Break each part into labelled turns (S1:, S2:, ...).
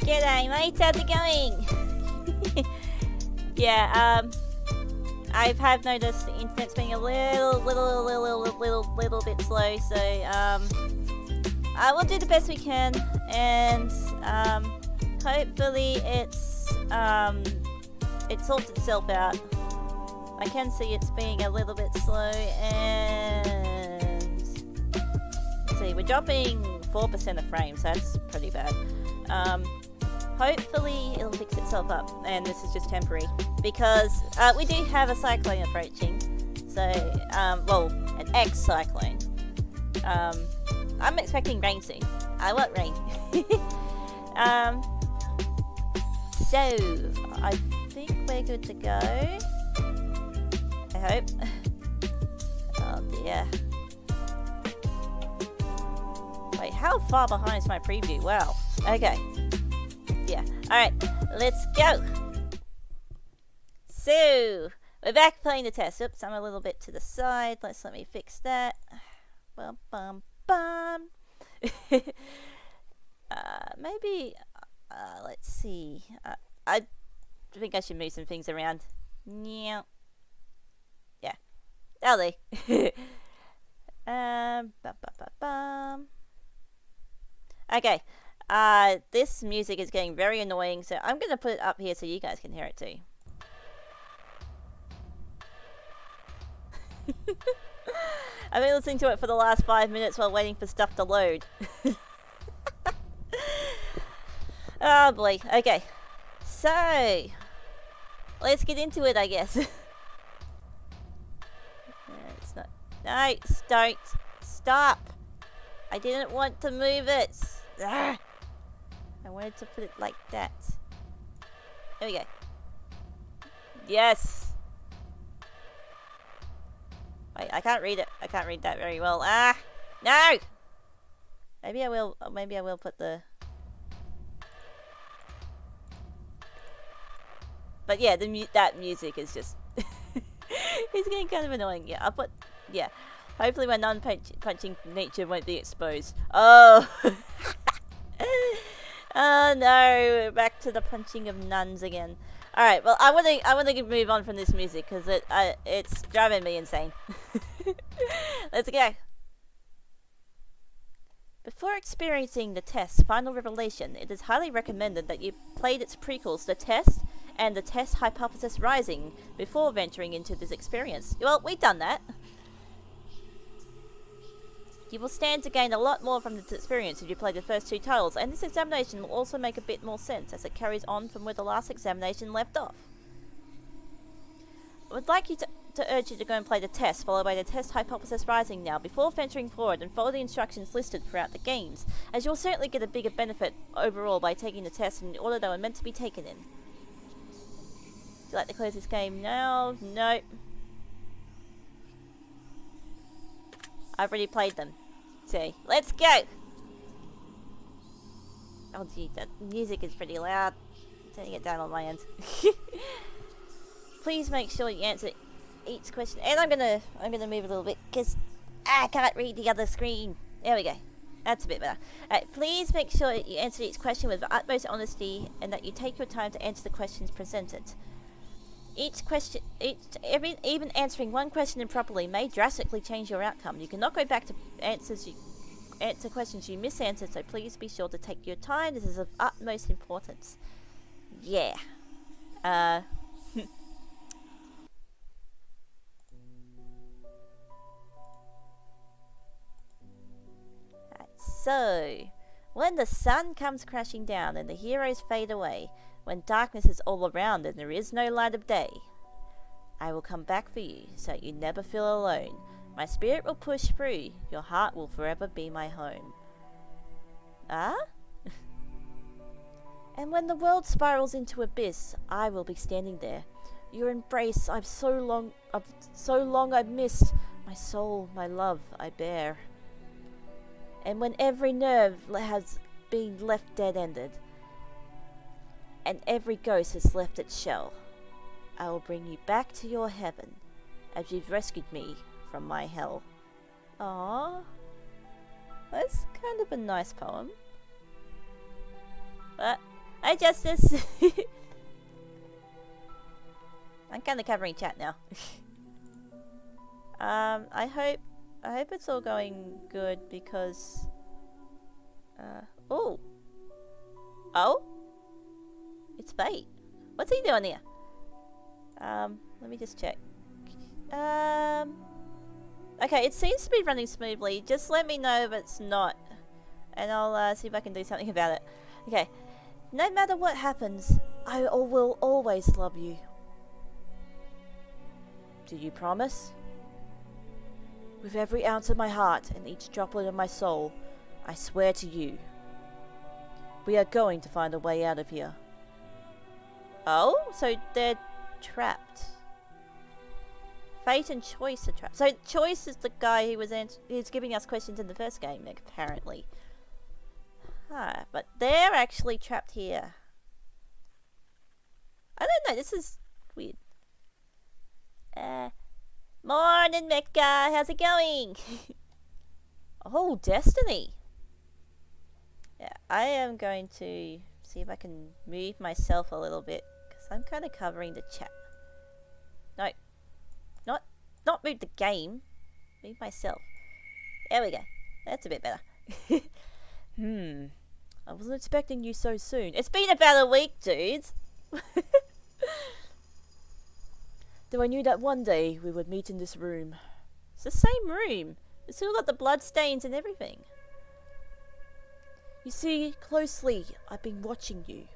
S1: G'day mate, how's it going? Yeah, I have noticed the internet's being a little bit slow, so I will do the best we can, and hopefully it sorts itself out. I can see it's being a little bit slow, and let's see, we're dropping 4% of frames, so that's pretty bad. Hopefully it'll fix itself up, and this is just temporary, because we do have a cyclone approaching, so, well, an ex-cyclone. I'm expecting rain soon. I want rain. So, I think we're good to go. I hope. Oh dear. Wait, how far behind is my preview? Wow. Okay. Yeah. Alright, let's go. So, we're back playing the test. Oops, I'm a little bit to the side. Let me fix that. Bum bum bum. Maybe, let's see. I think I should move some things around. Yeah. Yeah. That'll do. Bum bum bum bum. Okay. This music is getting very annoying, so I'm gonna put it up here so you guys can hear it too. I've been listening to it for the last 5 minutes while waiting for stuff to load. Oh boy, okay. So, let's get into it, I guess. It's not... No, don't. Stop. I didn't want to move it. Ugh. I wanted to put it like that. There we go. Yes. Wait, I can't read it. I can't read that very well. Ah! No! Maybe I will put the... But yeah, that music is just... it's getting kind of annoying. Yeah, I'll put... Yeah. Hopefully my non-punching nature won't be exposed. Oh! Oh no, back to the punching of nuns again. Alright, well I wanna move on from this music because it's driving me insane. Let's go. Before experiencing the test's final revelation, it is highly recommended that you played its prequels, The Test and The Test Hypothesis Rising, before venturing into this experience. Well, we've done that. You will stand to gain a lot more from this experience if you play the first two titles, and this examination will also make a bit more sense as it carries on from where the last examination left off. I would like you to urge you to go and play the test, followed by the test Hypothesis Rising now, before venturing forward, and follow the instructions listed throughout the games, as you'll certainly get a bigger benefit overall by taking the test in the order they were meant to be taken in. Would you like to close this game now? No. I've already played them. So, let's go! Oh gee, that music is pretty loud. I'm turning it down on my end. Please make sure you answer each question. And I'm gonna move a little bit, because I can't read the other screen. There we go. That's a bit better. Please make sure you answer each question with the utmost honesty, and that you take your time to answer the questions presented. Even answering one question improperly may drastically change your outcome. You cannot go back to answer questions you misanswered, so please be sure to take your time. This is of utmost importance. Yeah. So, when the sun comes crashing down and the heroes fade away, when darkness is all around and there is no light of day, I will come back for you, so you never feel alone. My spirit will push through, your heart will forever be my home. Ah? And when the world spirals into abyss, I will be standing there. Your embrace I've so long I've missed, my soul, my love I bear. And when every nerve has been left dead-ended, and every ghost has left its shell, I will bring you back to your heaven, as you've rescued me from my hell. Aww. That's kind of a nice poem. But Hi, Justice. I'm kind of covering chat now. I hope it's all going good because. Oh. It's Fate. What's he doing here? Let me just check. Okay, it seems to be running smoothly. Just let me know if it's not, and I'll see if I can do something about it. Okay. No matter what happens, I will always love you. Do you promise? With every ounce of my heart and each droplet of my soul, I swear to you. We are going to find a way out of here. Oh, so they're trapped. Fate and Choice are trapped. So Choice is the guy who was giving us questions in the first game, apparently. But they're actually trapped here. I don't know, this is weird. Morning, Mecca. How's it going? Oh, Destiny. Yeah, I am going to see if I can move myself a little bit because I'm kind of covering the chat. No, not move the game. Move myself. There we go. That's a bit better. I wasn't expecting you so soon. It's been about a week, dudes. Though I knew that one day we would meet in this room. It's the same room. It's still got the blood stains and everything. You see, closely, I've been watching you.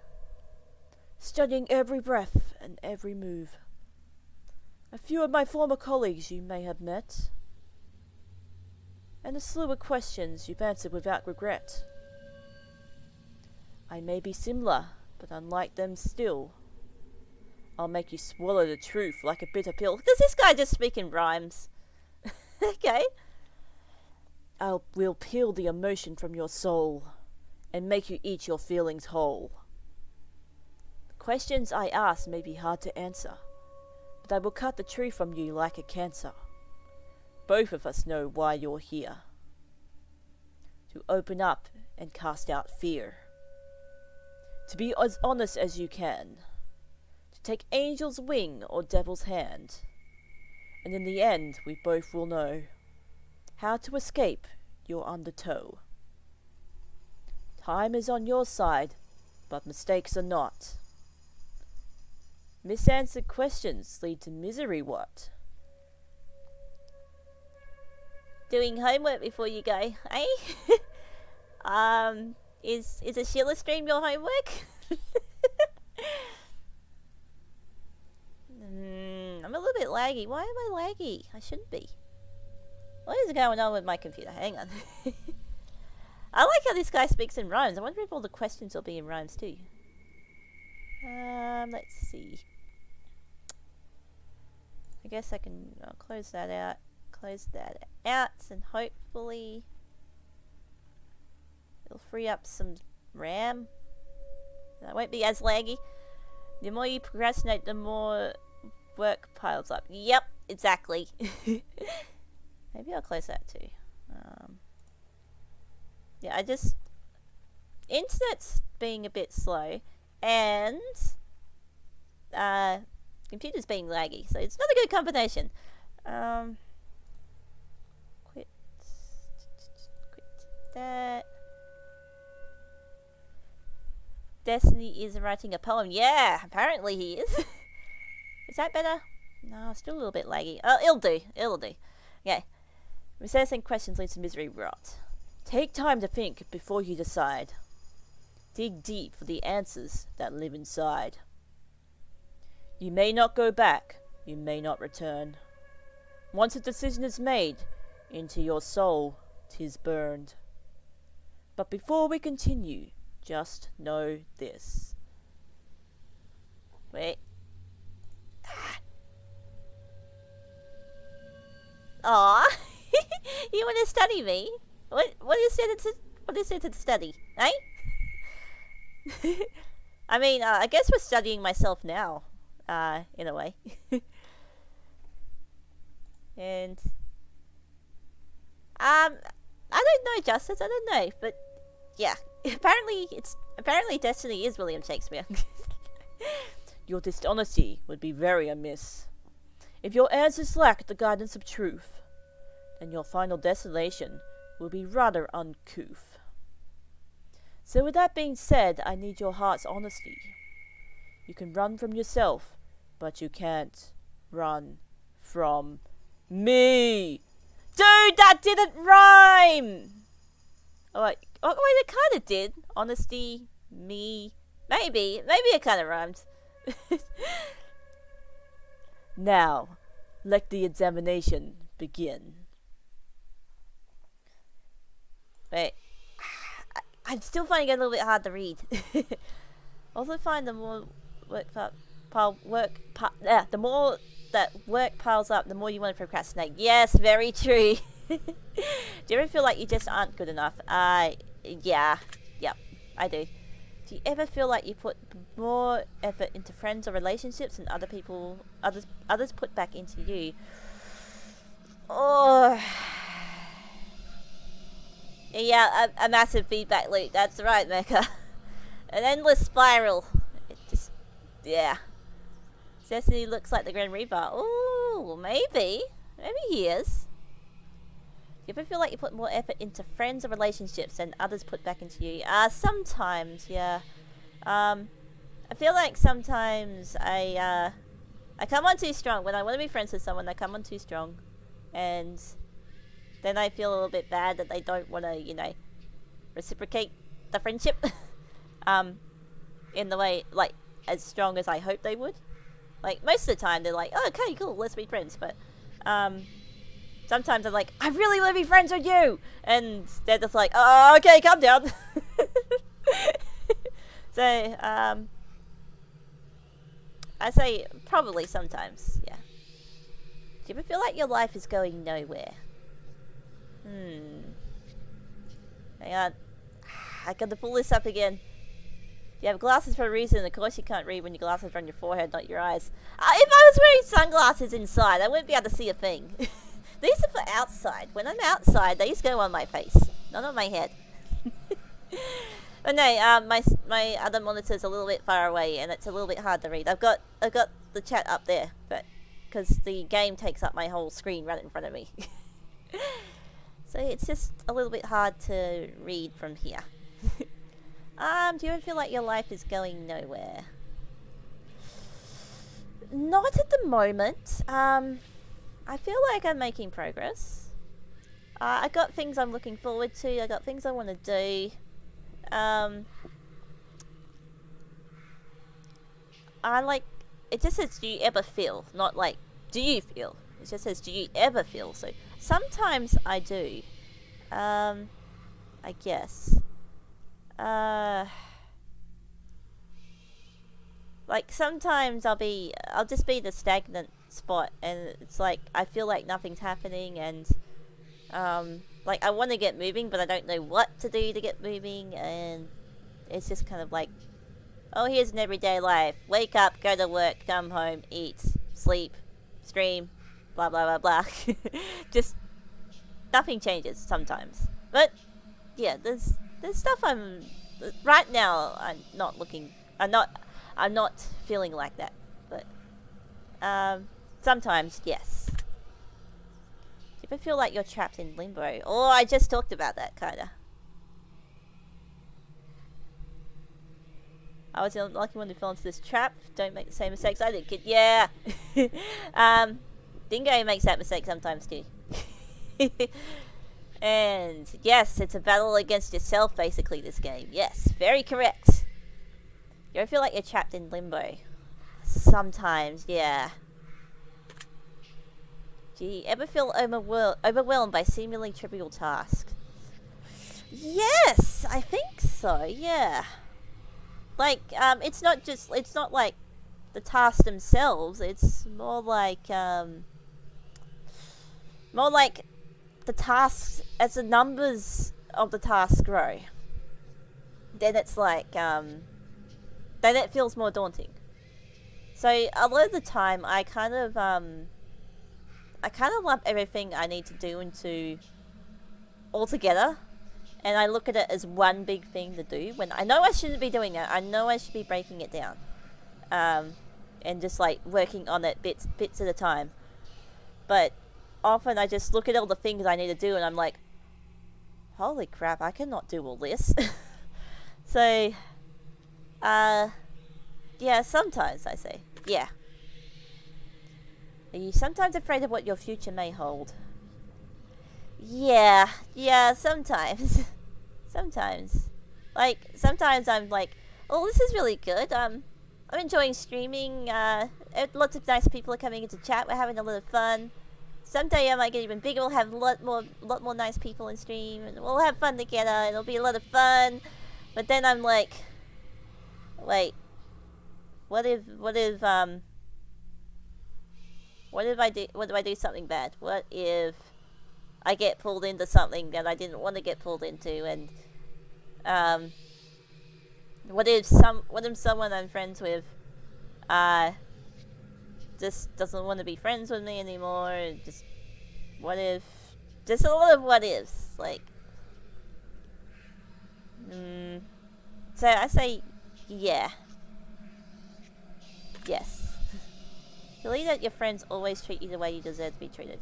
S1: Studying every breath and every move. A few of my former colleagues you may have met. And a slew of questions you've answered without regret. I may be similar, but unlike them still. I'll make you swallow the truth like a bitter pill. Does this guy just speak in rhymes? Okay. We'll peel the emotion from your soul and make you eat your feelings whole. The questions I ask may be hard to answer, but I will cut the truth from you like a cancer. Both of us know why you're here. To open up and cast out fear. To be as honest as you can. To take angel's wing or devil's hand. And in the end, we both will know how to escape your undertow. Time is on your side, but mistakes are not. Misanswered questions lead to misery, what? Doing homework before you go, eh? Is a Sheila stream your homework? I'm a little bit laggy. Why am I laggy? I shouldn't be. What is going on with my computer? Hang on. I like how this guy speaks in rhymes. I wonder if all the questions will be in rhymes too. Let's see. I guess I can close that out. And hopefully it'll free up some RAM. That won't be as laggy. The more you procrastinate, the more work piles up. Yep, exactly. Maybe I'll close that too. Yeah, internet's being a bit slow, and computer's being laggy, so it's not a good combination. Quit that. Destiny is writing a poem. Yeah, apparently he is. Is that better? No, still a little bit laggy. Oh, it'll do. Okay. Researching questions leads to misery rot. Take time to think before you decide. Dig deep for the answers that live inside. You may not go back. You may not return. Once a decision is made, into your soul 'tis burned. But before we continue, just know this. Wait. Aw. You want to study me? What is it to study? Eh? I mean, I guess we're studying myself now. In a way. And I don't know, Justice, I don't know, but yeah. Apparently it's Apparently destiny is William Shakespeare. Your dishonesty would be very amiss. If your answers lack the guidance of truth, then your final destination will be rather uncouth. So with that being said, I need your heart's honesty. You can run from yourself, but you can't run from me. Dude, that didn't rhyme! Oh, wait, it kind of did. Honesty, me, maybe it kind of rhymes. Now, let the examination begin. Wait, I'm still finding it a little bit hard to read. Also find the more the more that work piles up, the more you want to procrastinate. Yes, very true. Do you ever feel like you just aren't good enough? Yep, I do. Do you ever feel like you put more effort into friends or relationships than others put back into you? Oh, yeah, a massive feedback loop. That's right, Mecha. An endless spiral. It just, yeah. Destiny looks like the Grand Reaper. Ooh, maybe he is. Do you ever feel like you put more effort into friends or relationships than others put back into you? Sometimes, yeah. I feel like sometimes I come on too strong. When I want to be friends with someone, I come on too strong. And then I feel a little bit bad that they don't want to, reciprocate the friendship. In the way, like, as strong as I hope they would. Like, most of the time, they're like, oh, okay, cool, let's be friends. But, sometimes I'm like, I really want to be friends with you! And they're just like, oh, okay, calm down. So, I say probably sometimes, yeah. Do you ever feel like your life is going nowhere? Hang on. I gotta pull this up again. You have glasses for a reason. Of course you can't read when your glasses are on your forehead, not your eyes. If I was wearing sunglasses inside, I wouldn't be able to see a thing. These are for outside. When I'm outside, they just go on my face, not on my head. But no, my other monitor's a little bit far away, and it's a little bit hard to read. I've got the chat up there, but because the game takes up my whole screen right in front of me. So it's just a little bit hard to read from here. Do you ever feel like your life is going nowhere? Not at the moment. I feel like I'm making progress. I got things I'm looking forward to. I got things I want to do. It just says, do you ever feel? Not like, do you feel? It just says, do you ever feel? So sometimes I do. I guess. Like sometimes I'll just be in a stagnant spot, and it's like I feel like nothing's happening, and like I want to get moving, but I don't know what to do to get moving, and it's just kind of like, oh, here's an everyday life. Wake up, go to work, come home, eat, sleep, stream, blah blah blah blah. Just nothing changes sometimes, but yeah, there's stuff right now. I'm not feeling like that, but sometimes yes. Do you ever feel like you're trapped in limbo? Oh, I just talked about that kinda. I was the unlucky one who fell into this trap. Don't make the same mistakes I did, kid. Yeah. Dingo makes that mistake sometimes too. And yes, it's a battle against yourself, basically, this game. Yes, very correct. You ever feel like you're trapped in limbo? Sometimes, yeah. Do you ever feel overwhelmed by seemingly trivial tasks? Yes, I think so, yeah. Like, it's not like the tasks themselves, it's more like the tasks, as the numbers of the tasks grow, then it's like, then it feels more daunting. So a lot of the time, I kind of lump everything I need to do into all together, and I look at it as one big thing to do, when I know I shouldn't be doing that. I know I should be breaking it down. And just like working on it bits at a time. But often I just look at all the things I need to do and I'm like, holy crap, I cannot do all this. So, yeah, sometimes I say, yeah. Are you sometimes afraid of what your future may hold? Yeah, sometimes. Sometimes. Like, sometimes I'm like, oh, this is really good. I'm enjoying streaming. Lots of nice people are coming into chat. We're having a lot of fun. Someday I might get even bigger. We'll have a lot more nice people in stream, and we'll have fun together. It'll be a lot of fun. But then I'm like, wait, what if I do something bad? What if I get pulled into something that I didn't want to get pulled into? And what if someone I'm friends with just doesn't want to be friends with me anymore? Just what if? Just a lot of what ifs. Like, so I say, yeah, yes. Believe that your friends always treat you the way you deserve to be treated.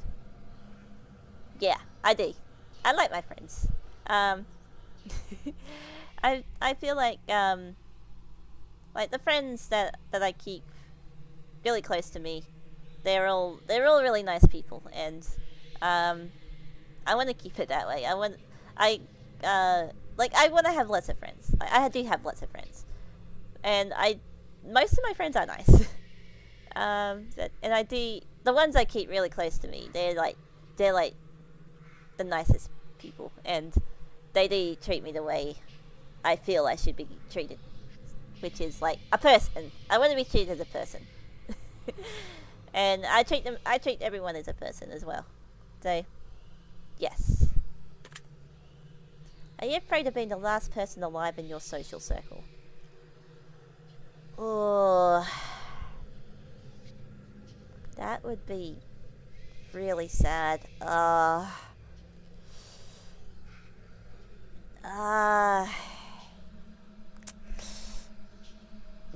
S1: Yeah, I do. I like my friends. I feel like the friends that I keep really close to me, they're all really nice people, and I want to keep it that way. I want to have lots of friends. I do have lots of friends, and most of my friends are nice. And I do, the ones I keep really close to me, they're like the nicest people, and they do treat me the way I feel I should be treated, which is like a person. I want to be treated as a person. And I treat everyone as a person as well. So, yes. Are you afraid of being the last person alive in your social circle? Oh, that would be really sad.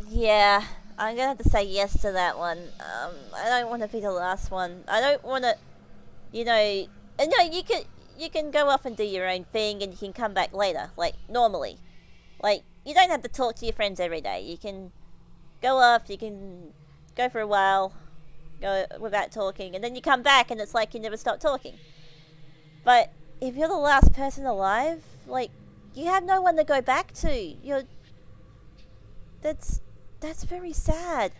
S1: Yeah, I'm gonna have to say yes to that one. I don't want to be the last one. I don't want to, you can go off and do your own thing, and you can come back later, like normally. Like, you don't have to talk to your friends every day. You can go off, you can go for a while, go without talking, and then you come back, and it's like you never stopped talking. But if you're the last person alive, like, you have no one to go back to. That's very sad.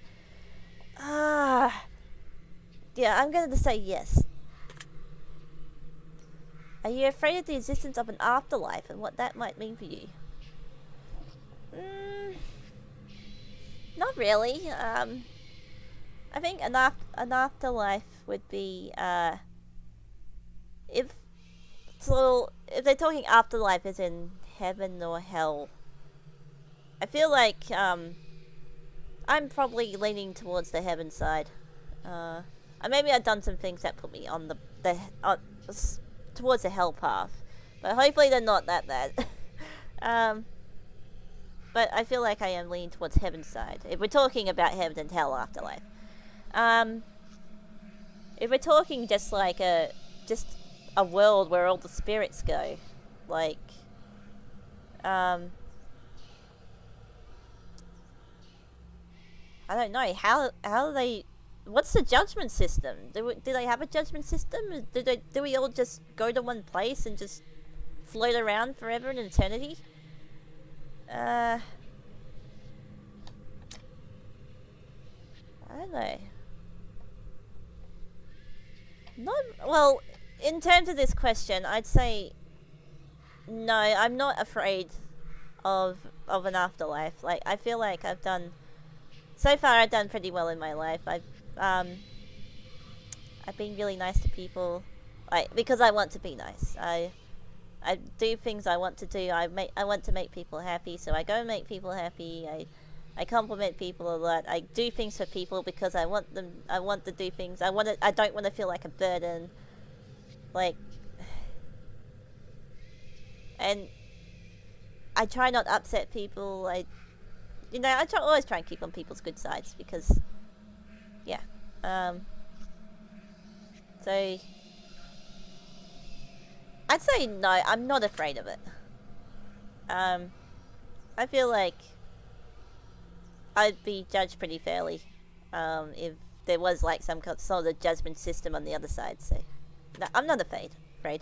S1: Yeah, I'm going to say yes. Are you afraid of the existence of an afterlife and what that might mean for you? Not really. I think an afterlife would be, if they're talking afterlife as in heaven or hell, I feel like, I'm probably leaning towards the heaven side. Maybe I've done some things that put me on towards the hell path, but hopefully they're not that bad. But I feel like I am leaning towards heaven side, if we're talking about heaven and hell afterlife. If we're talking just like a world where all the spirits go, like, I don't know, how they, what's the judgment system? Do they have a judgment system? Do we all just go to one place and just float around forever in eternity? I don't know. Well, in terms of this question, I'd say no, I'm not afraid of an afterlife. Like, I feel like so far I've done pretty well in my life. I've been really nice to people, like, because I want to be nice. I do things I want to do. I want to make people happy, so I go and make people happy. I compliment people a lot. I do things for people because I want to do things. I don't want to feel like a burden. Like, and I try not to upset people. Always try and keep on people's good sides because, yeah. So I'd say no. I'm not afraid of it. I feel like I'd be judged pretty fairly, if there was like some sort of judgment system on the other side. So, no, I'm not afraid. Do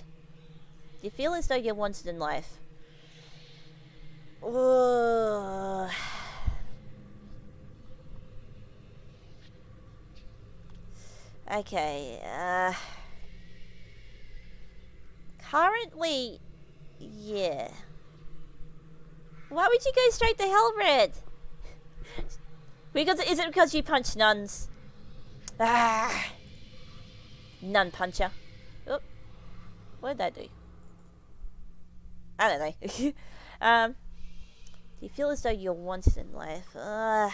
S1: you feel as though you're wanted in life? Ooh. Okay, currently, yeah. Why would you go straight to Hellred? Is it because you punch nuns? Ah, nun puncher. Oop. What did I do? I don't know. Do you feel as though you're wanted in life? I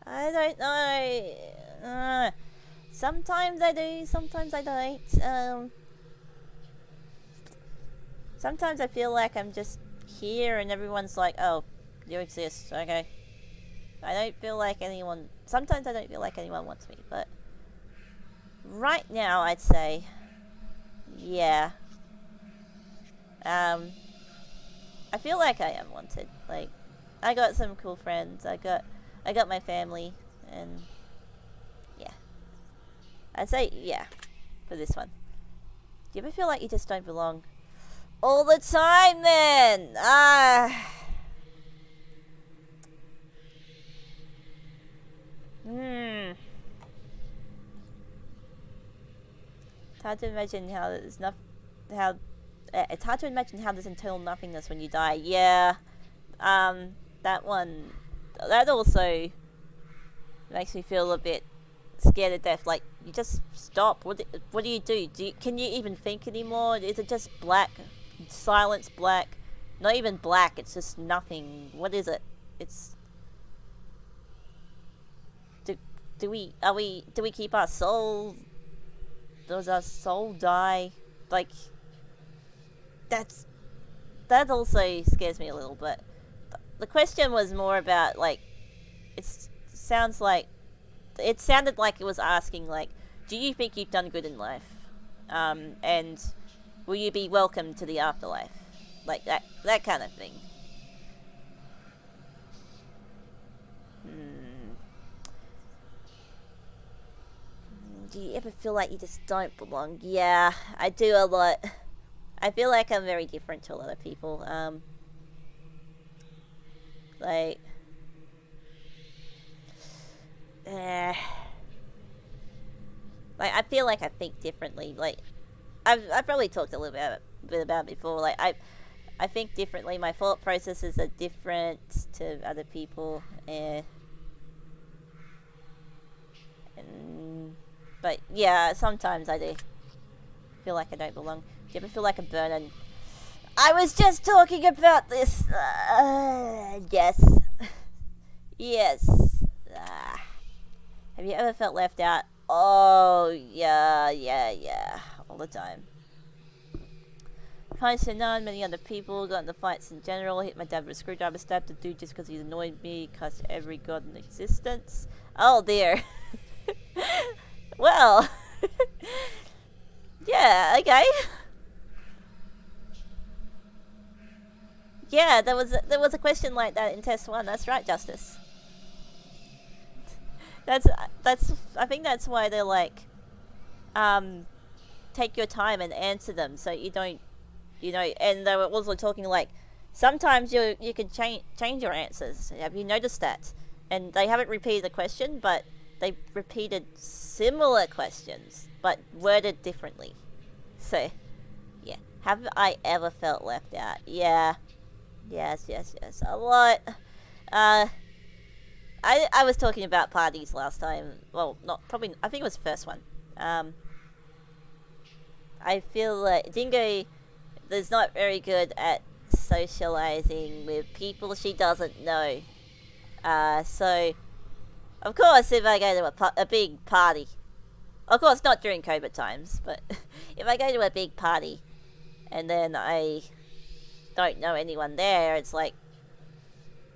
S1: don't know. Sometimes I do, sometimes I don't. Sometimes I feel like I'm just here and everyone's like, oh, you exist, okay. Sometimes I don't feel like anyone wants me, but right now I'd say, yeah. I feel like I am wanted. Like, I got some cool friends, I got my family, and yeah. I'd say, yeah, for this one. Do you ever feel like you just don't belong? All the time, then! It's hard to imagine how there's it's hard to imagine how there's eternal nothingness when you die. Yeah, that one, that also makes me feel a bit scared to death. Like, you just stop. What do you do? Can you even think anymore? Is it just black, silence, black? Not even black. It's just nothing. What is it? It's. Do we keep our soul? Does our soul die? Like, that also scares me a little. But the question was more about, like, it sounded like it was asking, like, do you think you've done good in life, and will you be welcome to the afterlife, like that kind of thing. Do you ever feel like you just don't belong? Yeah, I do a lot. I feel like I'm very different to a lot of people. Like, like, I feel like I think differently. Like, I've probably talked a little bit about it before. Like, I think differently. My thought processes are different to other people, but yeah, sometimes I do feel like I don't belong. Do you ever feel like a burden? I was just talking about this. Yes. Yes. Have you ever felt left out? Oh, yeah. All the time. Kind to none, many other people, got into fights in general, hit my dad with a screwdriver, stabbed the dude just because he annoyed me, cussed every god in existence. Oh dear. Well. Yeah, okay. Yeah, there was a question like that in test 1. That's right, Justice. That's I think that's why they're like, take your time and answer them so you don't, and they were also talking like, sometimes you can change your answers. Have you noticed that? And they haven't repeated the question, but they repeated similar questions but worded differently. So, yeah. Have I ever felt left out? Yeah. Yes. A lot. I was talking about parties last time. Well, I think it was the first one. I feel like Dingo is not very good at socializing with people she doesn't know. So, of course, if I go to a big party, of course not during COVID times, but if I go to a big party and then I don't know anyone there, it's like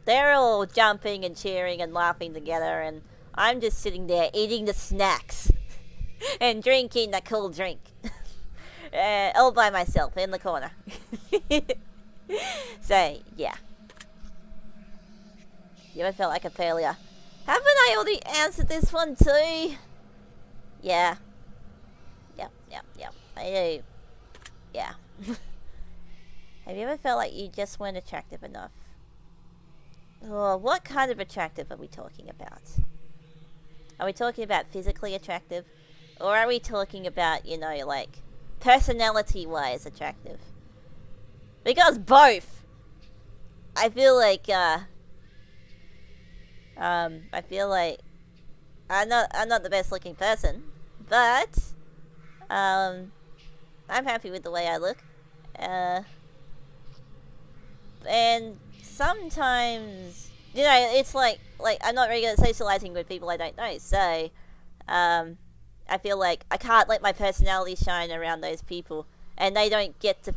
S1: they're all jumping and cheering and laughing together, and I'm just sitting there eating the snacks and drinking the cool drink. All by myself in the corner. So, yeah. You ever felt like a failure? Haven't I already answered this one too? Yeah. Yep. I do. Yeah. Have you ever felt like you just weren't attractive enough? Oh, what kind of attractive are we talking about? Are we talking about physically attractive? Or are we talking about, you know, like, personality-wise attractive? Because both! I feel like, I'm not the best looking person, but, I'm happy with the way I look. And sometimes, you know, it's like I'm not very good at socializing with people I don't know, so, I feel like I can't let my personality shine around those people, and they don't get to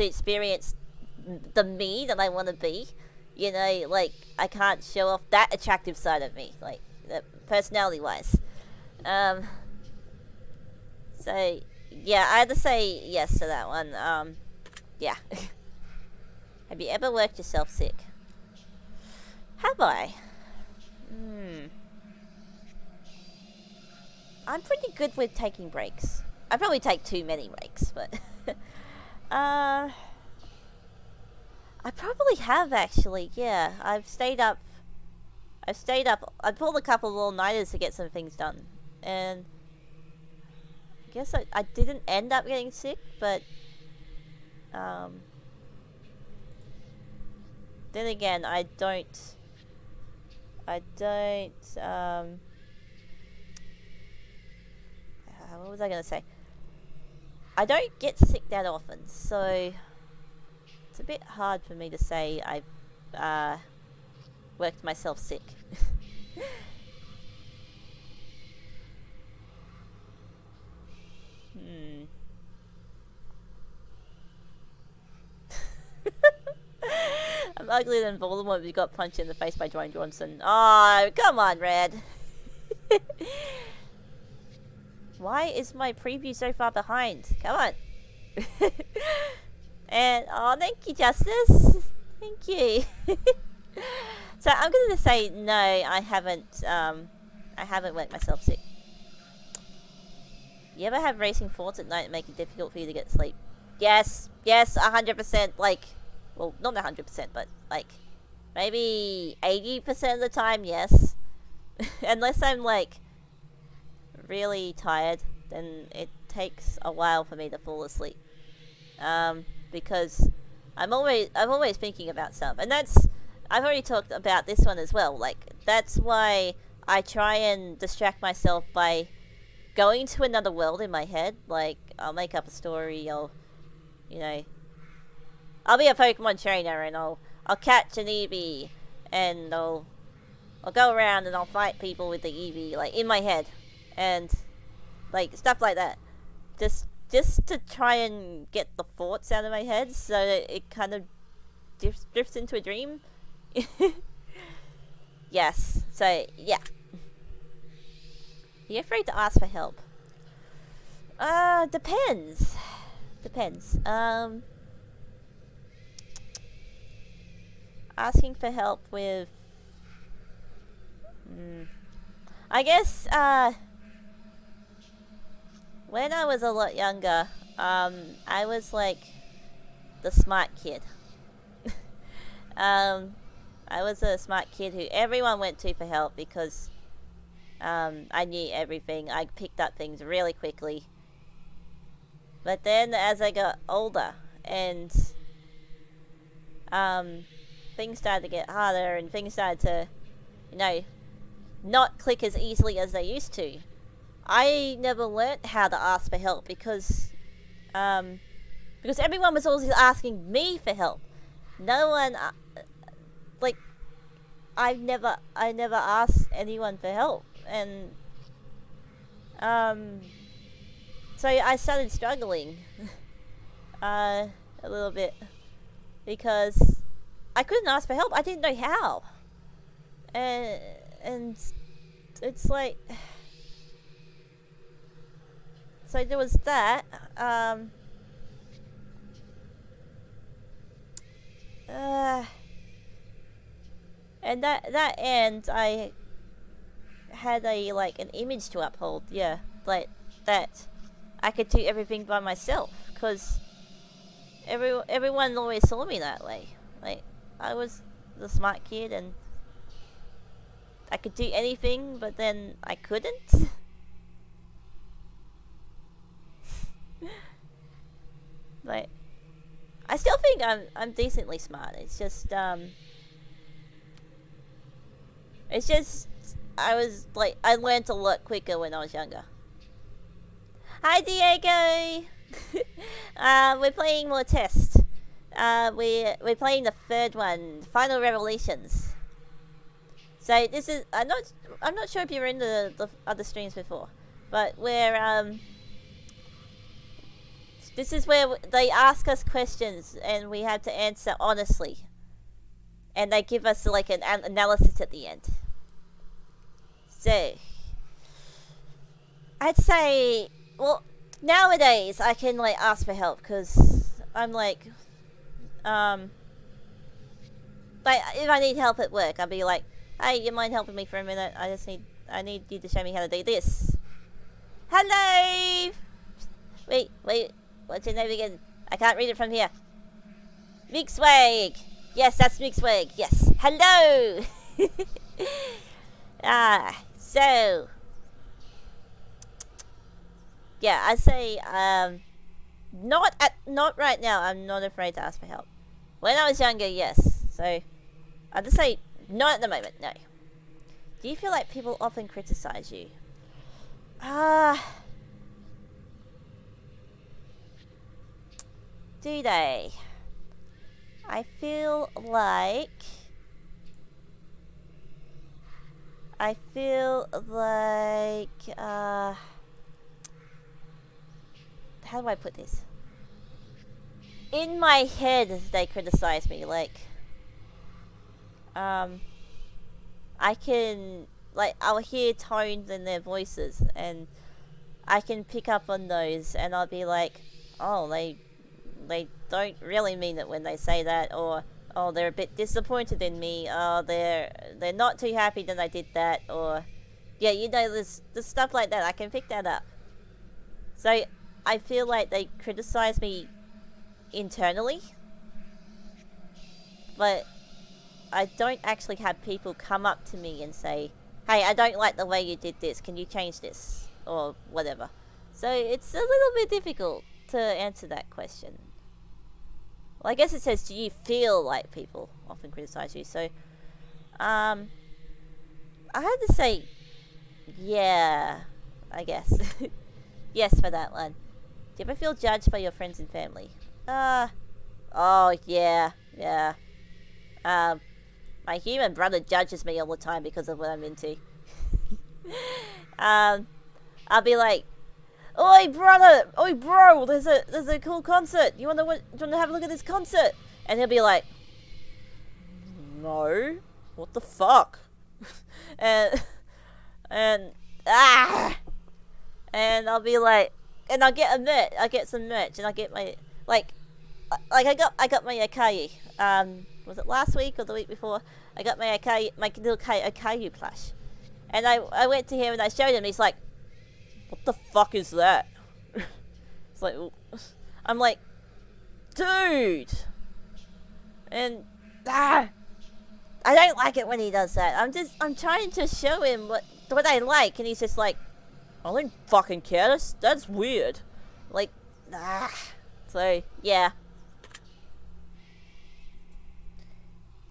S1: experience the me that I want to be. You know, like, I can't show off that attractive side of me, like, personality-wise. So, yeah, I had to say yes to that one. Yeah. Have you ever worked yourself sick? Have I? I'm pretty good with taking breaks. I probably take too many breaks, but... I probably have, actually, yeah. I've stayed up. I pulled a couple of all-nighters to get some things done. And I guess I didn't end up getting sick, but... Then again, what was I gonna say? I don't get sick that often, so it's a bit hard for me to say I've worked myself sick. I'm uglier than Voldemort if you got punched in the face by Dwayne Johnson. Oh, come on, Red. Why is my preview so far behind? Come on. And, oh, thank you, Justice. Thank you. So, I'm gonna say no, I haven't worked myself sick. You ever have racing thoughts at night that make it difficult for you to get sleep? Yes, 100%, like, well, not 100%, but, like, maybe 80% of the time, yes. Unless I'm, like, really tired, then it takes a while for me to fall asleep. Because I'm always thinking about stuff. And I've already talked about this one as well. Like, that's why I try and distract myself by going to another world in my head. Like, I'll make up a story, I'll be a Pokemon trainer, and I'll catch an Eevee, and I'll go around and I'll fight people with the Eevee, like, in my head. And, like, stuff like that. Just to try and get the thoughts out of my head so that it kind of drifts into a dream. Yes. So, yeah. Are you afraid to ask for help? Depends. Asking for help with... I guess, when I was a lot younger, I was, like, the smart kid. I was a smart kid who everyone went to for help because, I knew everything. I picked up things really quickly. But then, as I got older, and, things started to get harder, and things started to, not click as easily as they used to, I never learnt how to ask for help because everyone was always asking me for help. No one, I never asked anyone for help, and so I started struggling a little bit because I couldn't ask for help. I didn't know how. And it's like, so there was that. And that end, I had an image to uphold. Yeah, like that I could do everything by myself, because everyone always saw me that way. Like, I was the smart kid and I could do anything, but then I couldn't. Like, I still think I'm decently smart. It's just I learned a lot quicker when I was younger. Hi, Diego. We're playing more tests. We're playing the third one, Final Revelations. So this is I'm not sure if you were in the other streams before, but this is where they ask us questions and we have to answer honestly, and they give us like an analysis at the end. So I'd say, well, nowadays I can like ask for help because I'm like if I need help at work, I'll be like, hey, you mind helping me for a minute? I need you to show me how to do this. Hello. Wait, what's your name again? I can't read it from here. Mixwag. Yes, that's Mixwag. Yes. Hello. So yeah, I say not right now. I'm not afraid to ask for help. When I was younger, yes. So I'll just say not at the moment. No. Do you feel like people often criticize you? Do they? I feel like how do I put this? In my head, they criticize me. Like, I can, like, I'll hear tones in their voices, and I can pick up on those, and I'll be like, oh, they don't really mean it when they say that, or oh, they're a bit disappointed in me, they're not too happy that I did that, or yeah, you know, there's stuff like that. I can pick that up. So I feel like they criticize me internally, but I don't actually have people come up to me and say, hey, I don't like the way you did this, can you change this, or whatever. So it's a little bit difficult to answer that question. Well, I guess it says, do you feel like people often criticize you? So I had to say yeah, I guess. Yes, for that one. Do you ever feel judged by your friends and family? Oh, yeah. My human brother judges me all the time because of what I'm into. I'll be like, oi, brother! Oi, bro! There's a cool concert. You wanna have a look at this concert? And he'll be like, no. What the fuck? and I'll be like, and I'll get some merch, and I'll get my I got my Akayu. Was it last week or the week before? I got my Akayu, my little Akayu plush, and I went to him and I showed him. And he's like, what the fuck is that? It's like, I'm like, dude, and I don't like it when he does that. I'm trying to show him what I like, and he's just like, I don't fucking care. That's weird. Like, So yeah.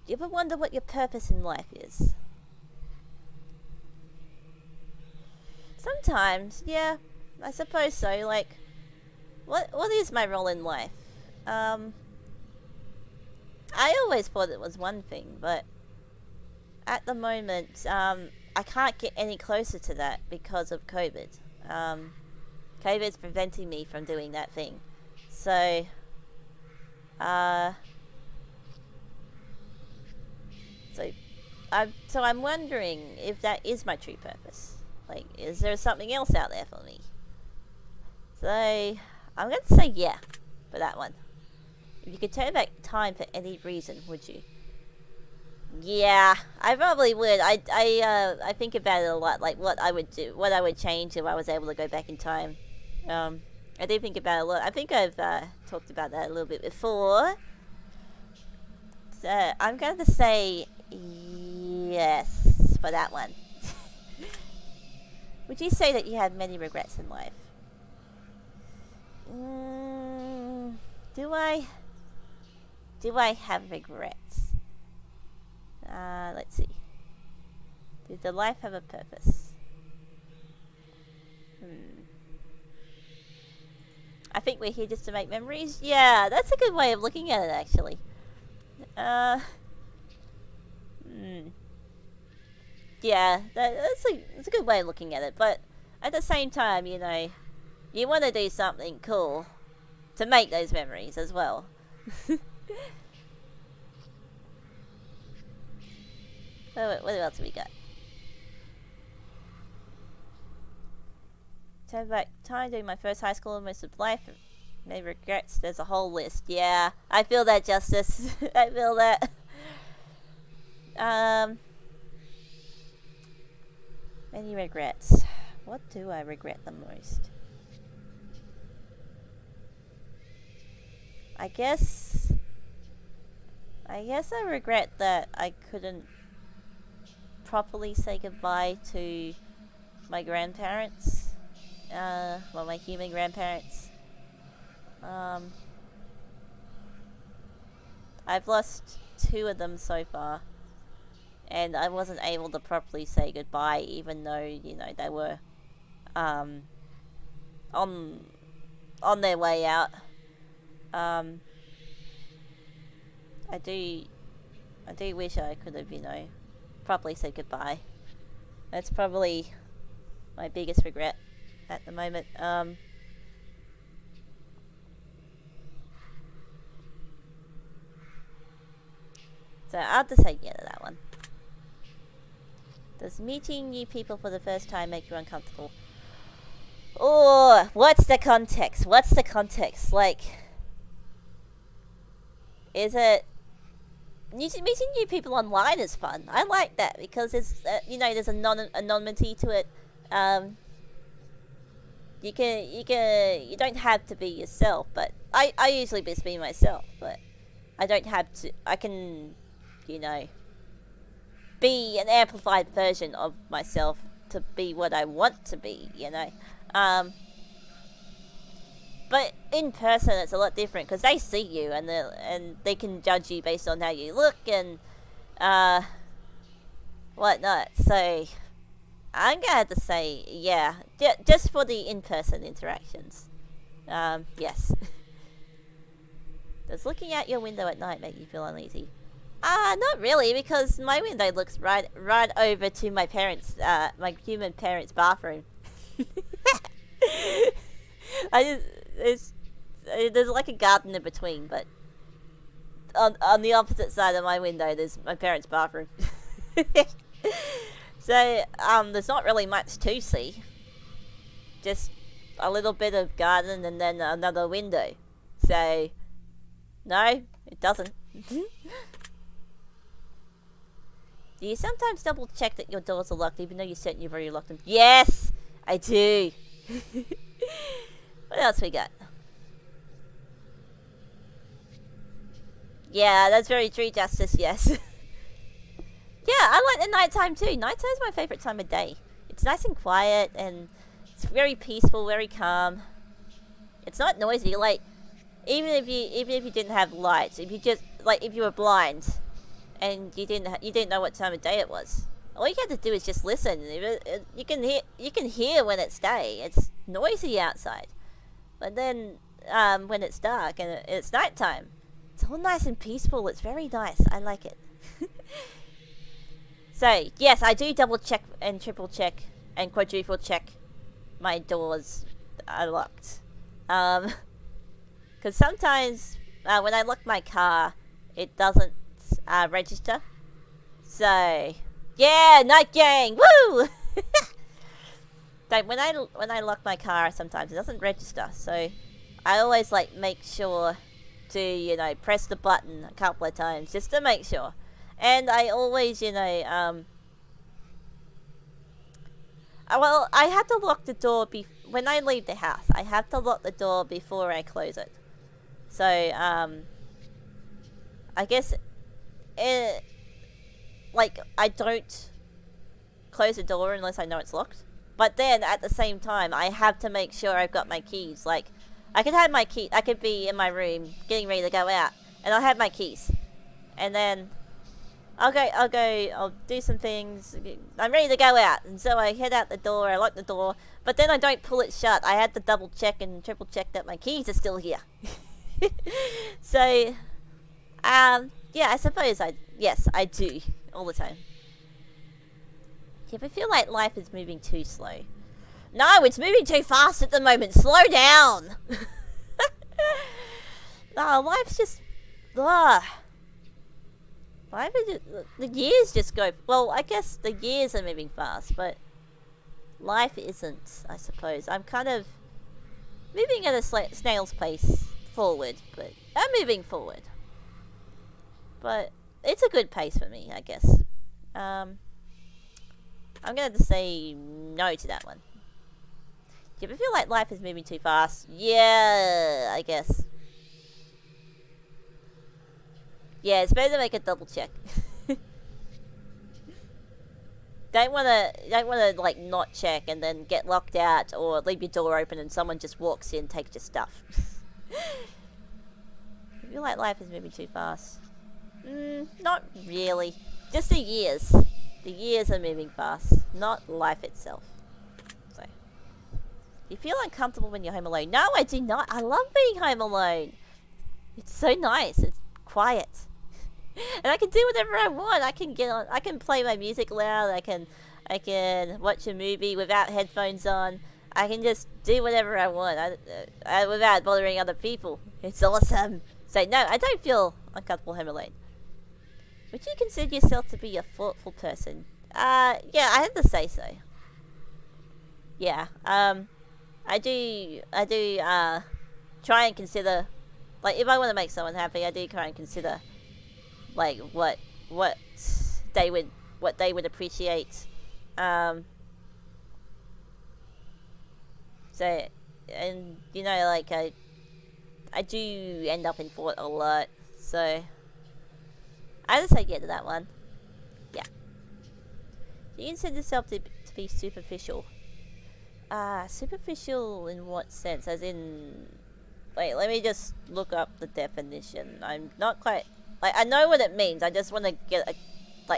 S1: Do you ever wonder what your purpose in life is? Sometimes, yeah. I suppose so. Like, what is my role in life? I always thought it was one thing, but at the moment, I can't get any closer to that because of COVID. COVID's preventing me from doing that thing. So, So I'm wondering if that is my true purpose. Like, is there something else out there for me? So I'm going to say yeah for that one. If you could turn back time for any reason, would you? Yeah, I probably would. I think about it a lot, like what I would do, what I would change if I was able to go back in time. I do think about it a lot. I think I've talked about that a little bit before. So I'm going to say yes for that one. Would you say that you have many regrets in life? Do I? Do I have regrets? Let's see. Did the life have a purpose? I think we're here just to make memories. Yeah, that's a good way of looking at it, actually. Yeah, that's a good way of looking at it. But at the same time, you know, you want to do something cool to make those memories as well. What else have we got? Turn back time during my first high school and most of life. Many regrets. There's a whole list. Yeah, I feel that, Justice. I feel that. Many regrets. What do I regret the most? I guess I regret that I couldn't properly say goodbye to my grandparents. Well, my human grandparents. I've lost 2 of them so far, and I wasn't able to properly say goodbye, even though, you know, they were on their way out. I do wish I could have, you know, properly said goodbye. That's probably my biggest regret at the moment. So I'll have to say yeah to that one. Does meeting new people for the first time make you uncomfortable? Oh, what's the context? Like, is it... Meeting new people online is fun. I like that because it's, you know, there's anonymity to it. You don't have to be yourself, but I usually just be myself, but I don't have to. I can, you know, be an amplified version of myself to be what I want to be, you know. But in person, it's a lot different because they see you and they can judge you based on how you look and whatnot. So I'm gonna have to say yeah, just for the in-person interactions. Yes. Does looking out your window at night make you feel uneasy? Not really, because my window looks right over to my parents, my human parents' bathroom. There's like a garden in between, but on the opposite side of my window, there's my parents' bathroom. So there's not really much to see. Just a little bit of garden and then another window. So no, it doesn't. Do you sometimes double check that your doors are locked even though you're certain you've already locked them? Yes, I do. What else we got? Yeah, that's very true, Justice, yes. Yeah, I like the nighttime too. Nighttime's my favourite time of day. It's nice and quiet and it's very peaceful, very calm. It's not noisy, like even if you didn't have lights, if you were blind and you didn't know what time of day it was, all you had to do is just listen. You can hear when it's day. It's noisy outside, but then when it's dark and it's nighttime, it's all nice and peaceful. It's very nice. I like it. So yes, I do double check and triple check and quadruple check my doors are locked. Because sometimes when I lock my car, it doesn't register. So, yeah, night gang, woo! Like when I lock my car, sometimes it doesn't register. So, I always like make sure to press the button a couple of times just to make sure. And I always well, I have to lock the door when I leave the house. I have to lock the door before I close it. So, I guess, I don't close the door unless I know it's locked. But then, at the same time, I have to make sure I've got my keys. Like, I could have my key. I could be in my room, getting ready to go out, and I'll have my keys. And then, I'll do some things. I'm ready to go out. And so I head out the door, I lock the door, but then I don't pull it shut. I had to double check and triple check that my keys are still here. So, yeah, I suppose yes, I do, all the time. Yeah, but I feel like life is moving too slow. No, it's moving too fast at the moment. Slow down. No, life's just, ugh. Life is just, the years just go. Well, I guess the years are moving fast, but life isn't. I suppose I'm kind of moving at a snail's pace forward, but I'm moving forward. But it's a good pace for me, I guess. I'm going to say no to that one. Do you ever feel like life is moving too fast? Yeah, I guess. Yeah, it's better to make a double check. Don't wanna like not check and then get locked out or leave your door open and someone just walks in and takes your stuff. I feel like life is moving too fast. Not really. Just the years. The years are moving fast, not life itself. So, do you feel uncomfortable when you're home alone? No, I do not. I love being home alone. It's so nice. It's quiet. And I can do whatever I want. I can play my music loud. I can watch a movie without headphones on. I can just do whatever I want without bothering other people. It's awesome. So no, I don't feel uncomfortable home alone. Would you consider yourself to be a thoughtful person? Yeah, I have to say so. Yeah, I do, try and consider, like, if I want to make someone happy, I do try and consider, like, what they would appreciate. So, and, like, I do end up in thought a lot, so I just say yeah to that one. Yeah. You consider yourself to be superficial. Superficial in what sense? As in, wait, let me just look up the definition. I'm not quite, like, I know what it means. I just want to get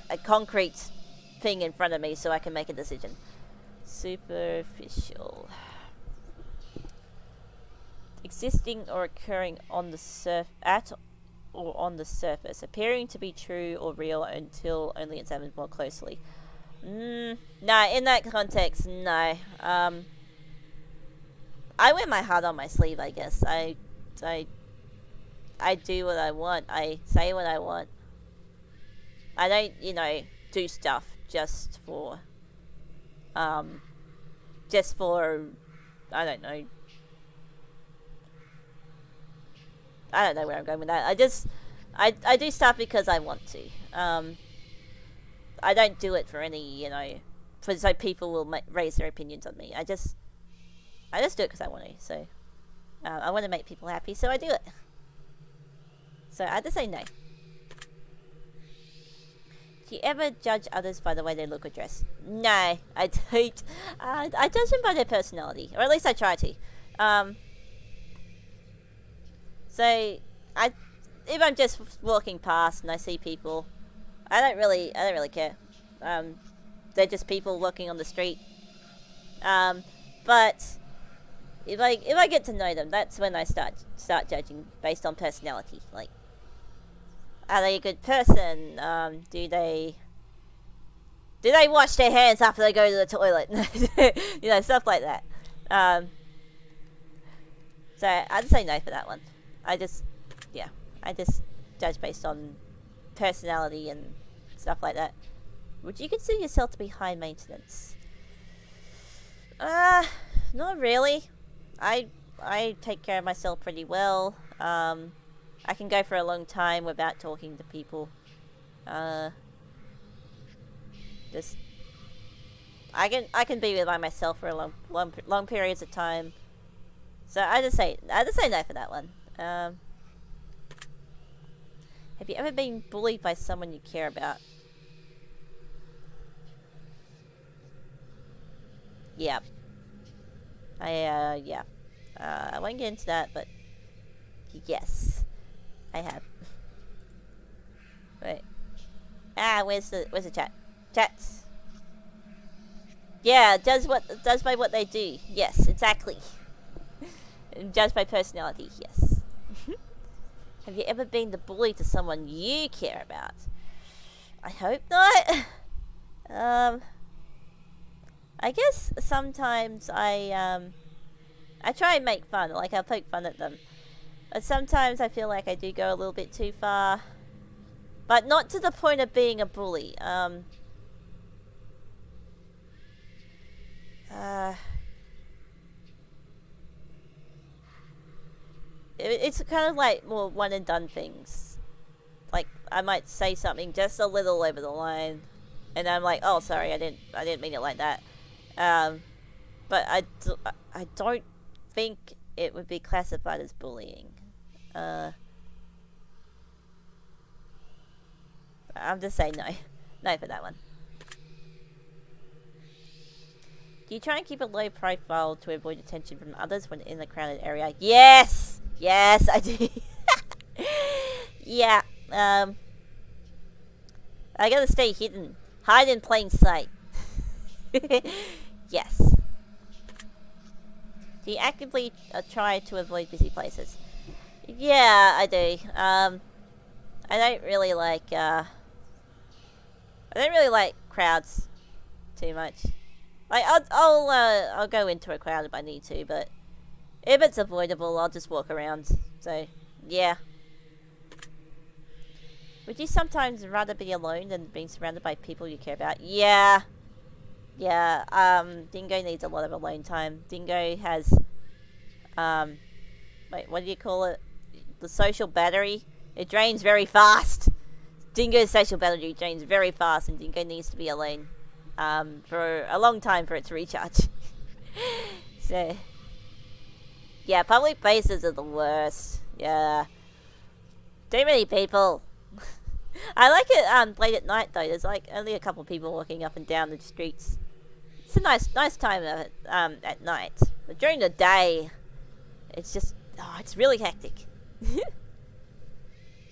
S1: a concrete thing in front of me so I can make a decision. Superficial. Existing or occurring on the on the surface, appearing to be true or real until only examined more closely. No, in that context, no. I wear my heart on my sleeve, I guess. I do what I want. I say what I want. I don't, do stuff just for, I don't know. I don't know where I'm going with that. I do stuff because I want to. I don't do it for any, so people will raise their opinions on me. I just do it because I want to. So, I want to make people happy, so I do it. So I have to say no. Do you ever judge others by the way they look or dress? No, I don't. I judge them by their personality, or at least I try to. So, if I'm just walking past and I see people, I don't really care. They're just people walking on the street. But if I get to know them, that's when I start judging based on personality. Like, are they a good person? Do they wash their hands after they go to the toilet? Stuff like that. So I'd say no for that one. I just judge based on personality and stuff like that. Would you consider yourself to be high maintenance? Not really. I take care of myself pretty well. I can go for a long time without talking to people. Just I can be by myself for a long periods of time. So I just say no for that one. Have you ever been bullied by someone you care about? Yeah. Yeah. I won't get into that, but yes, I have. Wait. Where's the chat? Chats. Yeah, judge by what they do. Yes, exactly. Judge by personality. Yes. Have you ever been the bully to someone you care about? I hope not. I guess sometimes I try and make fun, like I poke fun at them. But sometimes I feel like I do go a little bit too far. But not to the point of being a bully. It's kind of like more one and done things. Like I might say something just a little over the line, and I'm like, oh sorry, I didn't mean it like that. But I don't think it would be classified as bullying. I'm just saying no. No for that one. Do you try and keep a low profile to avoid attention from others when in a crowded area? Yes! Yes, I do. Yeah, I gotta stay hidden. Hide in plain sight. Yes. Do you actively try to avoid busy places? Yeah, I do. I don't really like crowds too much. Like I'll go into a crowd if I need to, but if it's avoidable, I'll just walk around. So yeah. Would you sometimes rather be alone than being surrounded by people you care about? Yeah. Yeah, Dingo needs a lot of alone time. Dingo has, wait, what do you call it? The social battery? It drains very fast. Dingo's social battery drains very fast, and Dingo needs to be alone, for a long time for it to recharge. So, yeah, public places are the worst. Yeah. Too many people. I like it, late at night, though. There's, like, only a couple of people walking up and down the streets. It's a nice time at night. But during the day, it's just, it's really hectic.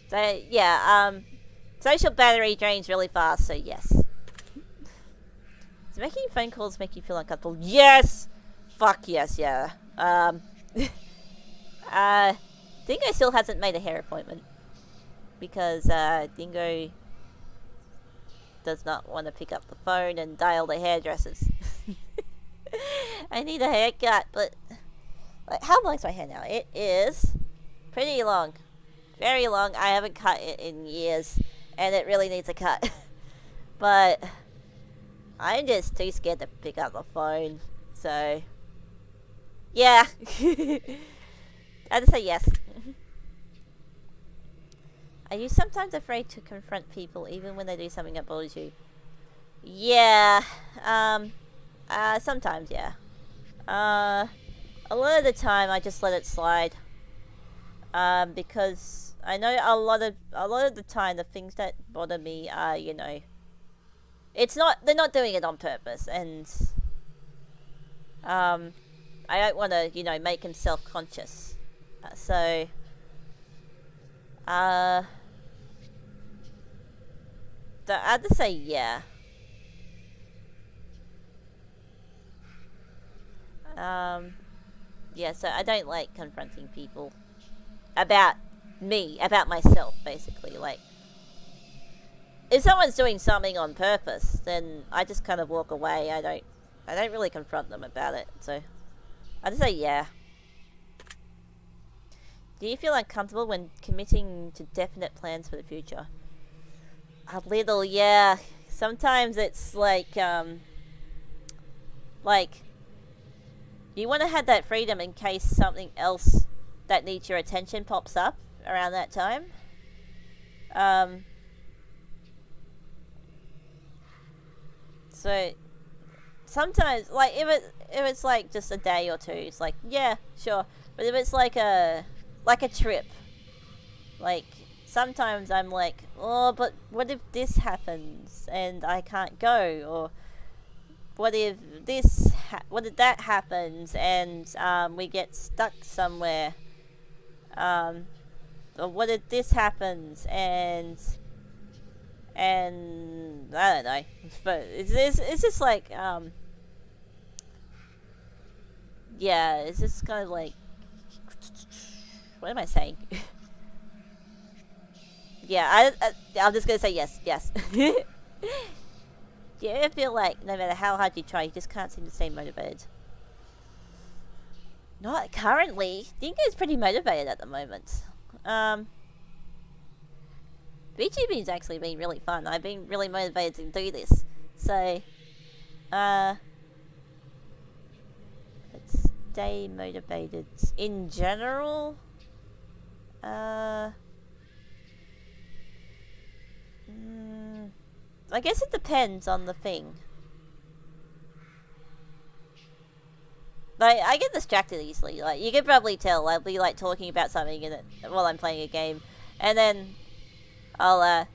S1: So, yeah, social battery drains really fast, so yes. Does making phone calls make you feel uncomfortable? Yes! Fuck yes, yeah. Dingo still hasn't made a hair appointment. Because, Dingo does not want to pick up the phone and dial the hairdressers. I need a haircut, but like, how long's my hair now? It is pretty long. Very long. I haven't cut it in years, and it really needs a cut. But I'm just too scared to pick up the phone. So, yeah. I'd say yes. Are you sometimes afraid to confront people even when they do something that bothers you? Yeah. Sometimes, yeah. A lot of the time I just let it slide. Because I know a lot of the time the things that bother me are, you know, they're not doing it on purpose, and I don't want to, you know, make him self-conscious. So I'd just say yeah. Yeah, so I don't like confronting people about me, about myself, basically. Like, if someone's doing something on purpose, then I just kind of walk away. I don't really confront them about it. So I just say yeah. Do you feel uncomfortable when committing to definite plans for the future? A little, yeah. Sometimes it's like you want to have that freedom in case something else that needs your attention pops up around that time. So sometimes, like if it's like just a day or two, it's like yeah, sure. But if it's like a trip, like sometimes I'm like, oh, but what if this happens and I can't go, or what if what if that happens and we get stuck somewhere, or what if this happens and I don't know, but it's just like yeah, it's just kind of like what am I saying? Yeah, I'm just gonna say yes. Yeah, I feel like no matter how hard you try, you just can't seem to stay motivated. Not currently. Dingo's pretty motivated at the moment. VGB's actually been really fun. I've been really motivated to do this. So, let's stay motivated. In general, I guess it depends on the thing. Like, I get distracted easily. Like, you can probably tell. I'll be, like, talking about something while I'm playing a game. And then I'll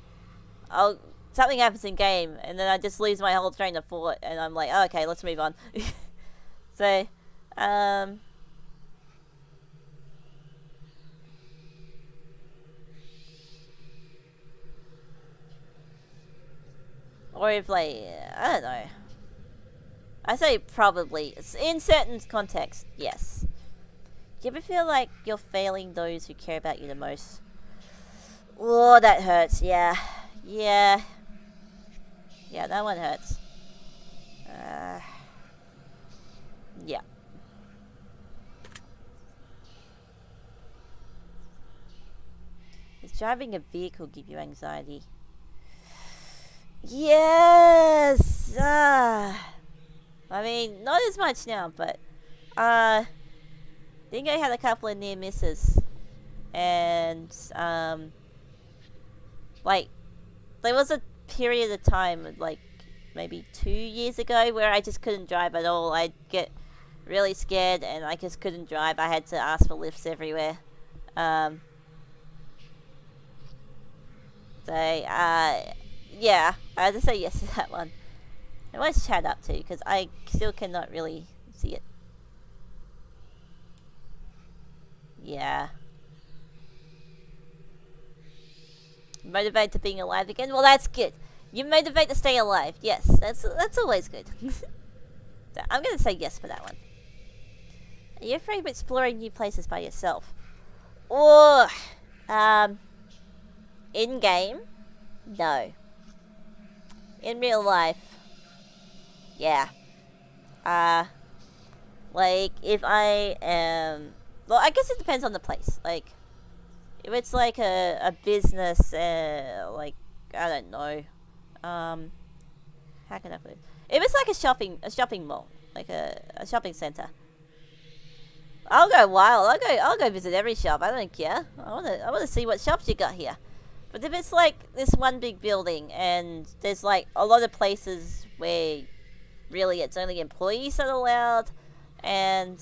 S1: something happens in game, and then I just lose my whole train of thought, and I'm like, oh, okay, let's move on. So, or if, like, I don't know. I say probably. In certain contexts, yes. Do you ever feel like you're failing those who care about you the most? Oh, that hurts, yeah. Yeah, that one hurts. Yeah. Does driving a vehicle give you anxiety? Yes! I mean, not as much now, but, Dingo had a couple of near misses. And, like, there was a period of time, like, maybe 2 years ago, where I just couldn't drive at all. I'd get really scared, and I just couldn't drive. I had to ask for lifts everywhere. So, yeah, I had to say yes to that one. And what's Chad up to? Because I still cannot really see it. Yeah. Motivate to being alive again? Well, that's good. You motivate to stay alive. Yes, that's always good. So I'm going to say yes for that one. Are you afraid of exploring new places by yourself? Or, in-game? No. In real life? Yeah. Like, if I am... Well, I guess it depends on the place. Like, if it's like a business, like, I don't know. How can I put it? If it's like a shopping mall, like a shopping center, I'll go wild. I'll go visit every shop. I don't care. I wanna see what shops you got here. But if it's like this one big building and there's like a lot of places where really it's only employees that are allowed, and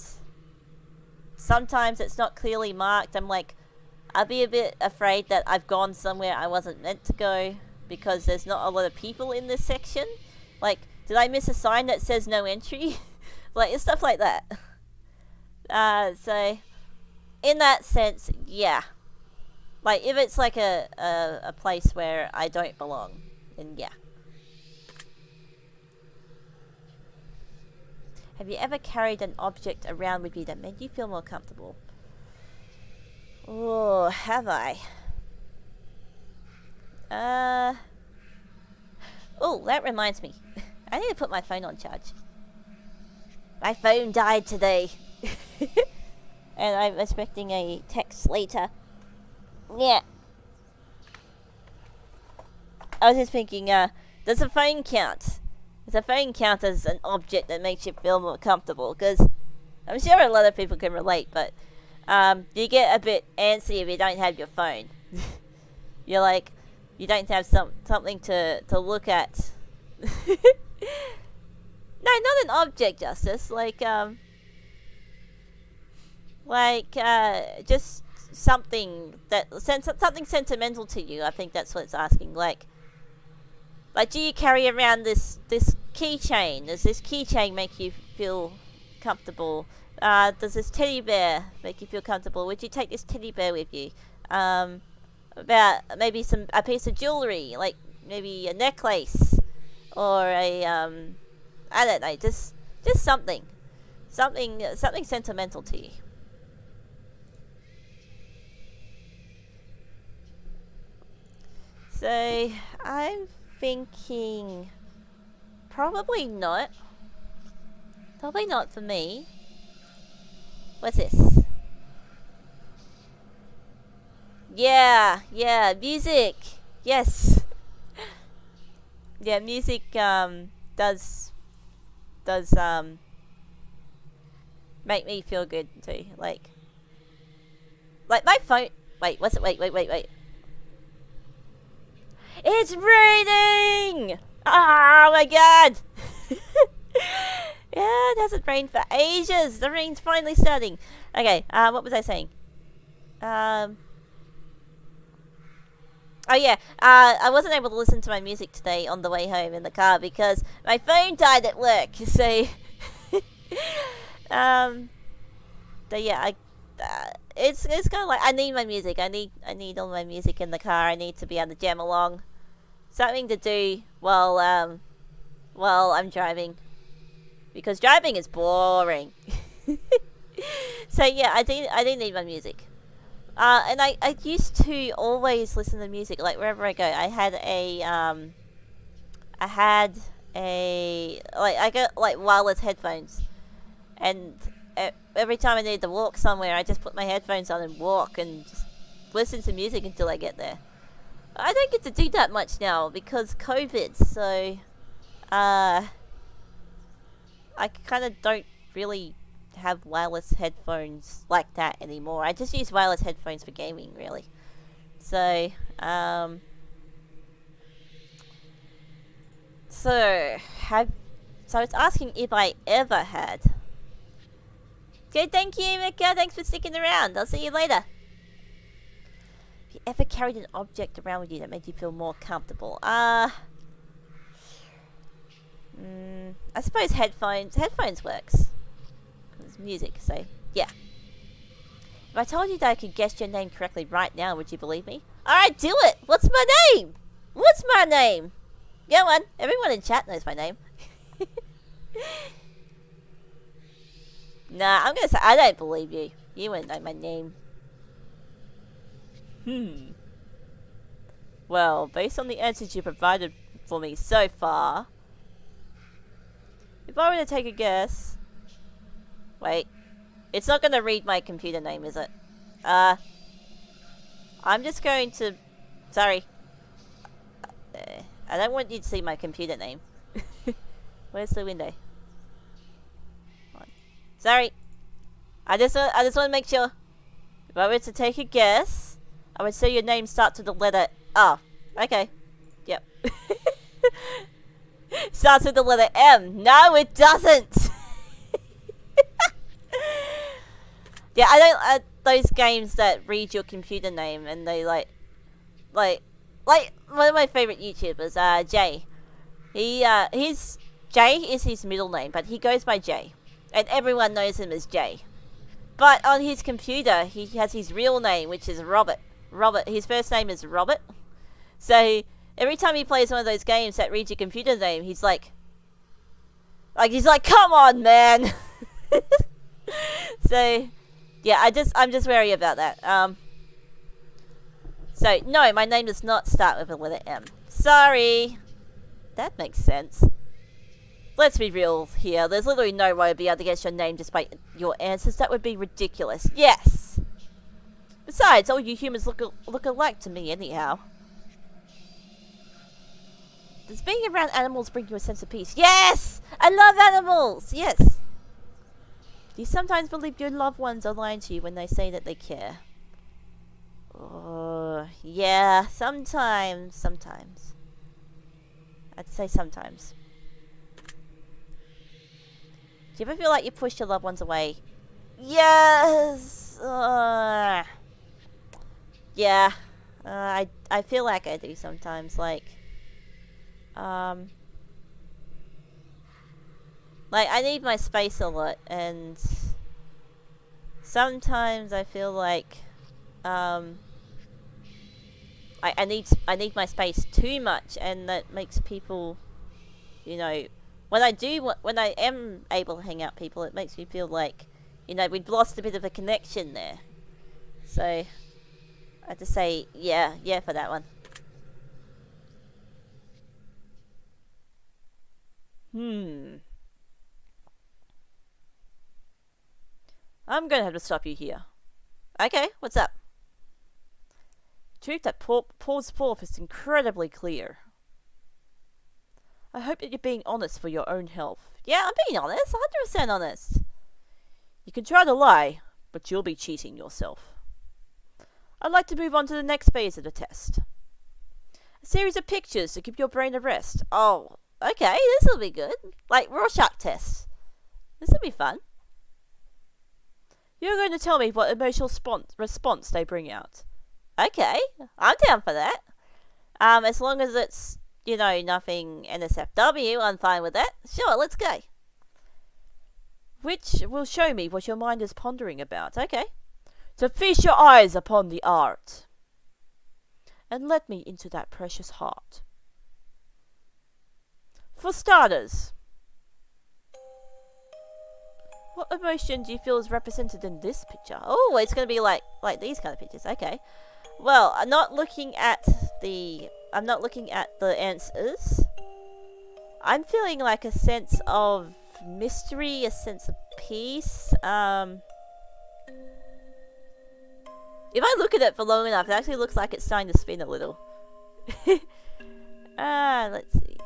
S1: sometimes it's not clearly marked, I'm like, I'd be a bit afraid that I've gone somewhere I wasn't meant to go because there's not a lot of people in this section. Like, did I miss a sign that says no entry? Like, stuff like that. So, in that sense, yeah. Like, if it's like a place where I don't belong, then yeah. Have you ever carried an object around with you that made you feel more comfortable? Oh, have I? Oh, that reminds me. I need to put my phone on charge. My phone died today. And I'm expecting a text later. Yeah. I was just thinking, does a phone count? Does a phone count as an object that makes you feel more comfortable? Because I'm sure a lot of people can relate, but you get a bit antsy if you don't have your phone. You're like, you don't have something to look at. No, not an object, Justice. Just something something sentimental to you. I think that's what it's asking. Like, do you carry around this keychain? Does this keychain make you feel comfortable? Does this teddy bear make you feel comfortable? Would you take this teddy bear with you? About maybe a piece of jewelry, like maybe a necklace, or a I don't know, just something sentimental to you. So I'm thinking probably not for me. What's this? Yeah, music. Yes. Yeah, music does make me feel good too. Like my phone. Wait, what's it? Wait. It's raining! Oh my god! Yeah, it hasn't rained for ages. The rain's finally starting. Okay, what was I saying? Oh yeah, I wasn't able to listen to my music today on the way home in the car because my phone died at work. So, but yeah, it's kind of like I need my music. I need all my music in the car. I need to be able to jam along, something to do while I'm driving, because driving is boring. So yeah, I do need my music. And I used to always listen to music, like wherever I go. I got like wireless headphones, and every time I need to walk somewhere, I just put my headphones on and walk and just listen to music until I get there. I don't get to do that much now because COVID, so I kind of don't really have wireless headphones like that anymore. I just use wireless headphones for gaming, really. So so it's asking if I ever had. Good, thank you, Mika. Thanks for sticking around. I'll see you later. Have you ever carried an object around with you that made you feel more comfortable? I suppose headphones. Headphones works. It's music, so yeah. If I told you that I could guess your name correctly right now, would you believe me? Alright, do it! What's my name? What's my name? Go on. Everyone in chat knows my name. Nah, I'm gonna say I don't believe you. You wouldn't know my name. Well, based on the answers you provided for me so far, if I were to take a guess... Wait. It's not gonna read my computer name, is it? I'm just going to... Sorry. I don't want you to see my computer name. Where's the window? Sorry. I just want to make sure. If I were to take a guess, I would say your name starts with the letter... Oh, okay. Yep. Starts with the letter M. No, it doesn't! Yeah, I don't... those games that read your computer name and they like one of my favorite YouTubers, Jay. Jay is his middle name, but he goes by Jay. And everyone knows him as Jay. But on his computer, he has his real name, which is Robert. His first name is Robert. So, every time he plays one of those games that reads your computer name, he's like, come on, man! So, yeah, I'm just wary about that. So, no, my name does not start with a letter M. Sorry! That makes sense. Let's be real here. There's literally no way I'd be able to guess your name just by your answers. That would be ridiculous. Yes! Besides, all you humans look alike to me anyhow. Does being around animals bring you a sense of peace? Yes! I love animals! Yes! Do you sometimes believe your loved ones are lying to you when they say that they care? Oh, yeah, sometimes. Sometimes. I'd say sometimes. Do you ever feel like you pushed your loved ones away? Yes! Yeah. I feel like I do sometimes. Like, I need my space a lot, and sometimes I feel like, I need my space too much, and that makes people, you know, when I am able to hang out with people, it makes me feel like, we've lost a bit of a connection there. So, I have to say, yeah for that one. I'm gonna have to stop you here. Okay, what's up? The truth that pours forth is incredibly clear. I hope that you're being honest for your own health. Yeah, I'm being honest, 100% honest. You can try to lie, but you'll be cheating yourself. I'd like to move on to the next phase of the test. A series of pictures to give your brain a rest. Oh, okay, this'll be good. Like Rorschach tests. This'll be fun. You're going to tell me what emotional response they bring out. Okay, I'm down for that. As long as it's, nothing NSFW, I'm fine with that. Sure, let's go. Which will show me what your mind is pondering about. Okay. To feast your eyes upon the art. And let me into that precious heart. For starters, what emotion do you feel is represented in this picture? Oh, it's going to be like these kind of pictures. Okay. Well, I'm not looking at the answers. I'm feeling like a sense of mystery, a sense of peace. If I look at it for long enough, it actually looks like it's starting to spin a little. Let's see.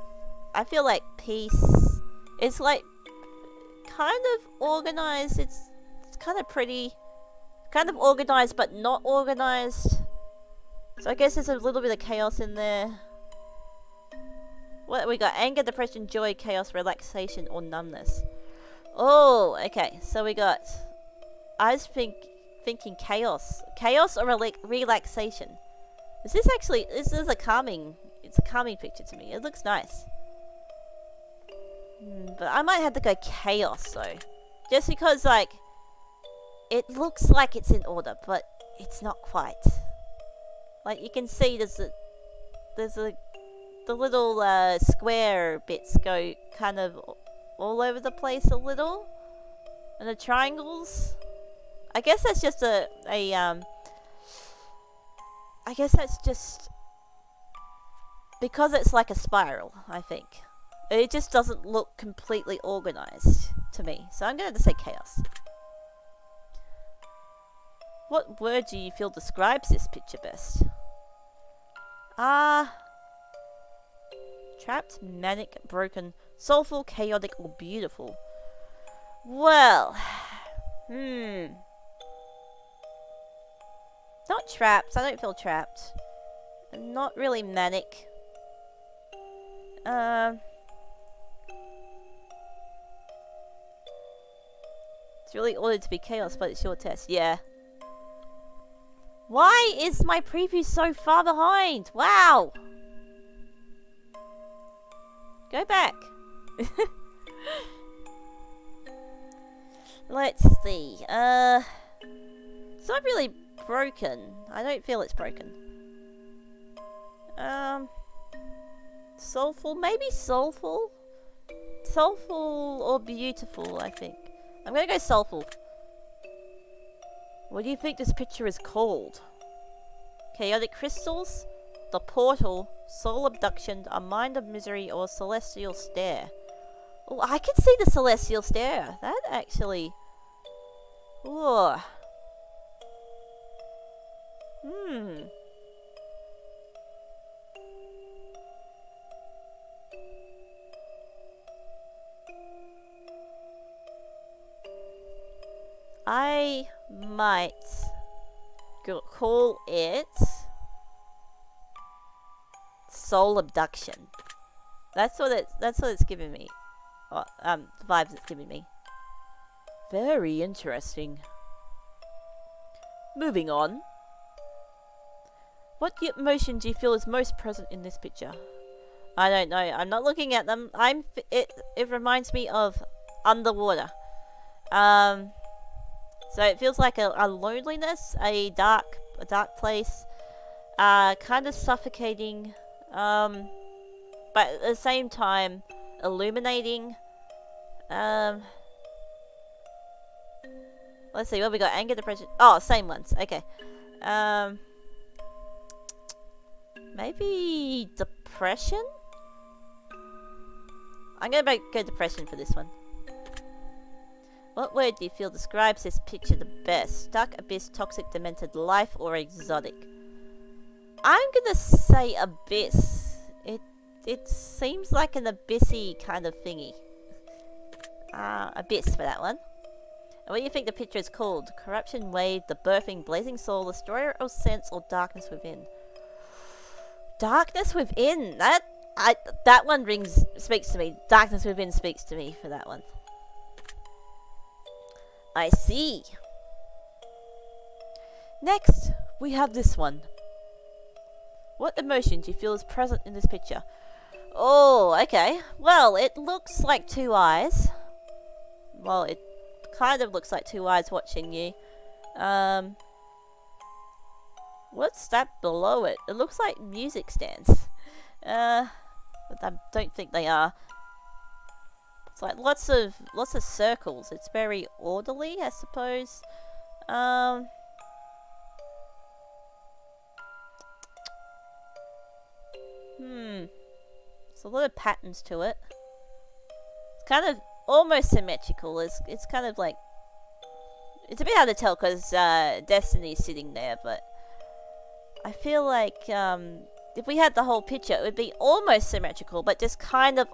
S1: I feel like peace. It's like kind of organized. It's kind of pretty. Kind of organized, but not organized. So I guess there's a little bit of chaos in there. What we got? Anger, depression, joy, chaos, relaxation, or numbness. Oh, okay. So we got. I was thinking chaos. Chaos or relaxation. This is a calming. It's a calming picture to me. It looks nice. But I might have to go chaos though, just because it looks like it's in order, but it's not quite. Like you can see, the little square bits go kind of all over the place a little, and the triangles. I guess that's just I guess that's just because it's like a spiral. I think it just doesn't look completely organized to me, so I'm going to say chaos. What word do you feel describes this picture best? Trapped, manic, broken, soulful, chaotic, or beautiful? Well, not trapped. I don't feel trapped. Not really manic. It's really ordered to be chaos, but it's your test. Yeah. Why is my preview so far behind? Wow. Go back. Let's see. It's not really broken. I don't feel it's broken. Soulful? Maybe soulful? Soulful or beautiful, I think. I'm gonna go soulful. What do you think this picture is called? Chaotic crystals? The portal? Soul abduction? A mind of misery? Or celestial stare? Oh, I can see the celestial stare. That actually... Ooh. I might call it soul abduction. That's what it's giving me. The vibes it's giving me. Very interesting. Moving on. What emotion do you feel is most present in this picture? I don't know. I'm not looking at them. It reminds me of underwater. So it feels like a loneliness, a dark place, kind of suffocating, but at the same time illuminating. Let's see what we got. Anger, depression. Oh, same ones. Okay. Maybe depression. I'm gonna go depression for this one. What word do you feel describes this picture the best? Stuck, abyss, toxic, demented, life, or exotic? I'm gonna say abyss. It seems like an abyssy kind of thingy. Abyss for that one. And what do you think the picture is called? Corruption, wave, the birthing, blazing soul, destroyer of sense, or darkness within? Darkness within. That one speaks to me. Darkness within speaks to me for that one. I see. Next, we have this one. What emotion do you feel is present in this picture? Oh, okay. Well, it looks like two eyes. Well, it kind of looks like two eyes watching you. What's that below it? It looks like music stands. But I don't think they are. It's like lots of circles. It's very orderly, I suppose. There's a lot of patterns to it. It's kind of almost symmetrical. It's kind of like, it's a bit hard to tell because Destiny's sitting there, but I feel like if we had the whole picture, it would be almost symmetrical, but just kind of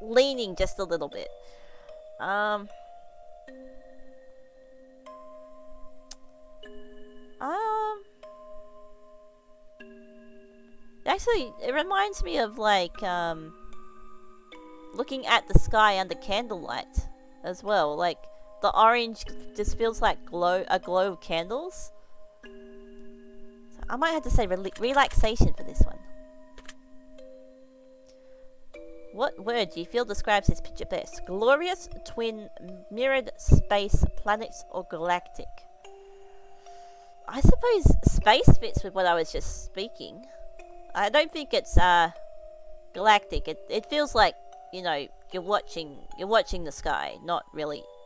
S1: leaning just a little bit. Actually, it reminds me of like looking at the sky under candlelight as well. Like the orange just feels like a glow of candles. So I might have to say relaxation for this one. What word do you feel describes this picture best? Glorious, twin, mirrored, space, planets, or galactic? I suppose space fits with what I was just speaking. I don't think it's galactic. It feels like, you know, you're watching the sky,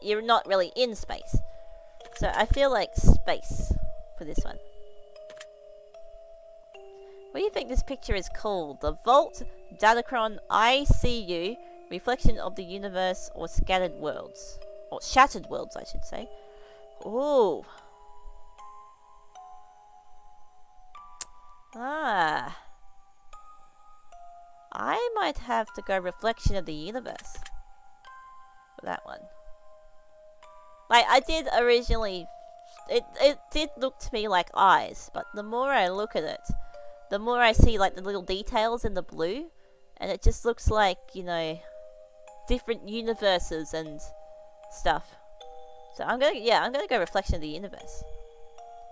S1: you're not really in space. So I feel like space for this one. What do you think this picture is called? The Vault, Datacron, ICU, Reflection of the Universe, or Scattered Worlds? Or Shattered Worlds, I should say. Ooh. I might have to go Reflection of the Universe for that one. Like, I did originally... It did look to me like eyes, but the more I look at it, the more I see, like, the little details in the blue, and it just looks like, you know, different universes and stuff. So I'm gonna go Reflection of the Universe.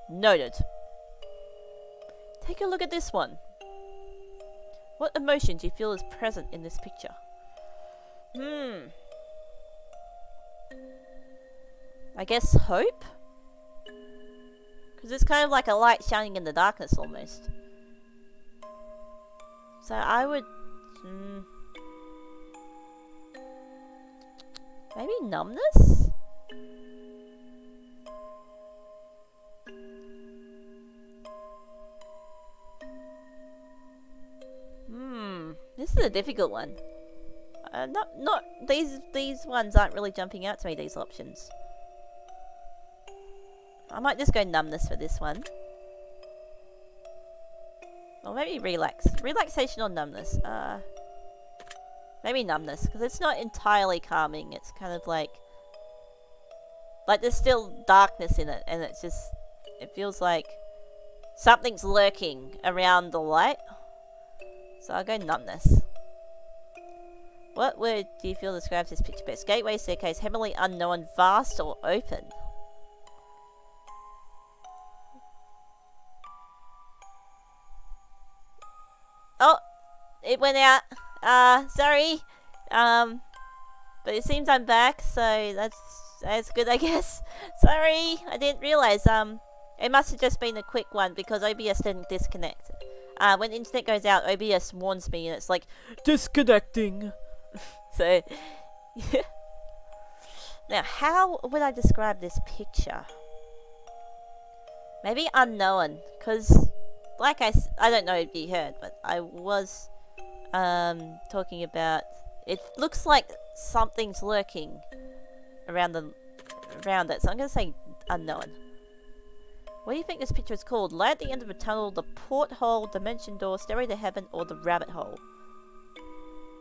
S1: Noted. Take a look at this one. What emotion do you feel is present in this picture? I guess hope? Because it's kind of like a light shining in the darkness almost. So I would... maybe numbness? This is a difficult one. These ones aren't really jumping out to me, these options. I might just go numbness for this one. Or maybe relaxation or numbness. Maybe numbness, because it's not entirely calming. It's kind of like Like, there's still darkness in it, and it's just... It feels like something's lurking around the light. So I'll go numbness. What word do you feel describes this picture best? Gateway, staircase, heavenly, unknown, vast, or open? Oh! It went out. Sorry. But it seems I'm back, so that's good, I guess. Sorry, I didn't realize. It must have just been a quick one because OBS didn't disconnect. When the internet goes out, OBS warns me, and it's like disconnecting. So, yeah. Now, how would I describe this picture? Maybe unknown, because, like I don't know if you heard, but I was talking about. It looks like something's lurking around it, so I'm gonna say unknown. What do you think this picture is called? Light at the end of a tunnel, the porthole, dimension door, stairway to heaven, or the rabbit hole?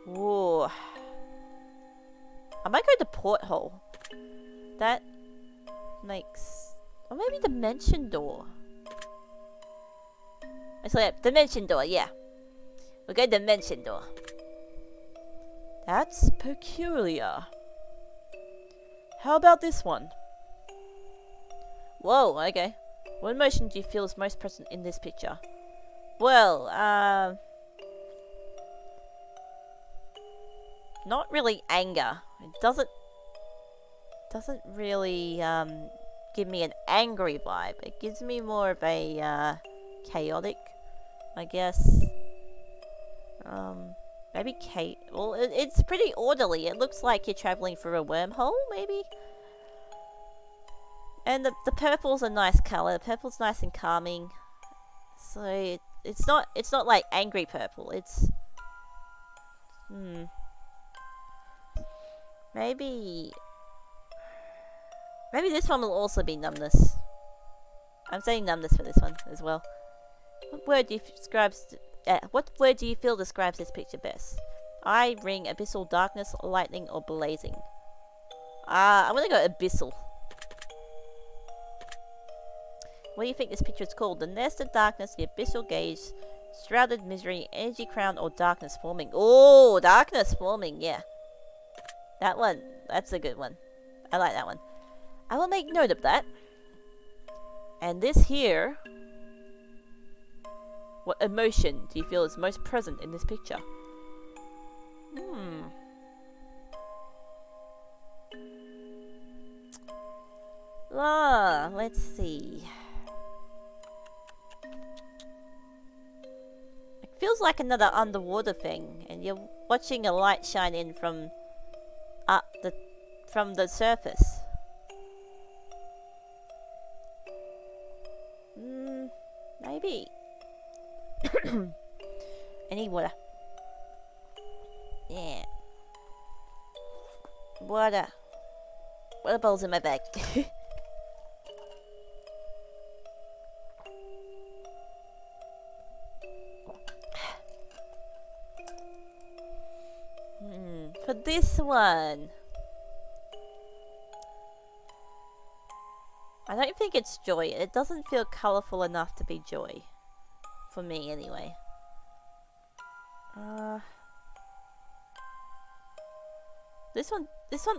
S1: Whoa. I might go to porthole. That makes... Or maybe dimension door. Actually, yeah, dimension door, yeah. We'll go dimension door. That's peculiar. How about this one? Whoa, okay. What emotion do you feel is most present in this picture? Well, not really anger. It doesn't really give me an angry vibe. It gives me more of a chaotic, I guess. Maybe well, it's pretty orderly. It looks like you're traveling through a wormhole, maybe. And the purple's a nice color. The purple's nice and calming. So it's not like angry purple. It's maybe this one will also be numbness. I'm saying numbness for this one as well. What word do you feel describes this picture best? Eye, ring, abyssal, darkness, lightning, or blazing? I'm gonna go abyssal. What do you think this picture is called? The nest of darkness, the abyssal gaze, shrouded misery, energy crown, or darkness forming? Oh, darkness forming, yeah. That one, that's a good one. I like that one. I will make note of that. And this here... What emotion do you feel is most present in this picture? Let's see. It feels like another underwater thing, and you're watching a light shine in from the surface. Maybe. I need water. Yeah. Water. Water bowl's in my bag. For this one, I don't think it's joy. It doesn't feel colourful enough to be joy. For me, anyway. This one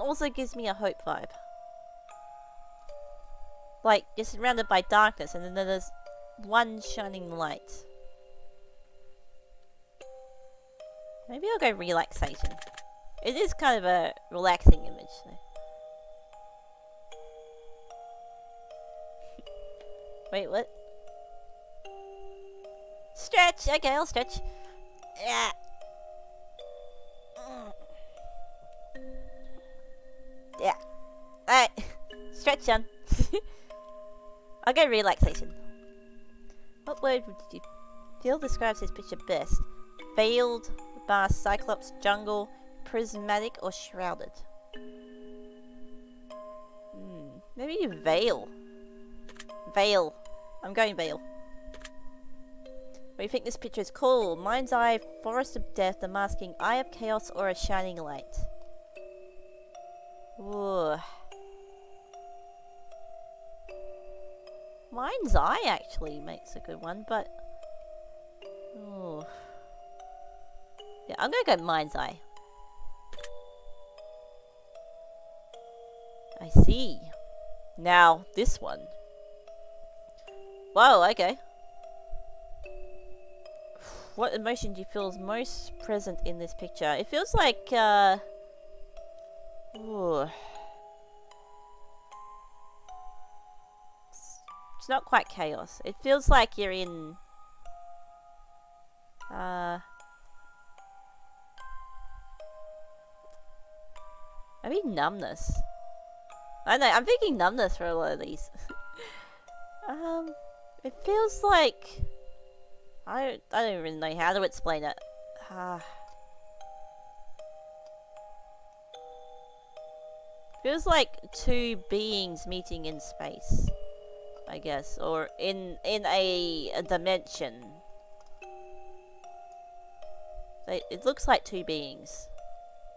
S1: also gives me a hope vibe. Like, you're surrounded by darkness, and then there's one shining light. Maybe I'll go relaxation. It is kind of a relaxing image. So. Wait, what? Stretch! Okay, I'll stretch. Yeah. Yeah. Alright. Stretch on. I'll go relaxation. What word would you feel describes this picture best? Veiled, vast, cyclops, jungle, prismatic, or shrouded? Maybe veil. Veil. I'm going veil. What do you think this picture is called? Mind's Eye, Forest of Death, the Masking, Eye of Chaos, or a Shining Light? Ooh. Mind's Eye actually makes a good one, but... Oh. Yeah, I'm gonna go Mind's Eye. I see. Now, this one. Whoa, okay. What emotion do you feel is most present in this picture? It feels like, ooh. It's not quite chaos. It feels like you're in... maybe numbness. I know, I'm thinking numbness for a lot of these. It feels like... I don't really know how to explain it. Feels like two beings meeting in space, I guess, or in a dimension. It looks like two beings.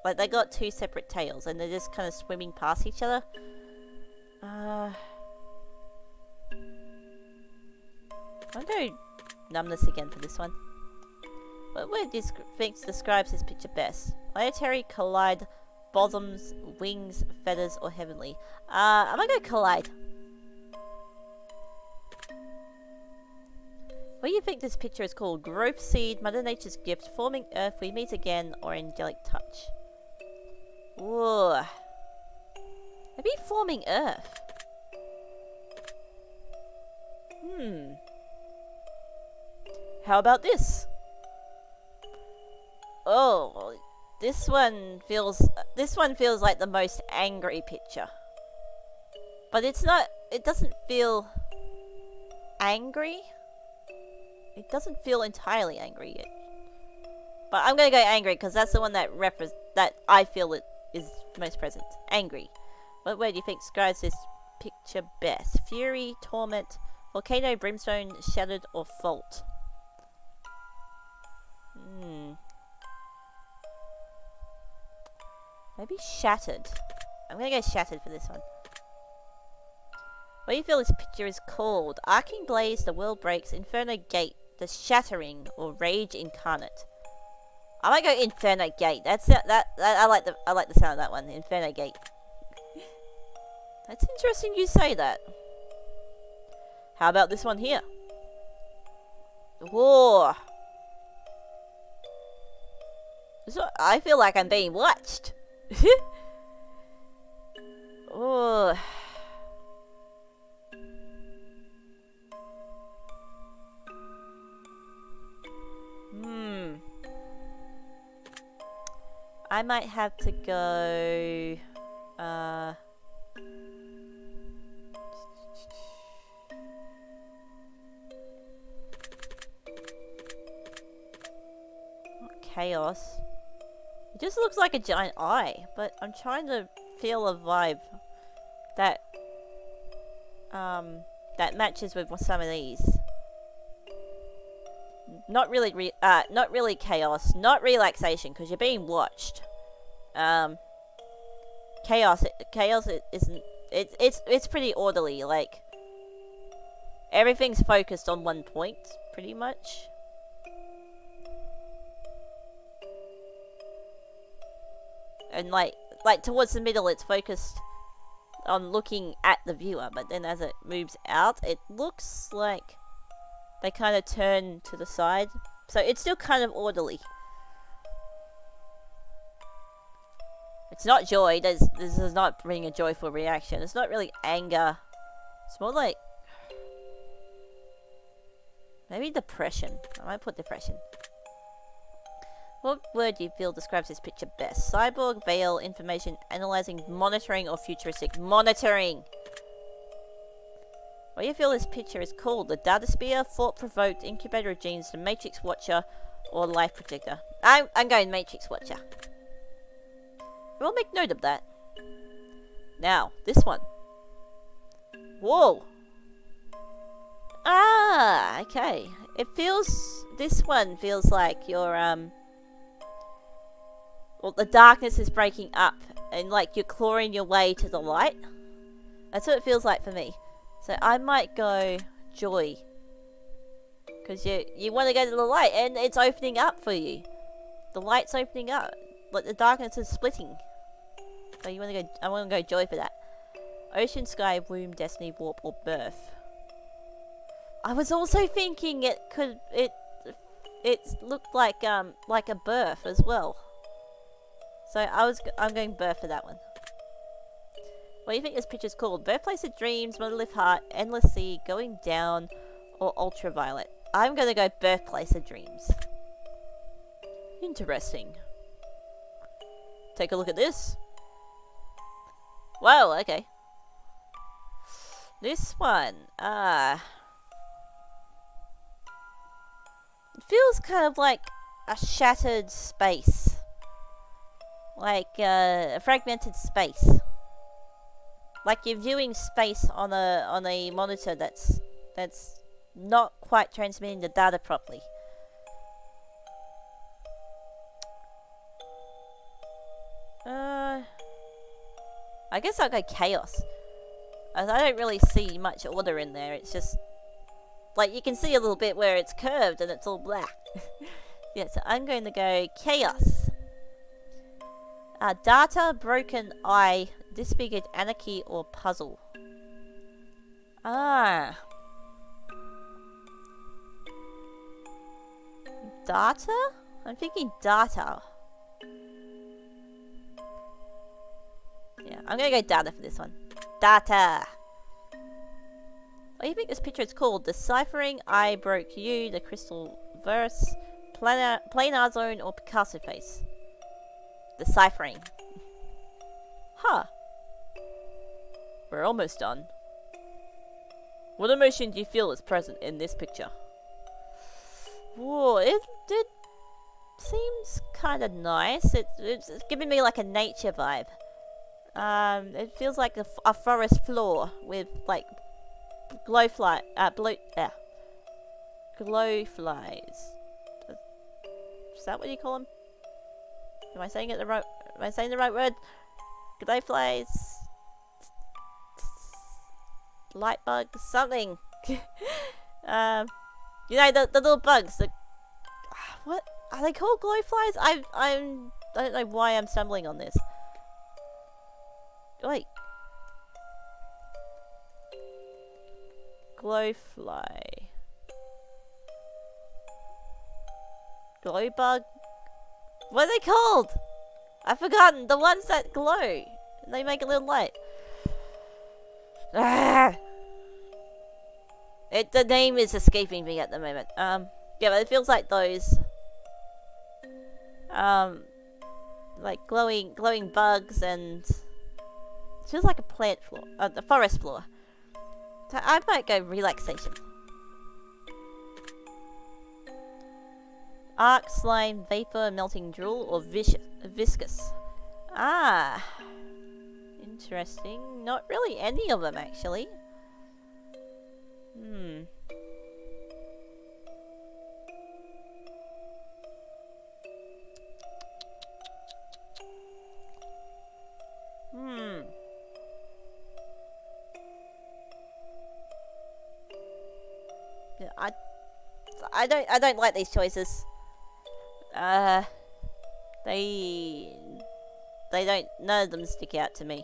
S1: Like they got two separate tails and they're just kind of swimming past each other. I'll go numbness again for this one. What word thinks describes this picture best? Planetary, collide, bosoms, wings, feathers, or heavenly? I'm gonna go collide. What do you think this picture is called? Growth seed, Mother Nature's gift, forming earth, we meet again, or angelic touch? Ooh. Maybe forming earth. How about this? Oh, this one feels like the most angry picture. But it's not, it doesn't feel angry. It doesn't feel entirely angry yet. But I'm gonna go angry because that's the one that I feel it is most present. Angry. What word do you think describes this picture best? Fury, torment, volcano, brimstone, shattered, or fault? Maybe shattered. I'm gonna go shattered for this one. What do you feel this picture is called? Arcing blaze, the world breaks, Inferno Gate, the shattering, or rage incarnate? I might go Inferno Gate. I like the sound of that one. Inferno Gate. That's interesting you say that. How about this one here? Whoa. I feel like I'm being watched. Oh. I might have to go... chaos. It just looks like a giant eye, but I'm trying to feel a vibe that that matches with some of these. Not really chaos, not relaxation, because you're being watched. Chaos isn't. It's pretty orderly. Like everything's focused on one point, pretty much. And like towards the middle, it's focused on looking at the viewer, but then as it moves out, it looks like they kind of turn to the side. So it's still kind of orderly. It's not joy. This does not bring a joyful reaction. It's not really anger. It's more like... maybe depression. I might put depression. What word do you feel describes this picture best? Cyborg, veil, information, analyzing, monitoring, or futuristic? Monitoring! What do you feel this picture is called? The Data Spear, Thought-Provoked, Incubator of Genes, the Matrix Watcher, or Life Projector? I'm going Matrix Watcher. We'll make note of that. Now, this one. Whoa! Ah, okay. This one feels like you're, well, the darkness is breaking up, and like you're clawing your way to the light. That's what it feels like for me. So I might go joy. Because you want to go to the light, and it's opening up for you. The light's opening up. Like the darkness is splitting. So you want to go, I want to go joy for that. Ocean, sky, womb, destiny, warp, or birth. I was also thinking it looked like a birth as well. So I'm going birth for that one. What do you think this picture's called? Birthplace of Dreams, Monolith Heart, Endless Sea, Going Down, or Ultraviolet? I'm gonna go Birthplace of Dreams. Interesting. Take a look at this. Whoa, okay. This one, it feels kind of like a shattered space. Like a fragmented space. Like you're viewing space on a monitor that's not quite transmitting the data properly. I guess I'll go chaos. I don't really see much order in there. It's just like you can see a little bit where it's curved and it's all black. Yeah, so I'm going to go chaos. Data, broken eye, disfigured anarchy, or puzzle. Data? I'm thinking data. Yeah, I'm gonna go data for this one. Data! What do you think this picture is called? Deciphering, I Broke You, The Crystal Verse, Planar Zone, or Picasso Face? Deciphering. Huh. We're almost done. What emotion do you feel is present in this picture? Whoa, it seems kind of nice. It's giving me like a nature vibe. It feels like a forest floor with like glowflies. Is that what you call them? Am I saying it the right? Am I saying the right word? Glowflies, light bugs, something. You know the little bugs. What are they called? Glowflies? I don't know why I'm stumbling on this. Wait. Glowfly. Glowbug? What are they called? I've forgotten. The ones that glow. They make a little light. The name is escaping me at the moment. Yeah, but it feels like those. Like glowing bugs, and it feels like a plant floor, the forest floor. So I might go relaxation. Arc, slime, vapor, melting drool, or viscous. Interesting. Not really any of them, actually. Yeah, I don't like these choices. They don't, none of them stick out to me.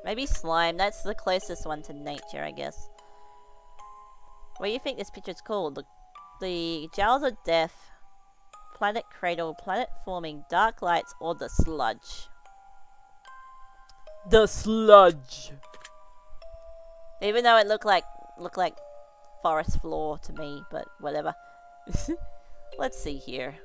S1: Maybe slime, that's the closest one to nature, I guess. What do you think this picture's called? The Jowls of Death, Planet Cradle, Planet Forming, Dark Lights, or the Sludge? The Sludge! Even though it looked like forest floor to me, but whatever. Let's see here.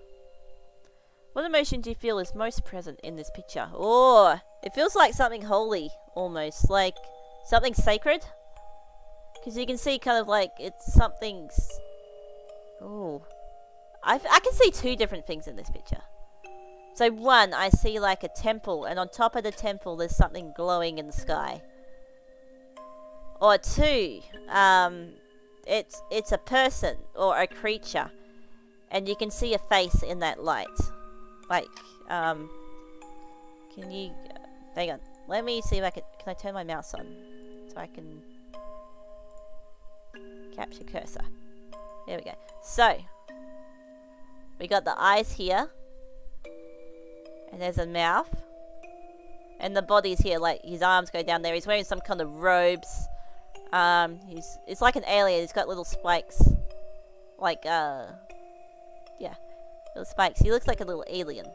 S1: What emotion do you feel is most present in this picture? Oh, it feels like something holy, almost. Like something sacred. Because you can see kind of like it's something's... Oh. I can see two different things in this picture. So one, I see like a temple, and on top of the temple there's something glowing in the sky. Or two, it's a person or a creature, And you can see a face in that light. Like, can you... hang on. Let me see if I can I turn my mouse on? So I can... capture cursor. There we go. So, we got the eyes here. And there's a mouth. And the body's here, like his arms go down there. He's wearing some kind of robes. It's like an alien. He's got little spikes. Like, yeah. Little spikes. He looks like a little alien.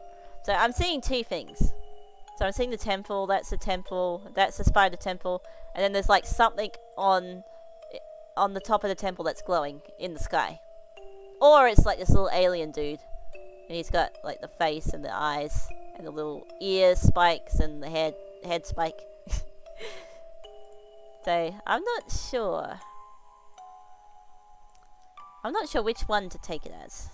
S1: So I'm seeing two things. So I'm seeing the temple, that's the temple, that's the spider temple, and then there's like something on the top of the temple that's glowing in the sky. Or it's like this little alien dude. And he's got like the face and the eyes and the little ear spikes and the head spike. So I'm not sure. I'm not sure which one to take it as.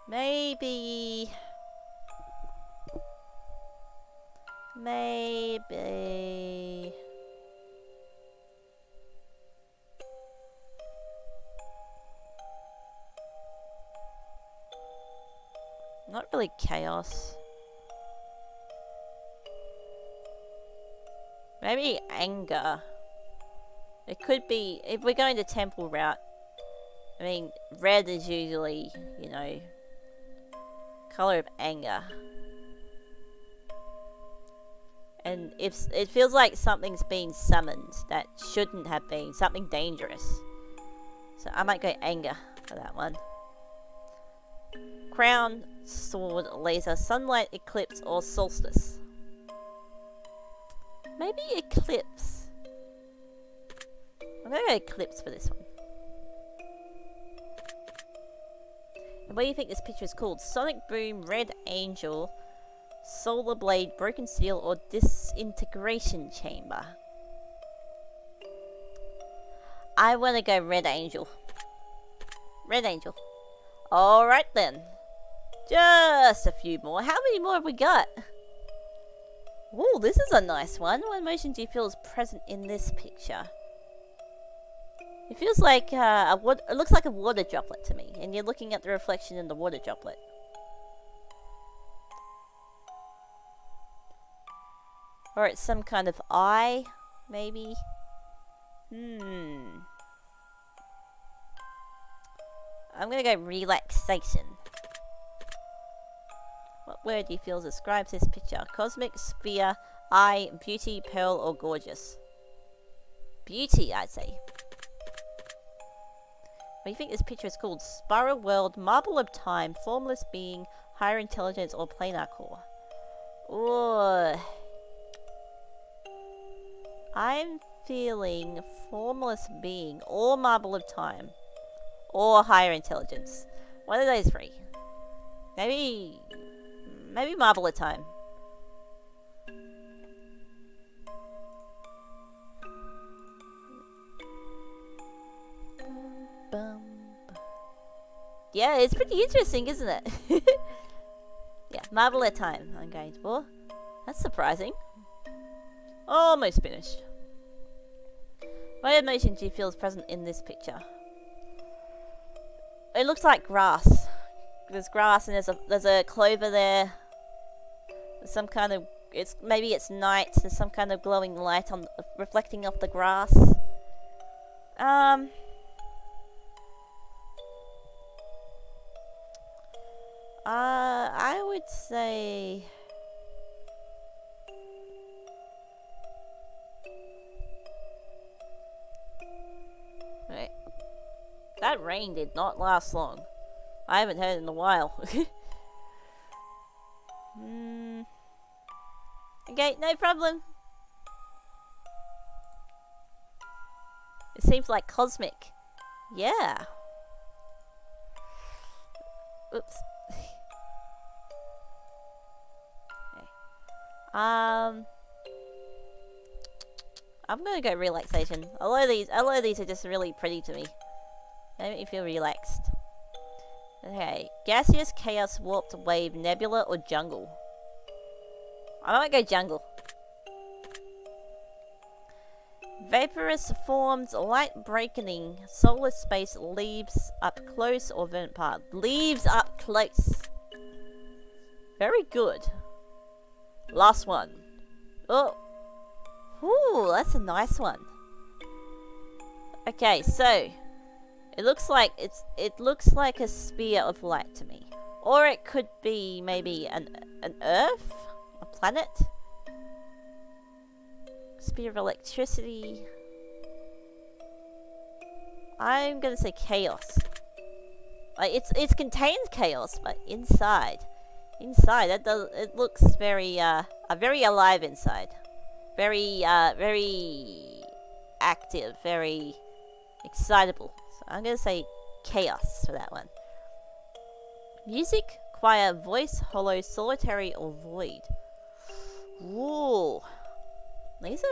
S1: Maybe... not really chaos. Maybe anger. It could be, if we're going the temple route, I mean, red is usually, you know, color of anger. And if it feels like something's been summoned that shouldn't have been, something dangerous. So I might go anger for that one. Crown, sword, laser, sunlight, eclipse, or solstice. Maybe eclipse. I'm gonna go eclipse for this one. And what do you think this picture is called? Sonic Boom, Red Angel, Solar Blade, Broken Steel, or Disintegration Chamber? I want to go Red Angel. Red Angel. Alright then. Just a few more. How many more have we got? Ooh, this is a nice one. What emotion do you feel is present in this picture? It feels like it looks like a water droplet to me, and you're looking at the reflection in the water droplet. Or it's some kind of eye, maybe. I'm gonna go relaxation. What word do you feel describes this picture? Cosmic, sphere, eye, beauty, pearl, or gorgeous? Beauty, I'd say. What do you think this picture is called? Spiral World, Marble of Time, Formless Being, Higher Intelligence, or Planar Core? Ooh. I'm feeling Formless Being, or Marble of Time, or Higher Intelligence. One of those three. Maybe Marble of Time. Yeah, it's pretty interesting, isn't it? Yeah, Marble of Time I'm going for. That's surprising. Almost finished. What emotion do you feel is present in this picture? It looks like grass. There's grass and there's a clover there. There's some kind of maybe it's night. There's some kind of glowing light on reflecting off the grass. I would say right. That rain did not last long. I haven't heard it in a while. Okay, no problem. It seems like cosmic. Yeah. Oops. Okay. I'm gonna go relaxation. A lot of these are just really pretty to me. They make me feel relaxed. Okay, gaseous, chaos, warped, wave, nebula, or jungle? I might go jungle. Vaporous forms, light breaking, solar space, leaves up close or vent part. Leaves up close. Very good. Last one. Oh. Ooh, that's a nice one. Okay, so it looks like a sphere of light to me. Or it could be maybe an Earth? A planet? Sphere of electricity. I'm gonna say chaos. Like it contains chaos, but inside it looks very very alive inside. Very active, very excitable. So I'm gonna say chaos for that one. Music, choir, voice, hollow, solitary, or void. Ooh. These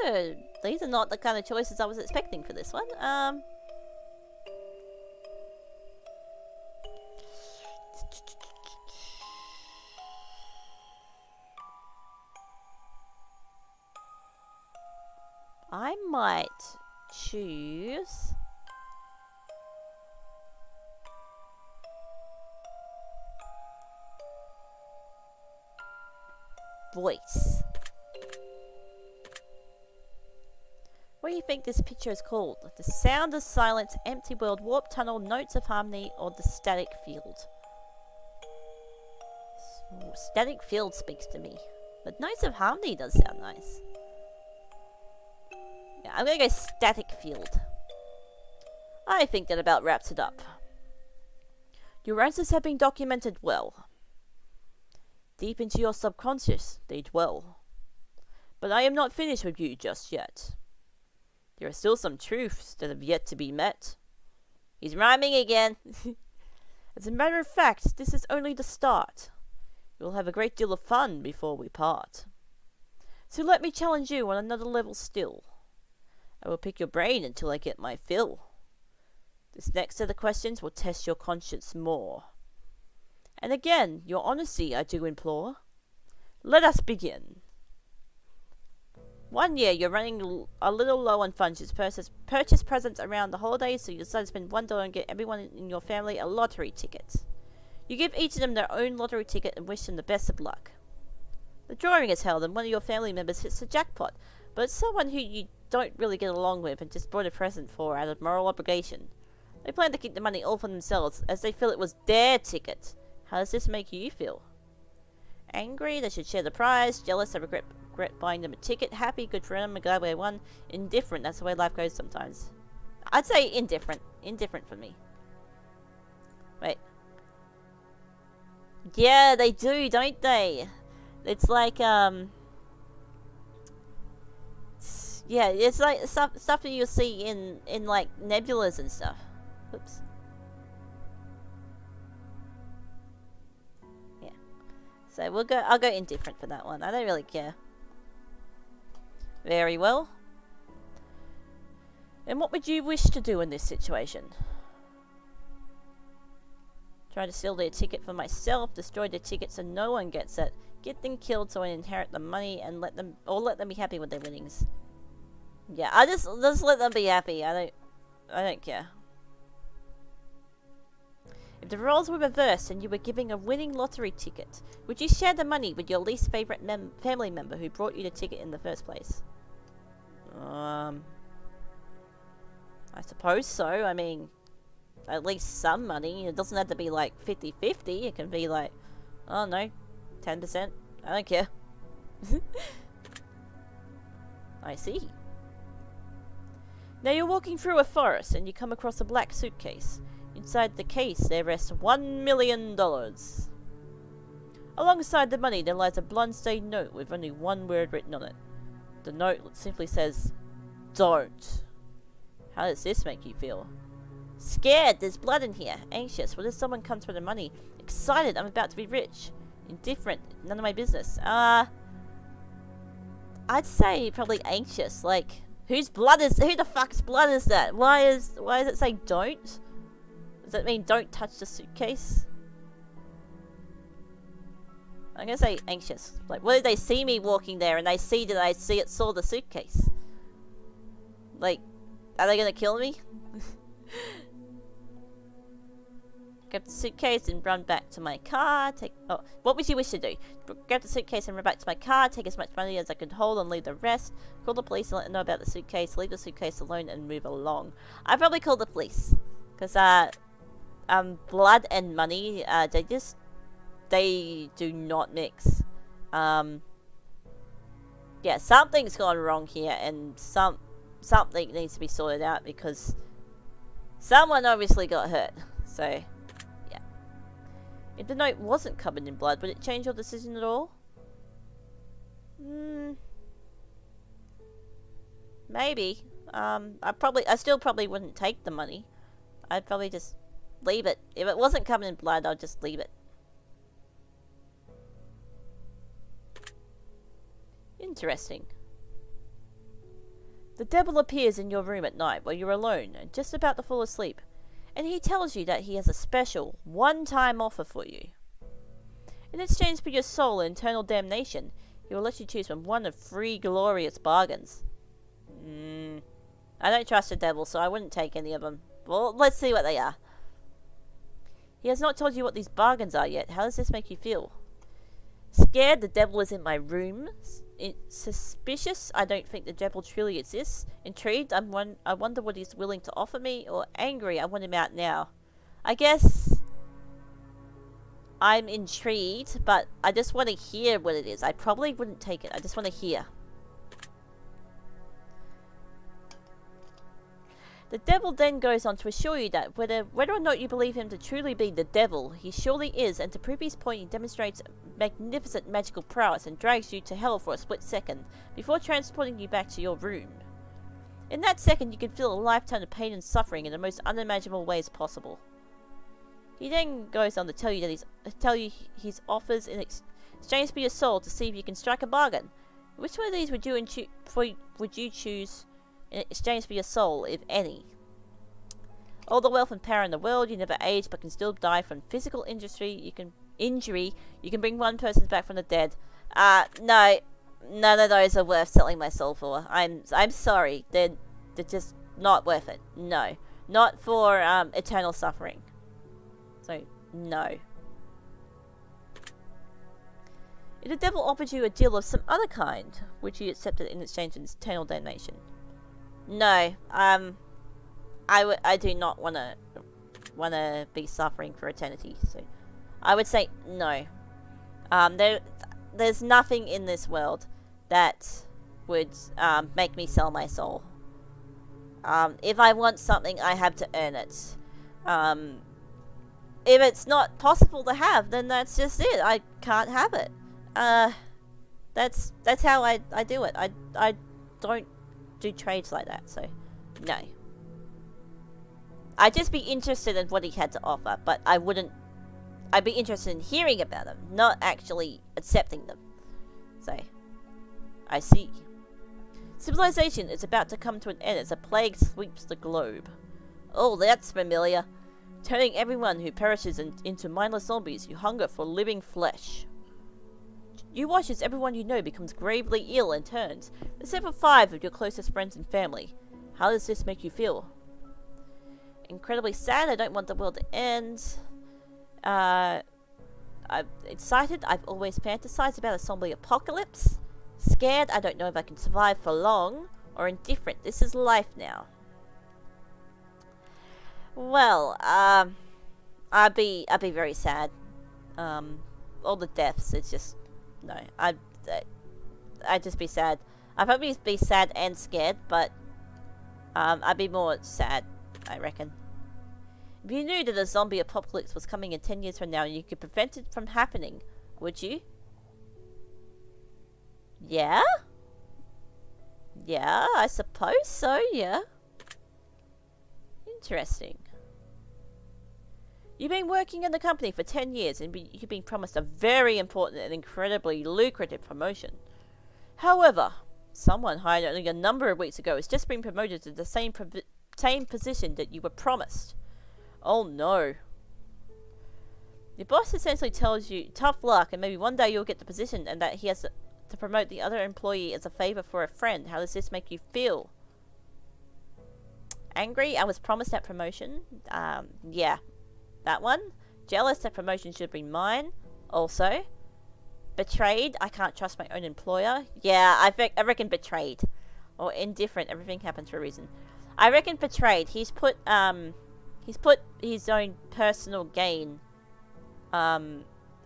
S1: are not the kind of choices I was expecting for this one. I might choose voice. What do you think this picture is called? The sound of silence, empty world, warp tunnel, notes of harmony, or the static field? Static field speaks to me. But notes of harmony does sound nice. Yeah, I'm gonna go static field. I think that about wraps it up. Your answers have been documented well. Deep into your subconscious, they dwell. But I am not finished with you just yet. There are still some truths that have yet to be met. He's rhyming again. As a matter of fact, this is only the start. We'll have a great deal of fun before we part. So let me challenge you on another level still. I will pick your brain until I get my fill. This next set of questions will test your conscience more. And again, your honesty I do implore. Let us begin. 1 year, you're running a little low on funds. You purchase presents around the holidays, so you decide to spend $1 and get everyone in your family a lottery ticket. You give each of them their own lottery ticket and wish them the best of luck. The drawing is held and one of your family members hits the jackpot, but it's someone who you don't really get along with and just bought a present for out of moral obligation. They plan to keep the money all for themselves as they feel it was their ticket. How does this make you feel? Angry, they should share the prize. Jealous, I regret buying them a ticket. Happy, good for them, I'm glad they won. Indifferent, that's the way life goes sometimes. I'd say indifferent. Indifferent for me. Wait. Yeah, they do, don't they? It's like, yeah, it's like stuff that you'll see in like nebulas and stuff. Oops. Yeah. So I'll go indifferent for that one. I don't really care. Very well. And what would you wish to do in this situation? Try to steal their ticket for myself, destroy their ticket so no one gets it, get them killed so I inherit the money, and let them be happy with their winnings. Yeah, I just let them be happy. I don't care. If the roles were reversed and you were giving a winning lottery ticket, would you share the money with your least favorite family member who brought you the ticket in the first place? I suppose so. I mean, at least some money. It doesn't have to be like 50-50. It can be like, oh no, 10%. I don't care. I see. Now you're walking through a forest and you come across a black suitcase. Inside the case there rests $1 million. Alongside the money there lies a blood-stained note with only one word written on it. The note simply says, "Don't." How does this make you feel? Scared, there's blood in here. Anxious, what if someone comes for the money? Excited, I'm about to be rich. Indifferent, none of my business. I'd say probably anxious. Like, who the fuck's blood is that? Why does it say don't? Does that mean don't touch the suitcase? I'm gonna say anxious. Like, what if they see me walking there and they see that I saw the suitcase? Like, are they gonna kill me? Grab the suitcase and run back to my car. What would you wish to do? Grab the suitcase and run back to my car. Take as much money as I could hold and leave the rest. Call the police and let them know about the suitcase. Leave the suitcase alone and move along. I'd probably call the police. Because, blood and money, they do not mix. Yeah, something's gone wrong here, and something needs to be sorted out because someone obviously got hurt. So, yeah. If the note wasn't covered in blood, would it change your decision at all? Maybe. I still probably wouldn't take the money. I'd probably just leave it. If it wasn't covered in blood, I'd just leave it. Interesting. The devil appears in your room at night while you're alone and just about to fall asleep, and he tells you that he has a special, one-time offer for you. In exchange for your soul and eternal damnation, he will let you choose from one of 3 glorious bargains. I don't trust the devil, so I wouldn't take any of them. Well, let's see what they are. He has not told you what these bargains are yet. How does this make you feel? Scared the devil is in my room? Suspicious? I don't think the devil truly exists. Intrigued? I wonder what he's willing to offer me. Or angry? I want him out now. I guess I'm intrigued, but I just want to hear what it is. I probably wouldn't take it. I just want to hear. The devil then goes on to assure you that whether or not you believe him to truly be the devil, he surely is, and to prove his point he demonstrates magnificent magical prowess and drags you to hell for a split second, before transporting you back to your room. In that second you can feel a lifetime of pain and suffering in the most unimaginable ways possible. He then goes on to tell you that his offers in exchange for your soul to see if you can strike a bargain. Which one of these would you choose in exchange for your soul, if any? All the wealth and power in the world, you never age but can still die from physical injury. You can bring one person back from the dead. No, none of those are worth selling my soul for. I'm sorry, they're just not worth it. No, not for eternal suffering. So no. If the devil offered you a deal of some other kind, would you accept it in exchange for eternal damnation? No, I do not want to be suffering for eternity. So, I would say no. There's nothing in this world that would make me sell my soul. If I want something, I have to earn it. If it's not possible to have, then that's just it. I can't have it. That's how I do it. I don't do trades like that, so no. I'd just be interested in what he had to offer, but I'd be interested in hearing about them, not actually accepting them. So, I see. Civilization is about to come to an end as a plague sweeps the globe. Oh, that's familiar. Turning everyone who perishes into mindless zombies who hunger for living flesh. You watch as everyone you know becomes gravely ill and turns, except for 5 of your closest friends and family. How does this make you feel? Incredibly sad. I don't want the world to end. I'm excited. I've always fantasized about a zombie apocalypse. Scared. I don't know if I can survive for long. Or indifferent. This is life now. Well, I'd be very sad. All the deaths. It's just no. I'd just be sad. I'd probably be sad and scared, but I'd be more sad, I reckon. If you knew that a zombie apocalypse was coming in 10 years from now and you could prevent it from happening, would you? Yeah? Yeah, I suppose so, yeah. Interesting. You've been working in the company for 10 years and you've been promised a very important and incredibly lucrative promotion. However, someone hired only a number of weeks ago has just been promoted to the same position that you were promised. Oh no. Your boss essentially tells you tough luck and maybe one day you'll get the position, and that he has to promote the other employee as a favor for a friend. How does this make you feel? Angry, I was promised that promotion. Yeah, that one. Jealous, that promotion should be mine. Also. Betrayed, I can't trust my own employer. Yeah, I reckon betrayed. Or indifferent, everything happens for a reason. I reckon betrayed. He's put his own personal gain.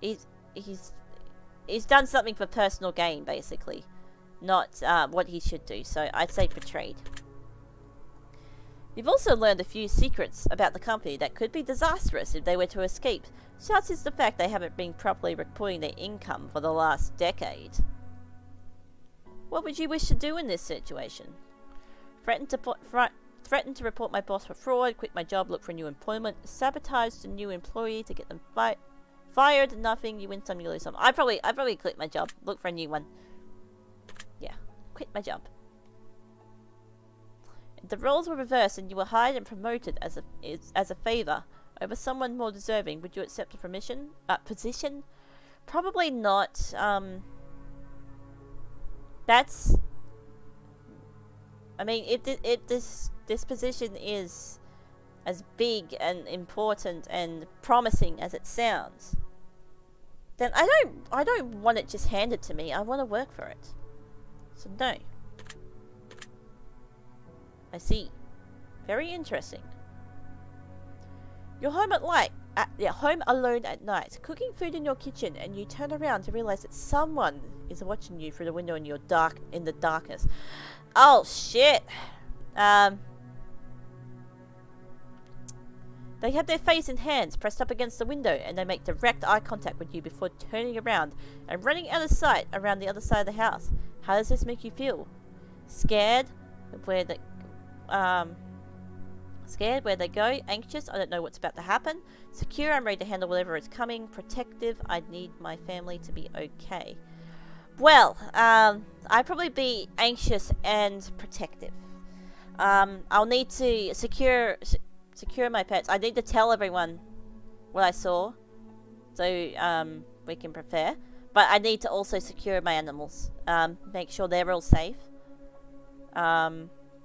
S1: He's done something for personal gain, basically. Not what he should do. So I'd say betrayed. You've also learned a few secrets about the company that could be disastrous if they were to escape, such as the fact they haven't been properly reporting their income for the last decade. What would you wish to do in this situation? Threaten to report my boss for fraud, quit my job, look for new employment, sabotage the new employee to get them fired, nothing, you win some, you lose some. I'd probably quit my job, look for a new one. Yeah, quit my job. If the roles were reversed and you were hired and promoted as a favor over someone more deserving, would you accept the position? Probably not. That's. I mean, if this position is as big and important and promising as it sounds, then I don't want it just handed to me. I want to work for it. So no. I see. Very interesting. You're home home alone at night, cooking food in your kitchen, and you turn around to realize that someone is watching you through the window in the darkness. Oh shit. They have their face and hands pressed up against the window, and they make direct eye contact with you before turning around and running out of sight around the other side of the house. How does this make you feel? Scared? Scared where they go, anxious, I don't know what's about to happen, secure, I'm ready to handle whatever is coming, protective, I need my family to be okay. Well, I'd probably be anxious and protective. I'll need to secure my pets. I need to tell everyone what I saw, so we can prepare. But I need to also secure my animals, make sure they're all safe.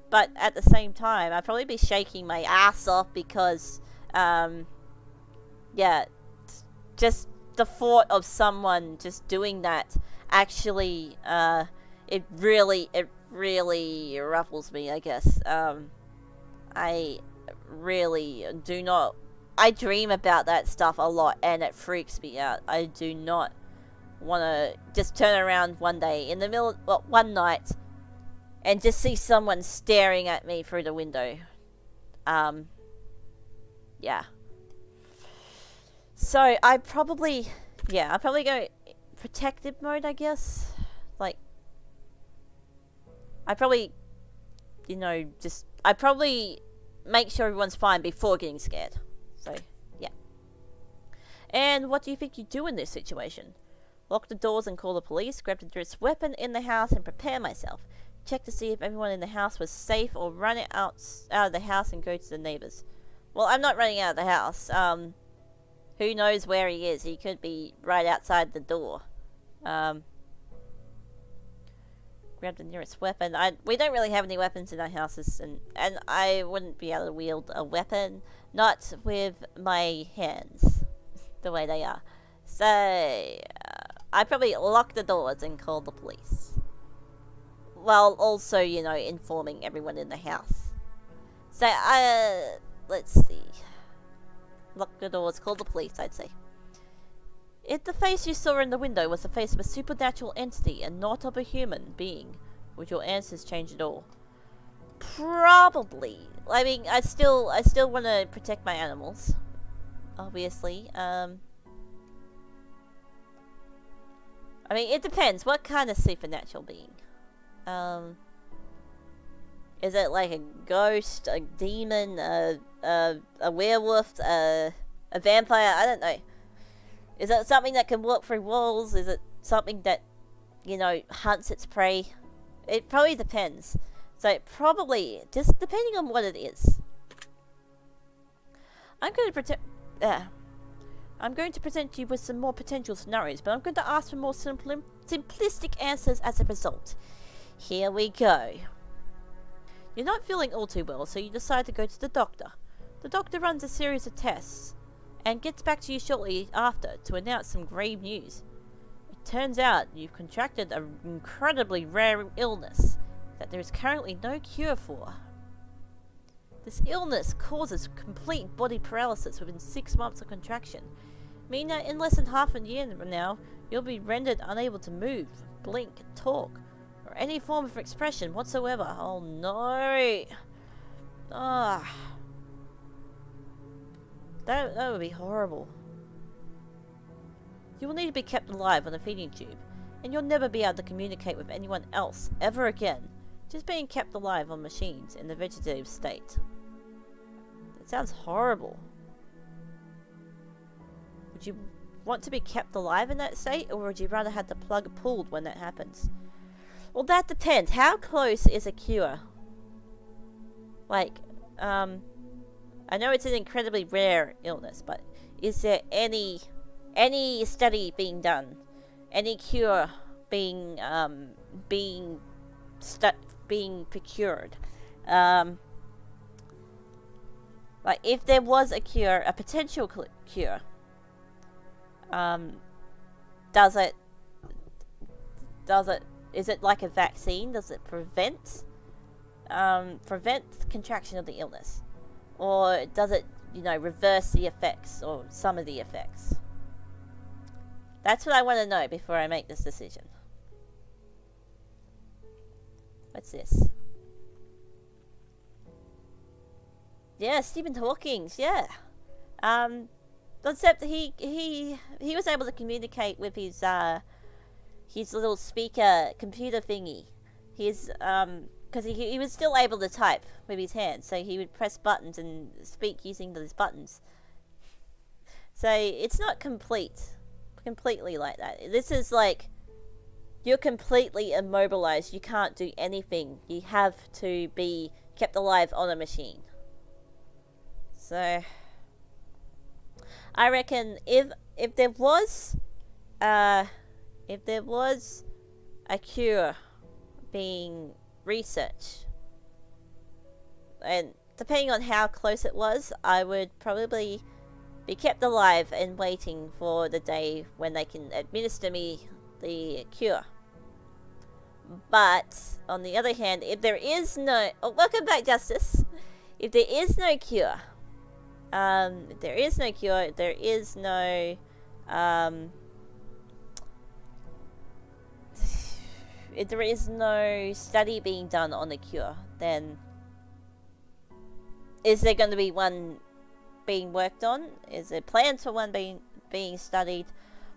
S1: But at the same time, I'd probably be shaking my ass off because, yeah, just the thought of someone just doing that actually, it really ruffles me, I guess. I really do not. I dream about that stuff a lot, and it freaks me out. I do not want to just turn around one day in the middle, one night, and just see someone staring at me through the window. Yeah. So I'd probably go protective mode, I guess. Like, I'd probably make sure everyone's fine before getting scared. So, yeah. And what do you think you do in this situation? Lock the doors and call the police, grab the nearest weapon in the house and prepare myself. Check to see if everyone in the house was safe, or run it out of the house and go to the neighbors. Well, I'm not running out of the house. Who knows where he is? He could be right outside the door. Grab the nearest weapon. We don't really have any weapons in our houses, and I wouldn't be able to wield a weapon. Not with my hands, the way they are. So, I'd probably lock the doors and call the police. While also, informing everyone in the house. So, let's see. Lock the doors, call the police, I'd say. If the face you saw in the window was the face of a supernatural entity and not of a human being, would your answers change at all? Probably. I mean, I still want to protect my animals. Obviously. I mean, it depends. What kind of supernatural being? Is it like a ghost, a demon, a werewolf, a vampire? I don't know. Is it something that can walk through walls? Is it something that, hunts its prey? It probably depends. So probably, just depending on what it is. I'm going to present you with some more potential scenarios, but I'm going to ask for more simplistic answers as a result. Here we go. You're not feeling all too well, so you decide to go to the doctor. The doctor runs a series of tests and gets back to you shortly after to announce some grave news. It turns out you've contracted an incredibly rare illness that there is currently no cure for. This illness causes complete body paralysis within 6 months of contraction, meaning that in less than half a year from now, you'll be rendered unable to move, blink, talk, or any form of expression whatsoever. Oh no! Ah. That would be horrible. You will need to be kept alive on a feeding tube, and you'll never be able to communicate with anyone else ever again, just being kept alive on machines in the vegetative state. It sounds horrible. Would you want to be kept alive in that state, or would you rather have the plug pulled when that happens? Well, that depends. How close is a cure? Like, I know it's an incredibly rare illness, but is there any study being done? Any cure being procured? Like, if there was a cure, a potential cure, is it like a vaccine? Does it prevent contraction of the illness? Or does it, reverse the effects, or some of the effects? That's what I want to know before I make this decision. What's this? Yeah, Stephen Hawking's, yeah. Except he was able to communicate with his little speaker computer thingy. His, because he was still able to type with his hands, so he would press buttons and speak using those buttons. So it's not completely like that. This is like, you're completely immobilized. You can't do anything. You have to be kept alive on a machine. So I reckon if there was a cure being researched, and depending on how close it was, I would probably be kept alive and waiting for the day when they can administer me the cure. But on the other hand, if there is no welcome back, Justice. If there is no cure, there is no if there is no study being done on the cure, then is there going to be one being worked on? Is there plans for one being studied?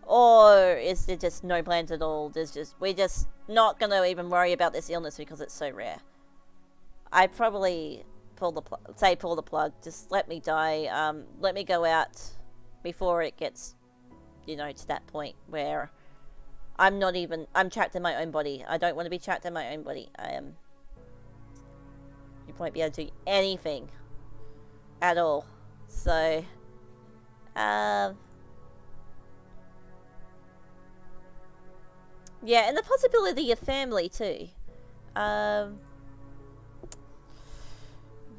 S1: Or is there just no plans at all? We're just not going to even worry about this illness because it's so rare. I'd probably pull the plug. Just let me die. Let me go out before it gets, to that point where I'm trapped in my own body. I don't want to be trapped in my own body. You won't be able to do anything at all. So, yeah, and the possibility of family too.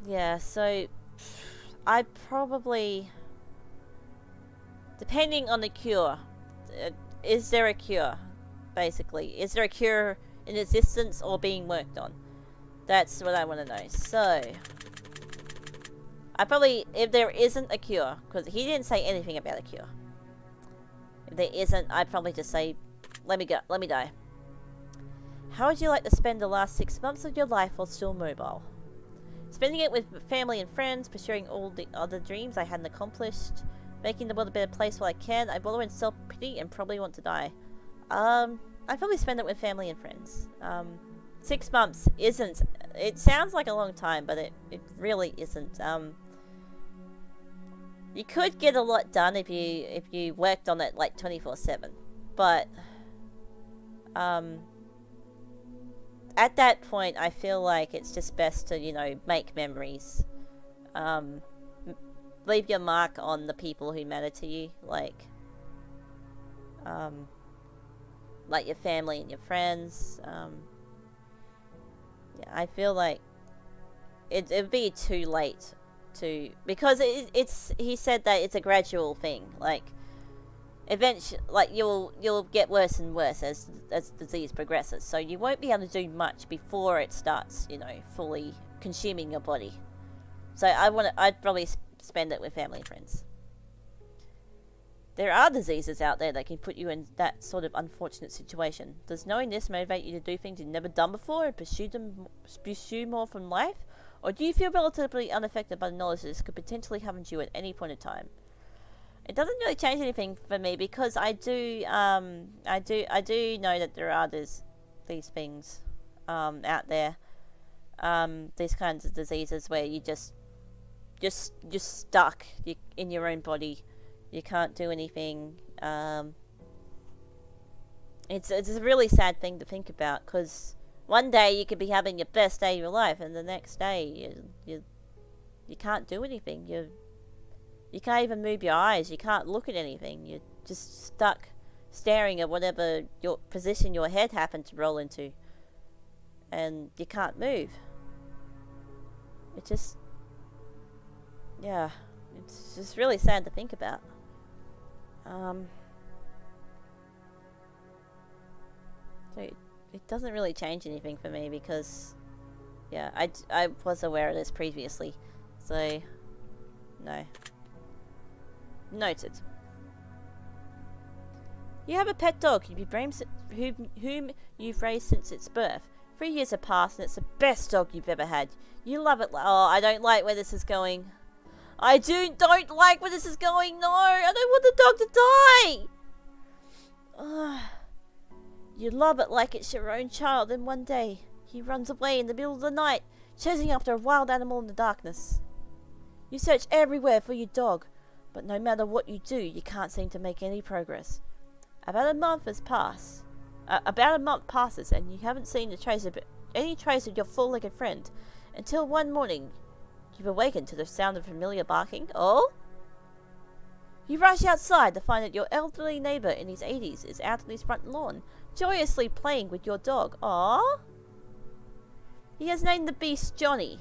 S1: Yeah, so I'd probably, depending on the cure, is there a cure, basically? Is there a cure in existence or being worked on? That's what I want to know. So, if there isn't a cure, because he didn't say anything about a cure. If there isn't, I'd probably just say, let me die. How would you like to spend the last 6 months of your life while still mobile? Spending it with family and friends, pursuing all the other dreams I hadn't accomplished, making the world a better place while I can. I wallow in self-pity and probably want to die. I'd probably spend it with family and friends. 6 months isn't, it sounds like a long time, but it really isn't. You could get a lot done if you worked on it like 24/7, but at that point, I feel like it's just best to make memories, leave your mark on the people who matter to you, like your family and your friends. Yeah, I feel like it'd be too late to, because it's he said that it's a gradual thing. Like eventually, like you'll get worse and worse as the disease progresses. So you won't be able to do much before it starts, you know, fully consuming your body. So I'd probably spend it with family and friends. There are diseases out there that can put you in that sort of unfortunate situation. Does knowing this motivate you to do things you've never done before and pursue more from life? Or do you feel relatively unaffected by the knowledge that this could potentially happen to you at any point in time? It doesn't really change anything for me, because I do know that there are these things out there, these kinds of diseases where you just stuck in your own body. You can't do anything. It's a really sad thing to think about, because one day you could be having your best day of your life, and the next day you can't do anything. You can't even move your eyes. You can't look at anything. You're just stuck staring at whatever your position your head happened to roll into, and you can't move. It's just really sad to think about. So it doesn't really change anything for me, because yeah, I was aware of this previously, so no. Noted. You have a pet dog whom you've raised since its birth. 3 years have passed and it's the best dog you've ever had. You love it. Oh, I don't like where this is going. I don't like where this is going. No, I don't want the dog to die. You love it like it's your own child, and one day he runs away in the middle of the night, chasing after a wild animal in the darkness. You search everywhere for your dog, but no matter what you do, you can't seem to make any progress. About a month passes, and you haven't seen any trace of your four-legged friend, until one morning you've awakened to the sound of familiar barking. Oh? You rush outside to find that your elderly neighbour in his 80s is out on his front lawn, joyously playing with your dog. Aww? He has named the beast Johnny,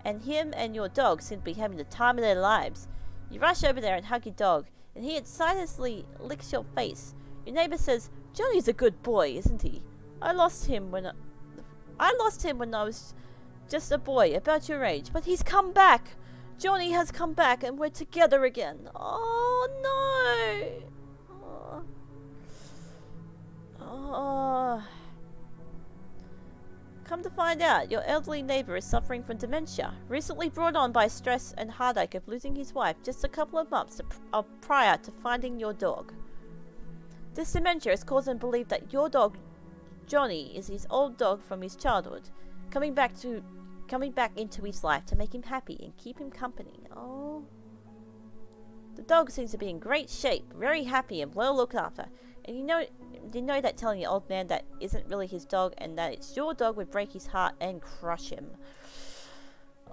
S1: and him and your dog seem to be having the time of their lives. You rush over there and hug your dog, and he excitedly licks your face. Your neighbour says, "Johnny's a good boy, isn't he? I lost him when I was just a boy, about your age, but he's come back. Johnny has come back, and we're together again." Oh no! Oh. Come to find out, your elderly neighbour is suffering from dementia, recently brought on by stress and heartache of losing his wife just a couple of months prior to finding your dog. This dementia has caused him to believe that your dog, Johnny, is his old dog from his childhood, coming back into his life to make him happy and keep him company. Oh. The dog seems to be in great shape, very happy and well looked after. And you know that telling your old man that isn't really his dog and that it's your dog would break his heart and crush him.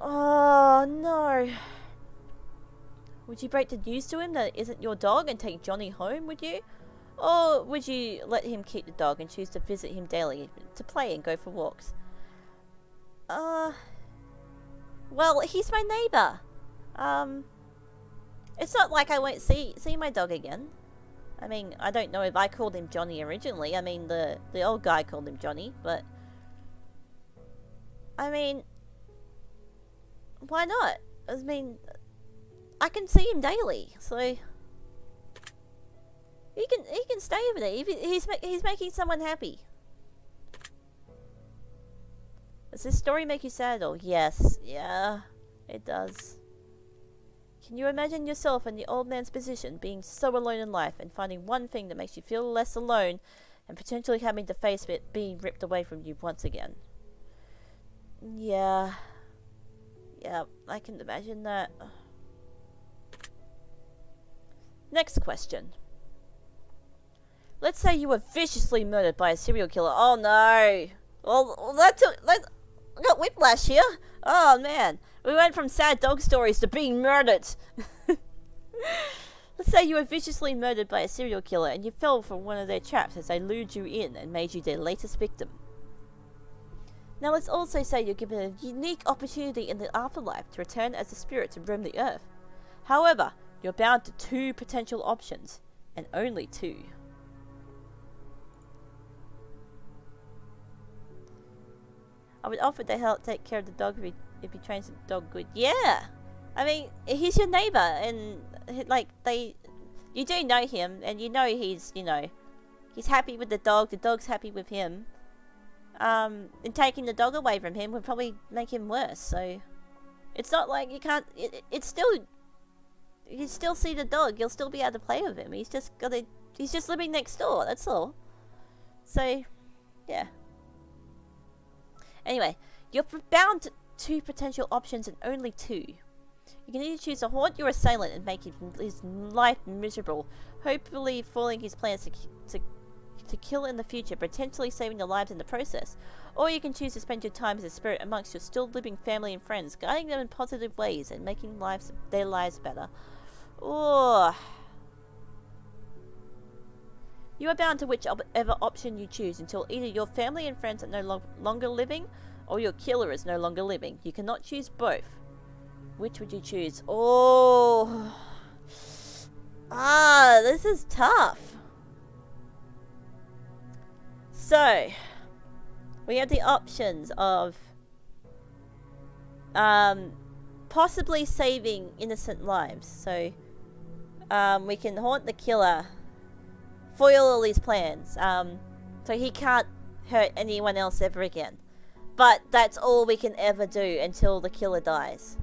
S1: Oh no. Would you break the news to him that it isn't your dog and take Johnny home, would you? Or would you let him keep the dog and choose to visit him daily, to play and go for walks? Well, he's my neighbour. It's not like I won't see my dog again. I mean, I don't know if I called him Johnny originally. I mean, the old guy called him Johnny, but I mean, why not? I mean, I can see him daily, so he can stay over there. He's making someone happy. Does this story make you sad? Oh yes, yeah, it does. Can you imagine yourself in the old man's position, being so alone in life and finding one thing that makes you feel less alone and potentially having to face it being ripped away from you once again? Yeah, I can imagine that. Next question. Let's say you were viciously murdered by a serial killer. Oh no! Well, I got whiplash here. Oh man. We went from sad dog stories to being murdered. Let's say you were viciously murdered by a serial killer and you fell for one of their traps as they lured you in and made you their latest victim. Now let's also say you're given a unique opportunity in the afterlife to return as a spirit to roam the earth. However, you're bound to 2 potential options, and only 2. I would offer to help take care of the dog if he trains the dog good. Yeah! I mean, he's your neighbor, and, like, you do know him, and you know he's, he's happy with the dog's happy with him. And taking the dog away from him would probably make him worse, so... It's not like you can't... It's still... You still see the dog, you'll still be able to play with him. He's just living next door, that's all. So, yeah. Anyway, you're bound to 2 potential options and only 2. You can either choose to haunt your assailant and make his life miserable, hopefully foiling his plans to kill in the future, potentially saving their lives in the process. Or you can choose to spend your time as a spirit amongst your still living family and friends, guiding them in positive ways and making their lives better. Oh. You are bound to whichever option you choose until either your family and friends are no longer living or your killer is no longer living. You cannot choose both. Which would you choose? Oh. This is tough. So, we have the options of possibly saving innocent lives. So, we can haunt the killer, foil all his plans, so he can't hurt anyone else ever again. But that's all we can ever do until the killer dies.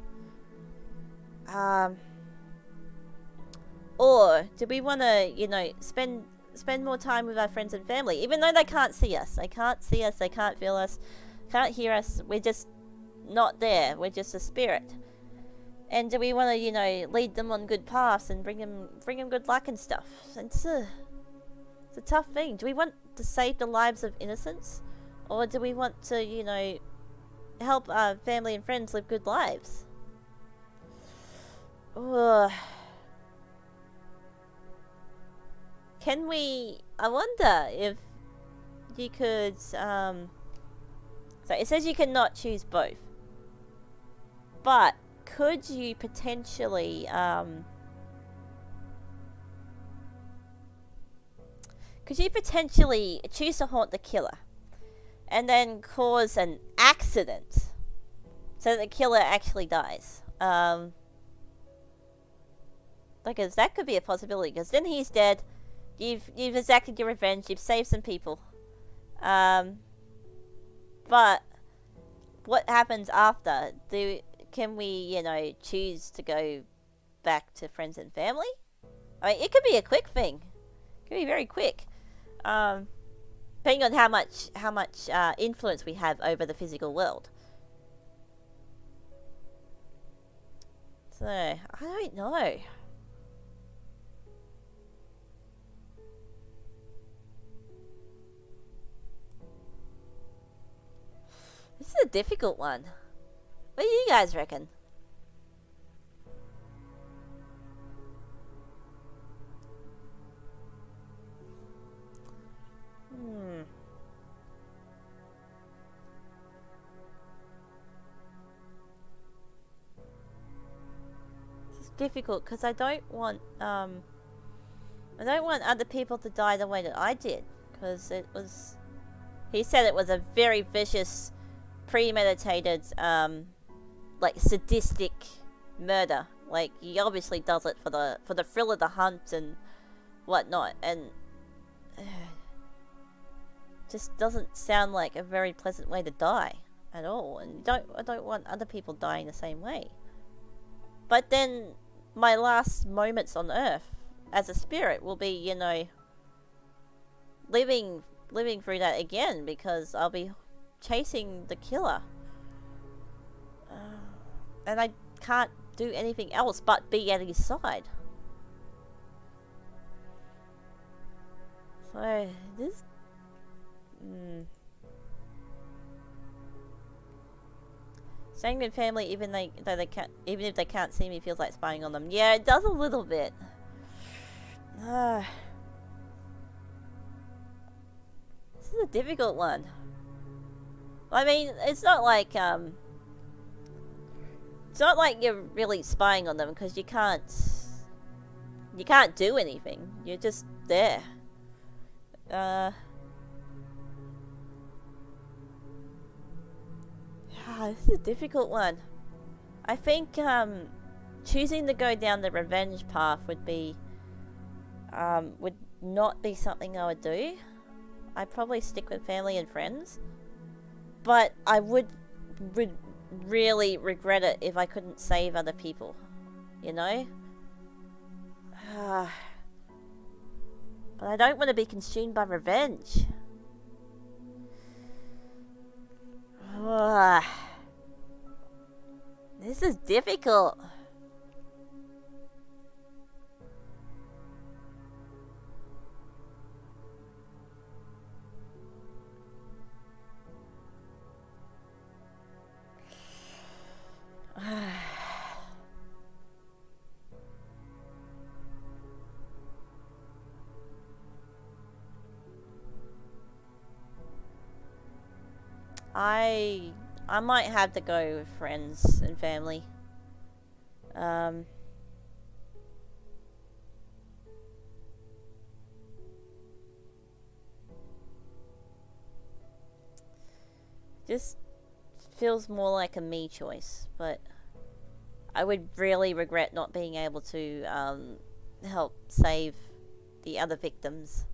S1: Or do we want to, spend more time with our friends and family, even though they can't see us? They can't see us, they can't feel us, can't hear us. We're just not there. We're just a spirit. And do we want to, lead them on good paths and bring them good luck and stuff? It's a tough thing. Do we want to save the lives of innocents? Or do we want to, help our family and friends live good lives? Ugh. I wonder if you could, so it says you cannot choose both. But could you potentially, choose to haunt the killer and then cause an accident so that the killer actually dies? Because that could be a possibility, because then he's dead, you've exacted your revenge, you've saved some people. But what happens after? Can we, choose to go back to friends and family? I mean, it could be a quick thing. It could be very quick. Depending on how much influence we have over the physical world. So, I don't know. This is a difficult one. What do you guys reckon? This is difficult because I don't want other people to die the way that I did, because he said it was a very vicious, premeditated, sadistic murder. Like, he obviously does it for the thrill of the hunt and whatnot, and just doesn't sound like a very pleasant way to die at all. And I don't want other people dying the same way. But then my last moments on Earth as a spirit will be, living through that again, because I'll be chasing the killer. And I can't do anything else but be at his side. So, this... Staying with family, even if they can't see me, feels like spying on them. Yeah, it does a little bit. This is a difficult one. I mean, it's not like you're really spying on them, because you can't do anything. You're just there. This is a difficult one. I think choosing to go down the revenge path would not be something I would do. I'd probably stick with family and friends, but I would really regret it if I couldn't save other people, you know? But I don't want to be consumed by revenge. This is difficult. I might have to go with friends and family. Just feels more like a me choice, but I would really regret not being able to help save the other victims.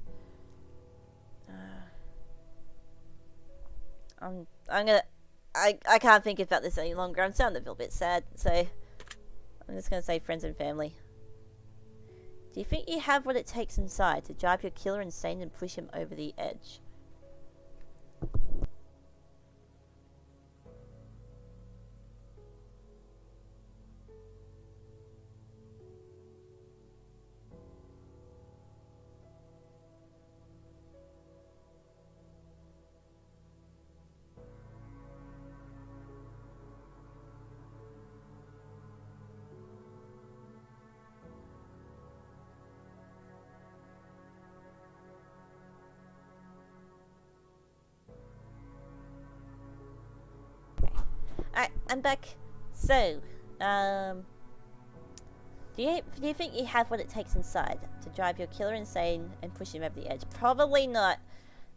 S1: I can't think about this any longer. I'm starting to feel a bit sad, so I'm just gonna say friends and family. Do you think you have what it takes inside to drive your killer insane and push him over the edge? I'm back. So, do you think you have what it takes inside to drive your killer insane and push him over the edge? Probably not.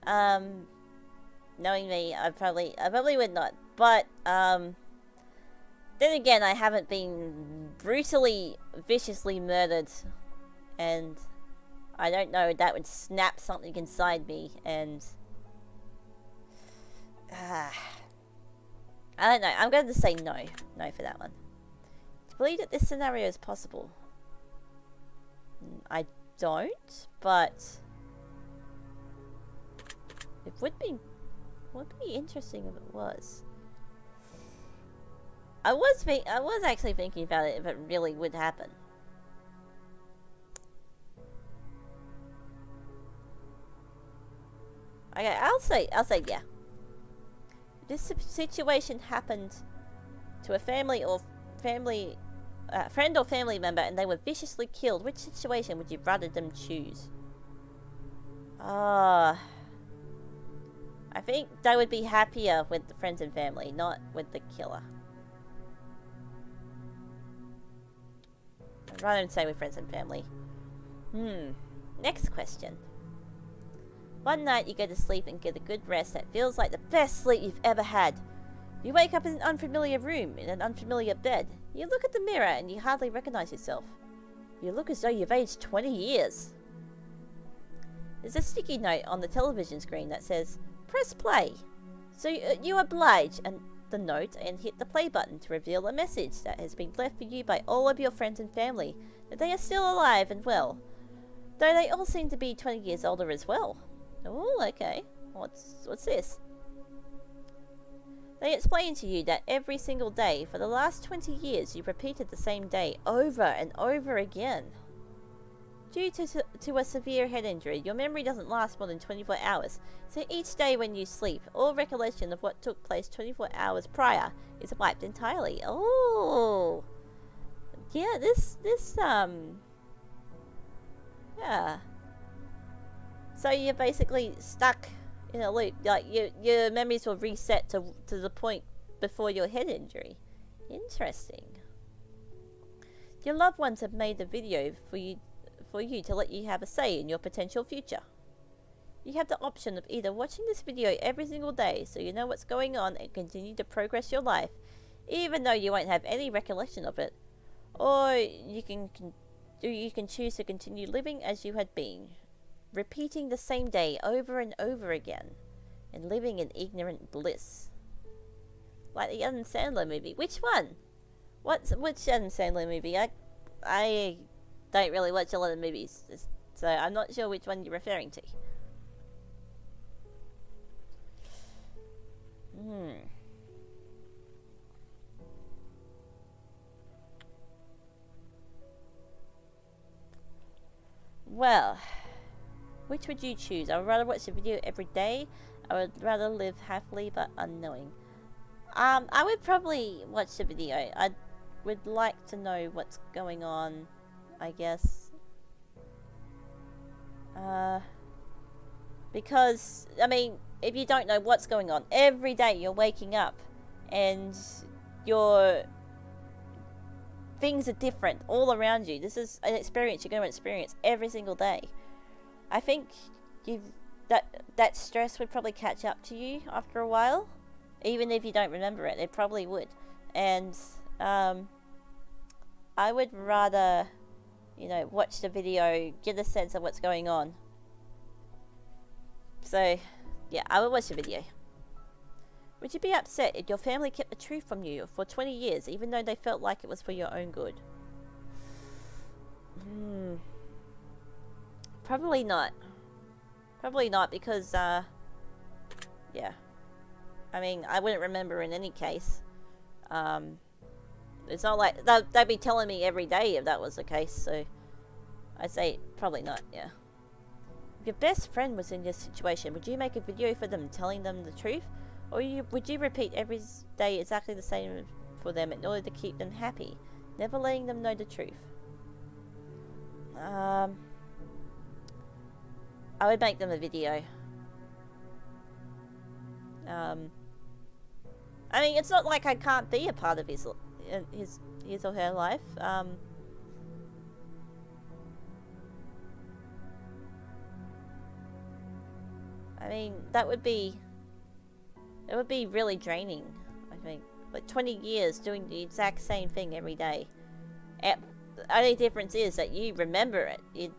S1: Knowing me, I probably would not. But then again, I haven't been brutally, viciously murdered, and I don't know, that would snap something inside me, and I don't know. I'm going to say no. No for that one. Do you believe that this scenario is possible? I don't, but it would be interesting if it was. I was actually thinking about it if it really would happen. Okay, I'll say yeah. This situation happened to a friend or family member, and they were viciously killed. Which situation would you rather them choose? I think they would be happier with the friends and family, not with the killer. I'd rather say with friends and family. Next question. One night you go to sleep and get a good rest that feels like the best sleep you've ever had. You wake up in an unfamiliar room, in an unfamiliar bed. You look at the mirror and you hardly recognize yourself. You look as though you've aged 20 years. There's a sticky note on the television screen that says, "Press play." So you oblige the note and hit the play button to reveal a message that has been left for you by all of your friends and family, that they are still alive and well, though they all seem to be 20 years older as well. Oh, okay. What's this? They explain to you that every single day for the last 20 years you've repeated the same day over and over again. Due to a severe head injury, your memory doesn't last more than 24 hours, so each day when you sleep, all recollection of what took place 24 hours prior is wiped entirely. Oh! Yeah, yeah. So you're basically stuck in a loop. Like your memories will reset to the point before your head injury. Interesting. Your loved ones have made a video for you to let you have a say in your potential future. You have the option of either watching this video every single day so you know what's going on and continue to progress your life, even though you won't have any recollection of it, or you can choose to continue living as you had been, repeating the same day over and over again, and living in ignorant bliss. Like the Adam Sandler movie. Which one? Which Adam Sandler movie? I don't really watch a lot of movies, so I'm not sure which one you're referring to. Well, which would you choose? I would rather watch the video every day. I would rather live happily but unknowing. I would probably watch the video. I would like to know what's going on, I guess. Because, I mean, if you don't know what's going on, every day you're waking up and things are different all around you. This is an experience you're going to experience every single day. I think that stress would probably catch up to you after a while. Even if you don't remember it, it probably would. And I would rather, watch the video, get a sense of what's going on. So, yeah, I would watch the video. Would you be upset if your family kept the truth from you for 20 years, even though they felt like it was for your own good? Probably not. Probably not, because, yeah. I mean, I wouldn't remember in any case. It's not like they'd be telling me every day if that was the case, so I'd say probably not, yeah. If your best friend was in this situation, would you make a video for them telling them the truth? Or would you repeat every day exactly the same for them in order to keep them happy, never letting them know the truth? I would make them a video. I mean, it's not like I can't be a part of his or her life. I mean, it would be really draining, I think. Like 20 years doing the exact same thing every day. The only difference is that you remember it.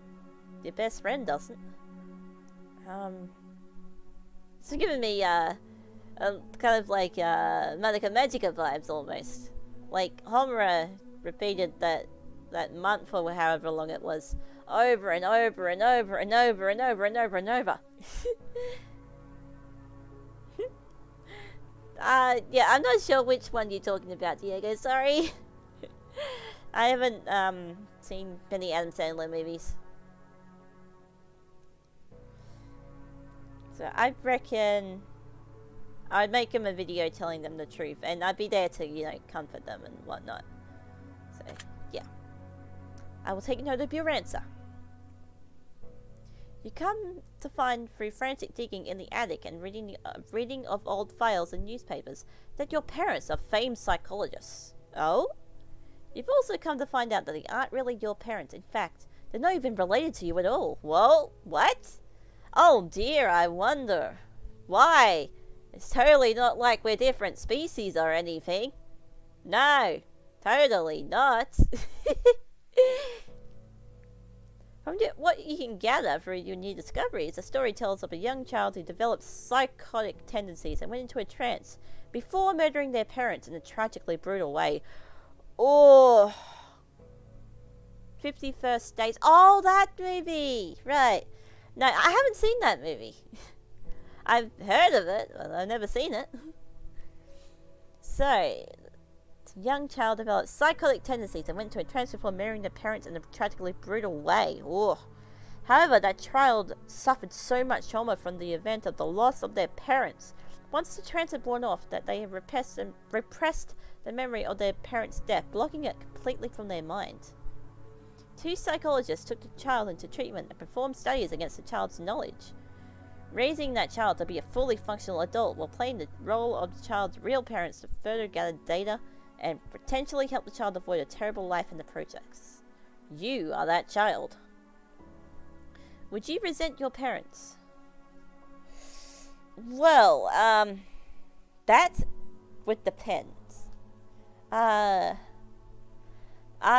S1: Your best friend doesn't. It's giving me kind of like Madoka Magica vibes almost. Like Homura repeated that month or however long it was over and over and over and over and over and over and over. Yeah, I'm not sure which one you're talking about, Diego, sorry. I haven't seen many Adam Sandler movies. So I reckon I'd make him a video telling them the truth, and I'd be there to, comfort them and whatnot. So, yeah. I will take note of your answer. You come to find through frantic digging in the attic and reading of old files and newspapers that your parents are famed psychologists. Oh? You've also come to find out that they aren't really your parents. In fact, they're not even related to you at all. Whoa, what? Oh dear, I wonder. Why? It's totally not like we're different species or anything. No, totally not. From what you can gather through your new discoveries, the story tells of a young child who developed psychotic tendencies and went into a trance before murdering their parents in a tragically brutal way. Oh, 51st Dates. Oh, that movie. Right. No, I haven't seen that movie. I've heard of it, but I've never seen it. So, a young child developed psychotic tendencies and went to a trance before marrying their parents in a tragically brutal way. Oh. However, that child suffered so much trauma from the event of the loss of their parents. Once the trance had worn off, that they have repressed the memory of their parents' death, blocking it completely from their mind. 2 psychologists took the child into treatment and performed studies against the child's knowledge. Raising that child to be a fully functional adult while playing the role of the child's real parents to further gather data and potentially help the child avoid a terrible life in the projects. You are that child. Would you resent your parents? Well, that would depend. Are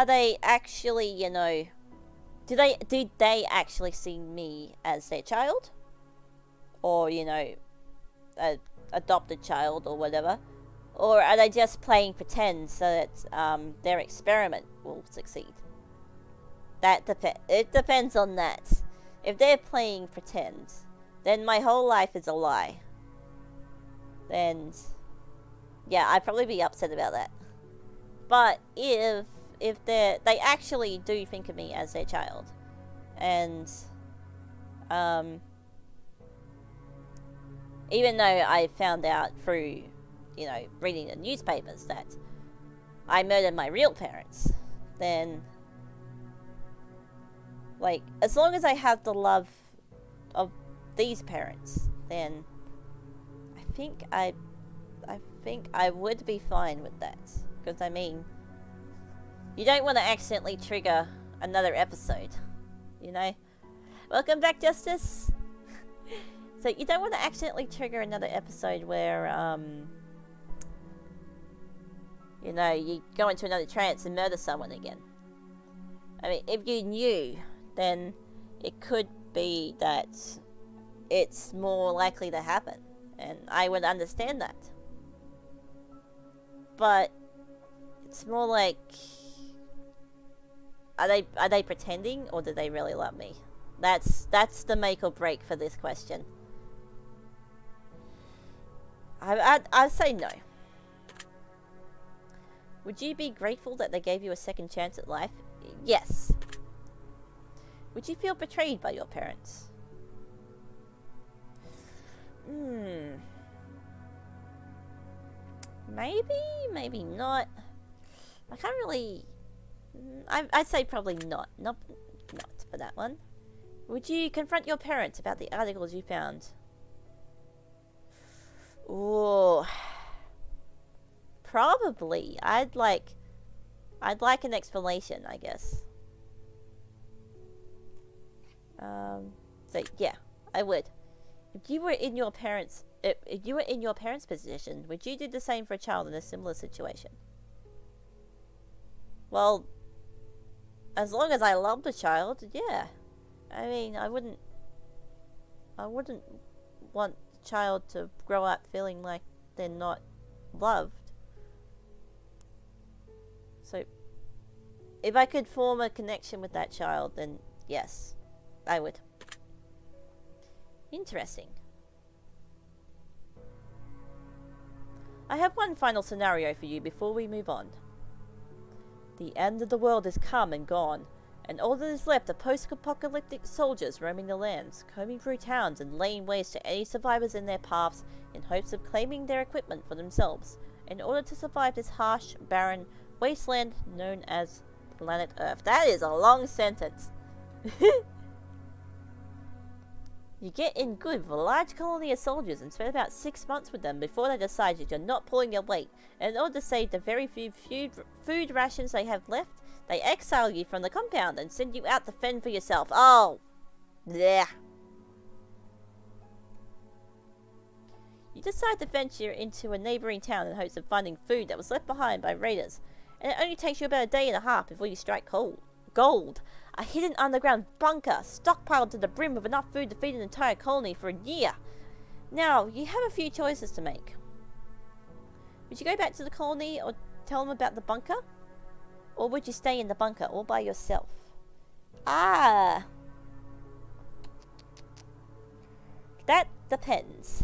S1: they actually, did they actually see me as their child? Or, a adopted child or whatever? Or are they just playing pretend so that their experiment will succeed? It depends on that. If they're playing pretend, then my whole life is a lie. Then, yeah, I'd probably be upset about that. But if they actually do think of me as their child, and even though I found out through, reading the newspapers that I murdered my real parents, then, like, as long as I have the love of these parents, then I think I would be fine with that. Because, I mean, you don't want to accidentally trigger another episode, Welcome back, Justice! So, you don't want to accidentally trigger another episode where, you go into another trance and murder someone again. I mean, if you knew, then it could be that it's more likely to happen. And I would understand that. But it's more like, are they pretending, or do they really love me? That's the make or break for this question. I'd say no. Would you be grateful that they gave you a second chance at life? Yes. Would you feel betrayed by your parents? Maybe not. I can't really... I'd say probably not. Not for that one. Would you confront your parents about the articles you found? Ooh. Probably. I'd like an explanation, I guess. So yeah, I would. If you were in your parents' position, would you do the same for a child in a similar situation? Well, as long as I love the child, yeah. I mean, I wouldn't want the child to grow up feeling like they're not loved. So, if I could form a connection with that child, then yes, I would. Interesting. I have one final scenario for you before we move on. The end of the world is come and gone, and all that is left are post-apocalyptic soldiers roaming the lands, combing through towns and laying waste to any survivors in their paths in hopes of claiming their equipment for themselves, in order to survive this harsh, barren wasteland known as planet Earth. That is a long sentence. You get in good with a large colony of soldiers and spend about 6 months with them before they decide that you're not pulling your weight. And in order to save the very few food rations they have left, they exile you from the compound and send you out to fend for yourself. Oh! Yeah. You decide to venture into a neighbouring town in hopes of finding food that was left behind by raiders. And it only takes you about a day and a half before you strike gold. A hidden underground bunker, stockpiled to the brim with enough food to feed an entire colony for a year. Now, you have a few choices to make. Would you go back to the colony or tell them about the bunker? Or would you stay in the bunker all by yourself? That depends.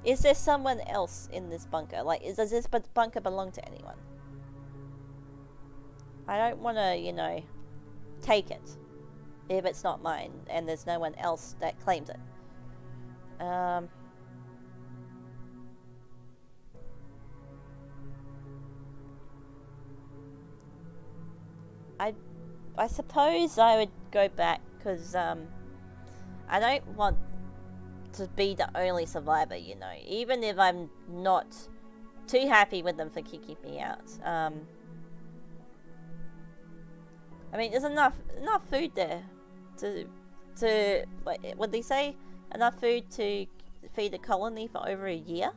S1: Is there someone else in this bunker? Like, does this bunker belong to anyone? I don't want to, take it if it's not mine and there's no one else that claims it. I suppose I would go back because I don't want to be the only survivor, you know, even if I'm not too happy with them for kicking me out. I mean, there's enough food there to what they say, enough food to feed a colony for over a year.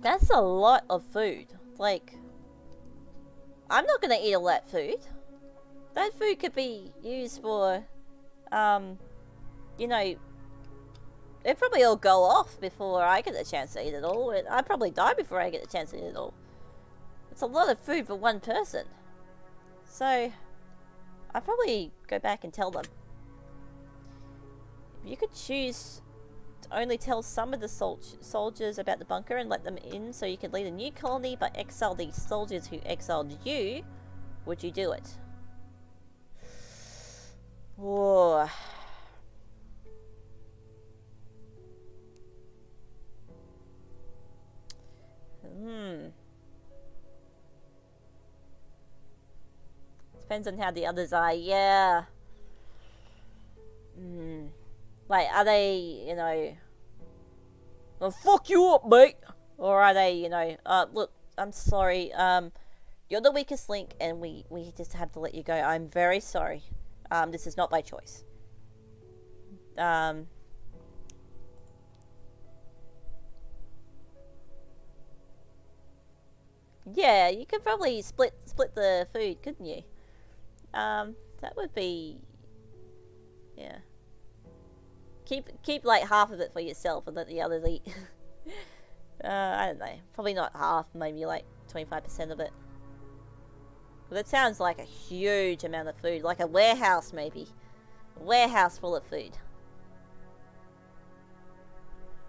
S1: That's a lot of food. Like, I'm not gonna eat all that food. That food could be used for, you know, it'd probably all go off before I get a chance to eat it all. I'd probably die before I get a chance to eat it all. It's a lot of food for one person. So, I'd probably go back and tell them. If you could choose to only tell some of the soldiers about the bunker and let them in so you could lead a new colony but exile the soldiers who exiled you, would you do it? Whoa. Depends on how the others are, yeah. Like, are they, you know, well, fuck you up, mate? Or are they, you know, look, I'm sorry, you're the weakest link and we just have to let you go. I'm very sorry. This is not by choice. Yeah, you could probably split the food, couldn't you? That would be, yeah. Keep like half of it for yourself and let the others eat. I don't know. Probably not half, maybe like 25% of it. But that sounds like a huge amount of food. Like a warehouse, maybe. A warehouse full of food.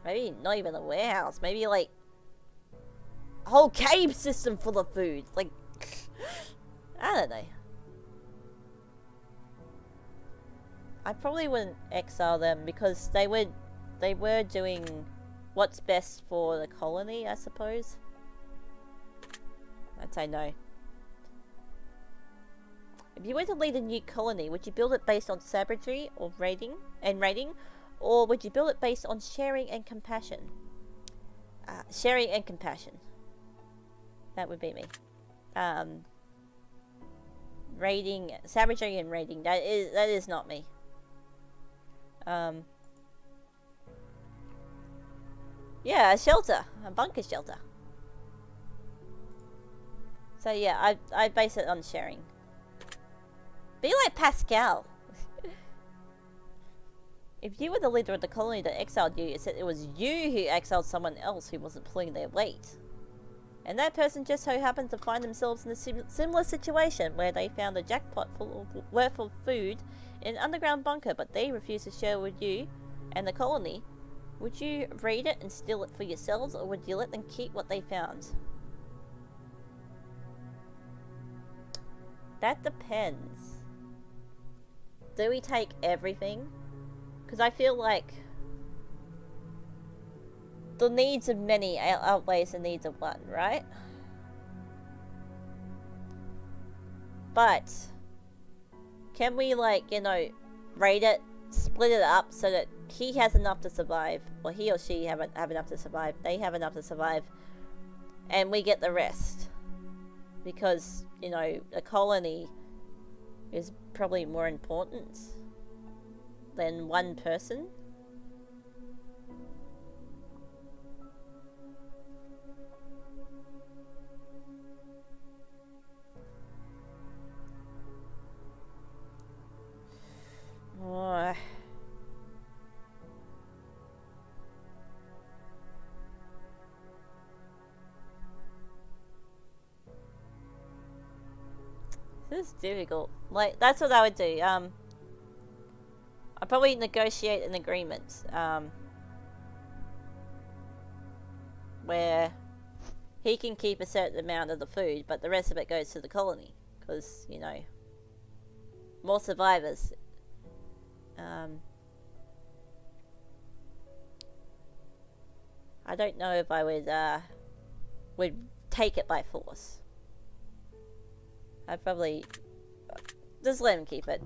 S1: Maybe not even a warehouse. Maybe like a whole cave system full of food. Like, I don't know. I probably wouldn't exile them because they were doing what's best for the colony, I suppose. I'd say no. If you were to lead a new colony, would you build it based on savagery or raiding, or would you build it based on sharing and compassion? Sharing and compassion. That would be me. Raiding, savagery and raiding. That is not me. Yeah, a shelter, a bunker shelter. So yeah, I base it on sharing. Be like Pascal. If you were the leader of the colony that exiled you, it said it was you who exiled someone else who wasn't pulling their weight. And that person just so happened to find themselves in a similar situation where they found a jackpot worth of food in an underground bunker, but they refused to share with you and the colony. Would you raid it and steal it for yourselves, or would you let them keep what they found? That depends. Do we take everything? Because I feel like the needs of many outweighs the needs of one, right? But can we, like, you know, raid it, split it up so that he has enough to survive, or he or she have enough to survive, they have enough to survive, and we get the rest? Because, you know, a colony is probably more important than one person. Oh. This is difficult. Like, that's what I would do. I'd probably negotiate an agreement, where he can keep a certain amount of the food, but the rest of it goes to the colony. Because, you know, more survivors. I don't know if I would take it by force. I'd probably just let him keep it.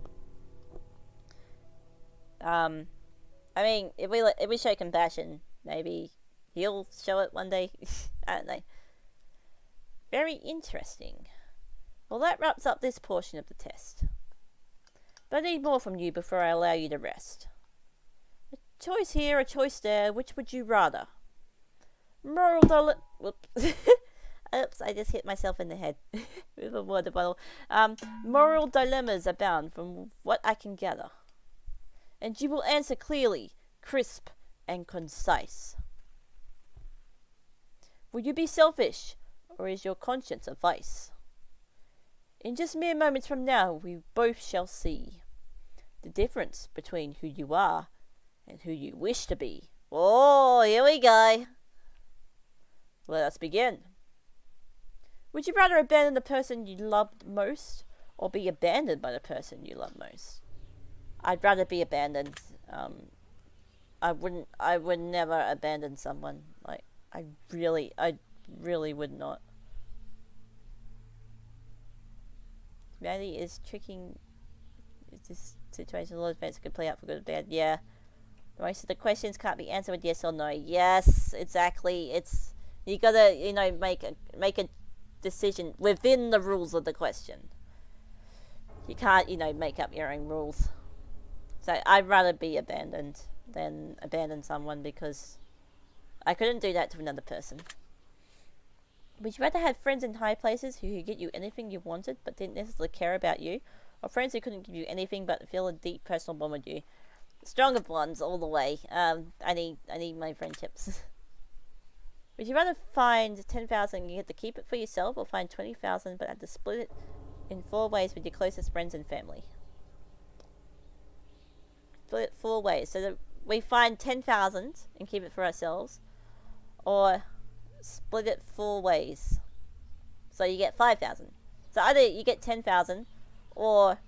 S1: I mean, if we show compassion, maybe he'll show it one day. I don't know. Very interesting. Well, that wraps up this portion of the test. But I need more from you before I allow you to rest. A choice here, a choice there. Which would you rather? Whoops. Oops, I just hit myself in the head with a water bottle. Moral dilemmas abound from what I can gather. And you will answer clearly, crisp, and concise. Will you be selfish, or is your conscience a vice? In just mere moments from now, we both shall see the difference between who you are and who you wish to be. Oh, here we go. Let us begin. Would you rather abandon the person you loved most, or be abandoned by the person you love most? I'd rather be abandoned. I would never abandon someone. Like, I really would not. Humanity is tricking this situation. A lot of events could play out for good or bad. Yeah. Most of the questions can't be answered with yes or no. Yes, exactly. It's, you gotta, make a decision within the rules of the question. You can't, make up your own rules. So I'd rather be abandoned than abandon someone, because I couldn't do that to another person. Would you rather have friends in high places who could get you anything you wanted but didn't necessarily care about you, or friends who couldn't give you anything but feel a deep personal bond with you? Stronger bonds all the way. I need my friendships. Would you rather find 10,000 and you get to keep it for yourself, or find 20,000 but have to split it in 4 ways with your closest friends and family? Split it 4 ways. So that we find 10,000 and keep it for ourselves, or split it 4 ways. So you get 5,000. So either you get 10,000, or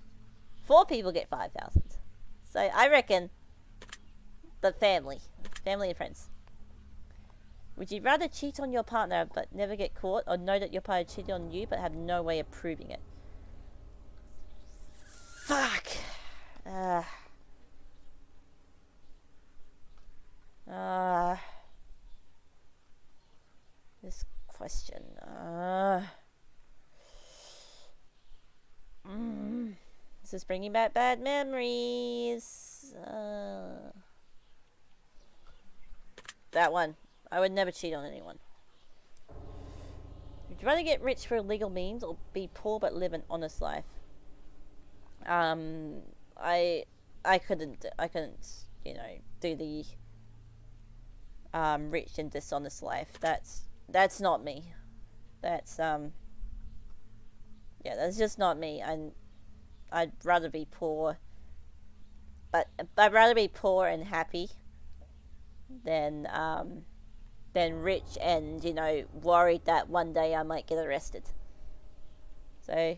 S1: 4 people get 5,000. So I reckon the family and friends. Would you rather cheat on your partner but never get caught, or know that your partner cheated on you but have no way of proving it? Fuck. This question. This is bringing back bad memories. That one. I would never cheat on anyone. Would you rather get rich for illegal means, or be poor but live an honest life? I couldn't, do the rich and dishonest life. That's not me. That's just not me. I'd rather be poor, but I'd rather be poor and happy than rich and, worried that one day I might get arrested. So,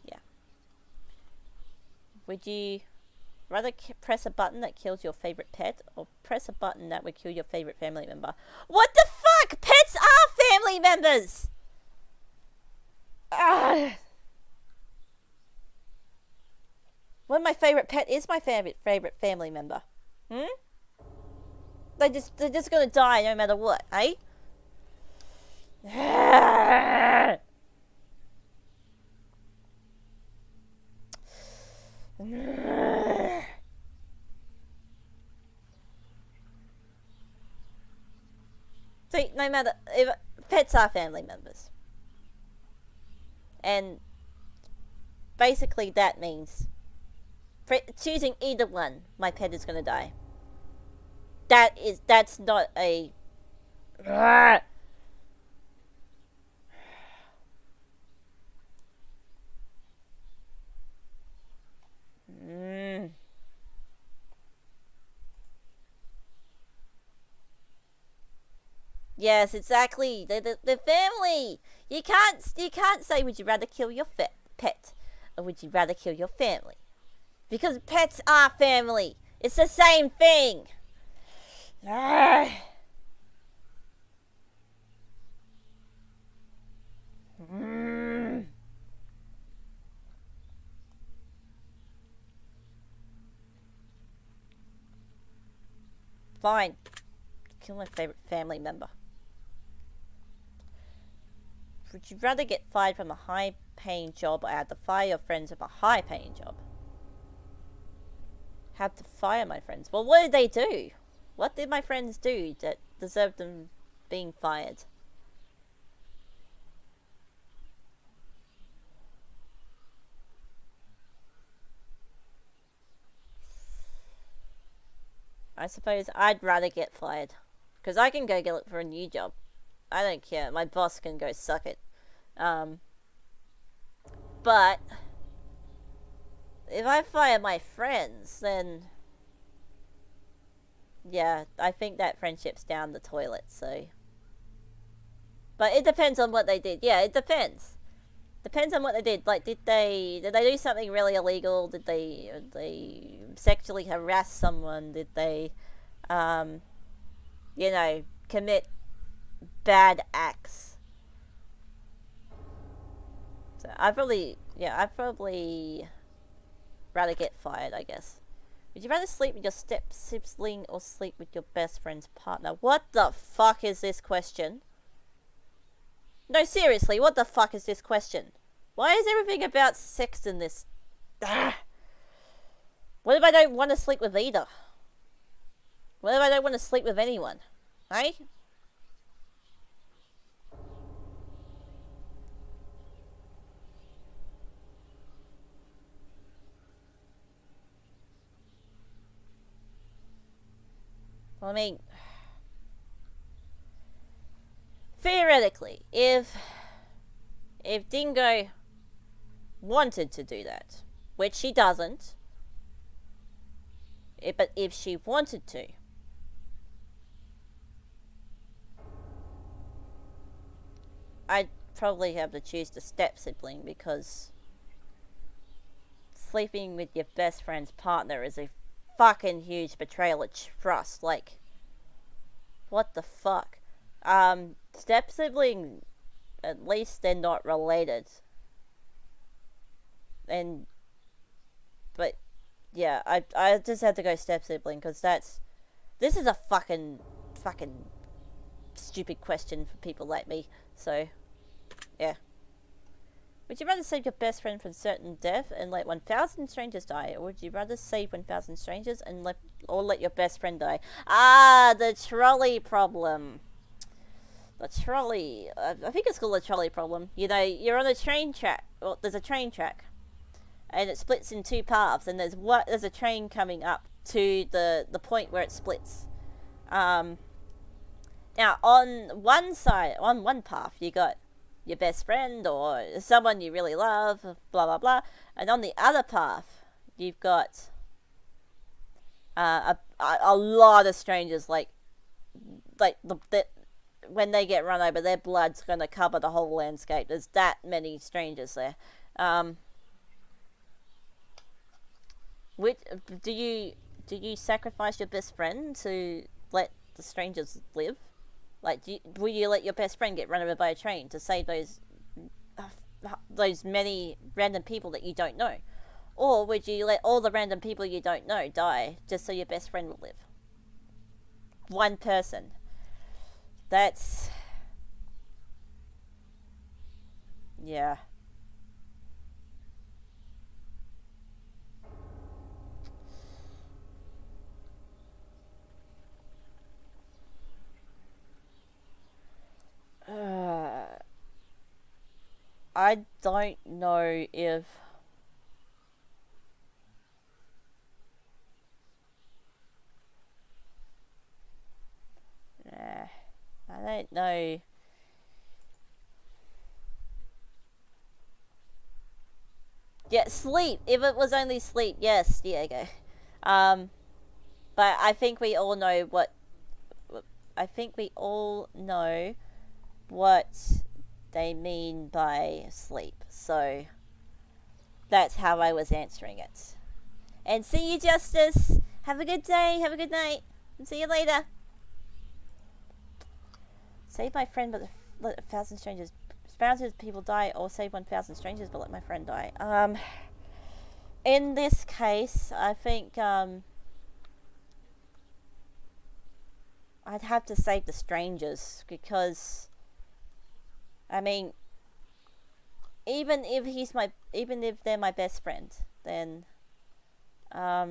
S1: yeah. Would you rather press a button that kills your favorite pet, or press a button that would kill your favorite family member? What the fuck? Pets are family members! When my favorite pet is my favorite family member. They're just gonna die no matter what, eh? See, no matter, if pets are family members, and basically that means choosing either one, my pet is gonna die. That's not a. Yes, exactly. The family. You can't say, would you rather kill your pet, or would you rather kill your family? Because pets are family. It's the same thing. Fine. Kill my favorite family member. Would you rather get fired from a high-paying job or have to fire your friends from a high-paying job? Have to fire my friends. Well, what did they do? What did my friends do that deserved them being fired? I suppose I'd rather get fired. Because I can go look for a new job. I don't care. My boss can go suck it. But if I fire my friends, then yeah, I think that friendship's down the toilet, so. But it depends on what they did. Yeah, it depends. Depends on what they did. Like, did they do something really illegal? Did they sexually harass someone? Did they, you know, commit bad acts? So I'd probably rather get fired, I guess. Would you rather sleep with your step sibling or sleep with your best friend's partner? What the fuck is this question? No, seriously, what the fuck is this question? Why is everything about sex in this? What if I don't want to sleep with either? What if I don't want to sleep with anyone? Hey? I mean, theoretically, if Dingo wanted to do that, which she doesn't, but if she wanted to, I'd probably have to choose the step sibling, because sleeping with your best friend's partner is a fucking huge betrayal of trust. Like, what the fuck? Step sibling, at least they're not related. But yeah, I just had to go step sibling, because this is a fucking stupid question for people like me. So yeah. Would you rather save your best friend from certain death and let 1,000 strangers die, or would you rather save 1,000 strangers and let your best friend die? Ah, the trolley problem. The trolley. I think it's called the trolley problem. You know, you're on a train track. Well, there's a train track, and it splits in two paths. And there's a train coming up to the point where it splits. Now, on one side, on one path, you got your best friend or someone you really love, blah blah blah, and on the other path, you've got a lot of strangers. Like when they get run over, their blood's going to cover the whole landscape. There's that many strangers there. Which do you sacrifice your best friend to let the strangers live? Like, will you let your best friend get run over by a train to save those many random people that you don't know? Or would you let all the random people you don't know die just so your best friend will live? One person. That's... yeah. I don't know if... I don't know. Yeah, sleep. If it was only sleep, yes, Diego. But I think we all know what... I think we all know what they mean by sleep. So that's how I was answering it. And see you, Justice. Have a good day. Have a good night. And see you later. Save my friend, but let 1,000 strangers. Spouses people die, or save 1,000 strangers, but let my friend die. In this case, I think I'd have to save the strangers, because I mean, even if they're my best friend, then I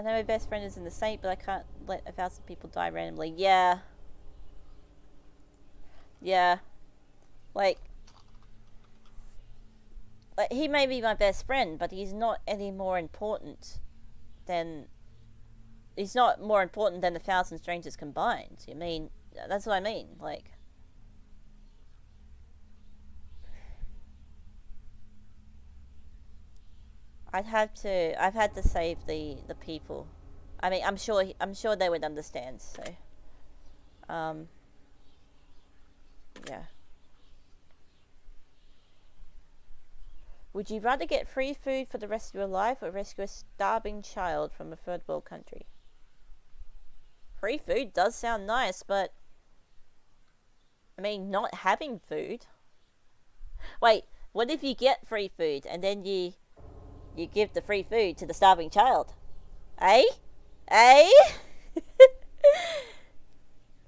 S1: know my best friend is in the saint, but I can't let 1,000 people die randomly. Yeah. Yeah. Like he may be my best friend, but he's not any more important than... He's not more important than 1,000 strangers combined. I mean, that's what I mean. Like... I've had to save the people. I mean, I'm sure they would understand, so... Yeah. Would you rather get free food for the rest of your life or rescue a starving child from a third world country? Free food does sound nice, but... I mean, not having food... Wait, what if you get free food and then you give the free food to the starving child? Eh? Eh?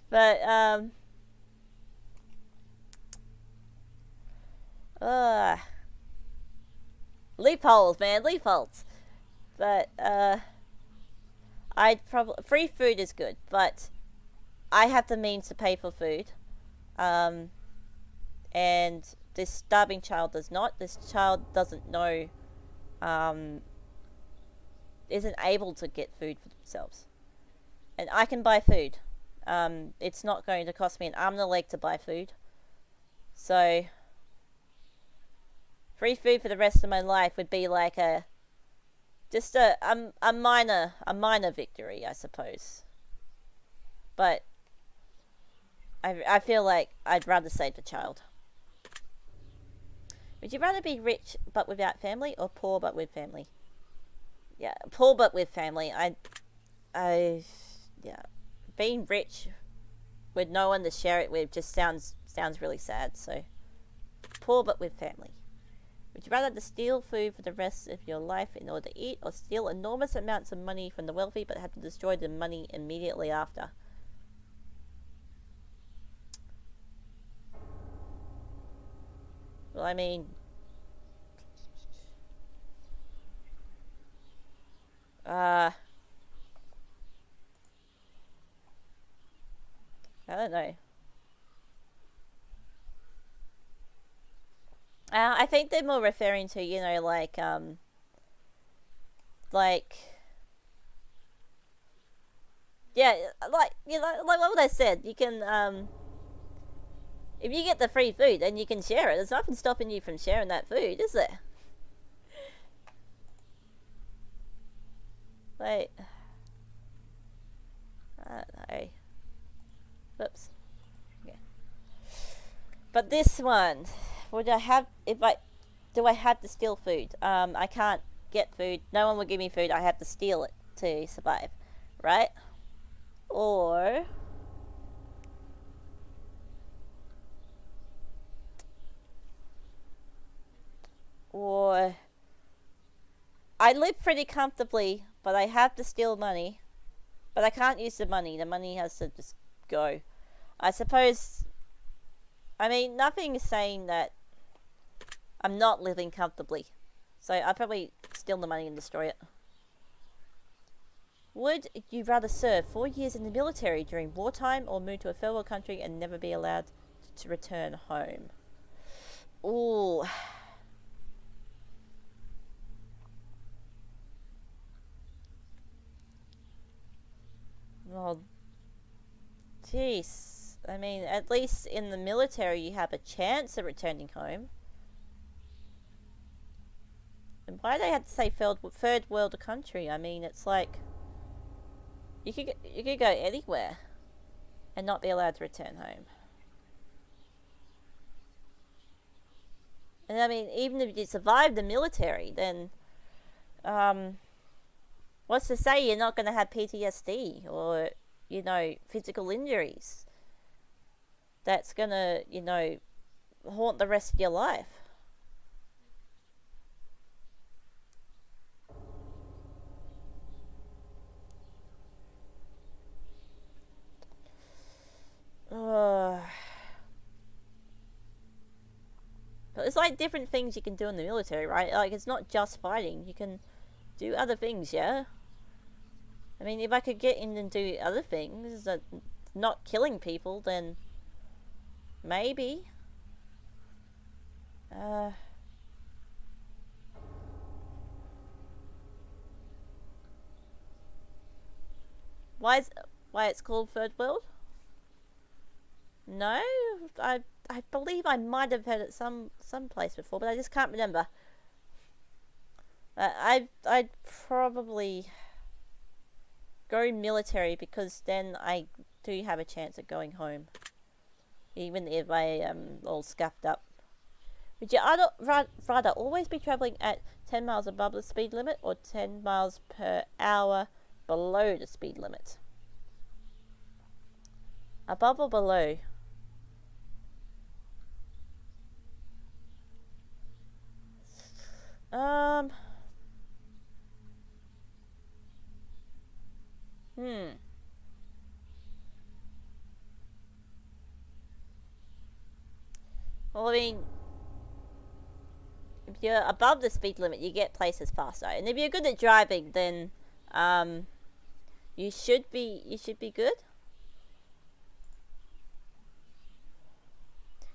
S1: But, loopholes, man, loopholes. But, I'd probably... Free food is good, but I have the means to pay for food. And this starving child does not. This child doesn't know... isn't able to get food for themselves. And I can buy food. It's not going to cost me an arm and a leg to buy food. So... free food for the rest of my life would be like a minor victory, I suppose. But I feel like I'd rather save the child. Would you rather be rich but without family, or poor but with family? Yeah, poor but with family. Yeah, being rich with no one to share it with just sounds really sad. So, poor but with family. Would you rather have to steal food for the rest of your life in order to eat, or steal enormous amounts of money from the wealthy but have to destroy the money immediately after? Well, I mean... I don't know. I think they're more referring to, you know, like, yeah, like, you know, like what I said, you can, if you get the free food, then you can share it. There's nothing stopping you from sharing that food, is there? Like, I don't know. Whoops. Okay. But this one, do I have to steal food? I can't get food. No one will give me food. I have to steal it to survive, right? Or I live pretty comfortably, but I have to steal money. But I can't use the money. The money has to just go. I suppose... I mean, nothing is saying that I'm not living comfortably. So I'll probably steal the money and destroy it. Would you rather serve 4 years in the military during wartime, or move to a third world country and never be allowed to return home? Ooh. Well, jeez. I mean, at least in the military you have a chance of returning home. And why do they have to say third world country? I mean, it's like... You could go anywhere and not be allowed to return home. And I mean, even if you survive the military, then... what's to say you're not going to have PTSD or, you know, physical injuries that's going to, you know, haunt the rest of your life? It's like different things you can do in the military, right? Like, it's not just fighting. You can do other things, yeah? I mean, if I could get in and do other things that not killing people, then maybe. Why it's called Third World? No, I believe I might have heard it some place before, but I just can't remember. I'd probably go military because then I do have a chance of going home, even if I am all scuffed up. Would you rather always be travelling at 10 miles above the speed limit or 10 miles per hour below the speed limit? Above or below? Well, I mean, if you're above the speed limit, you get places faster. And if you're good at driving, then you should be good.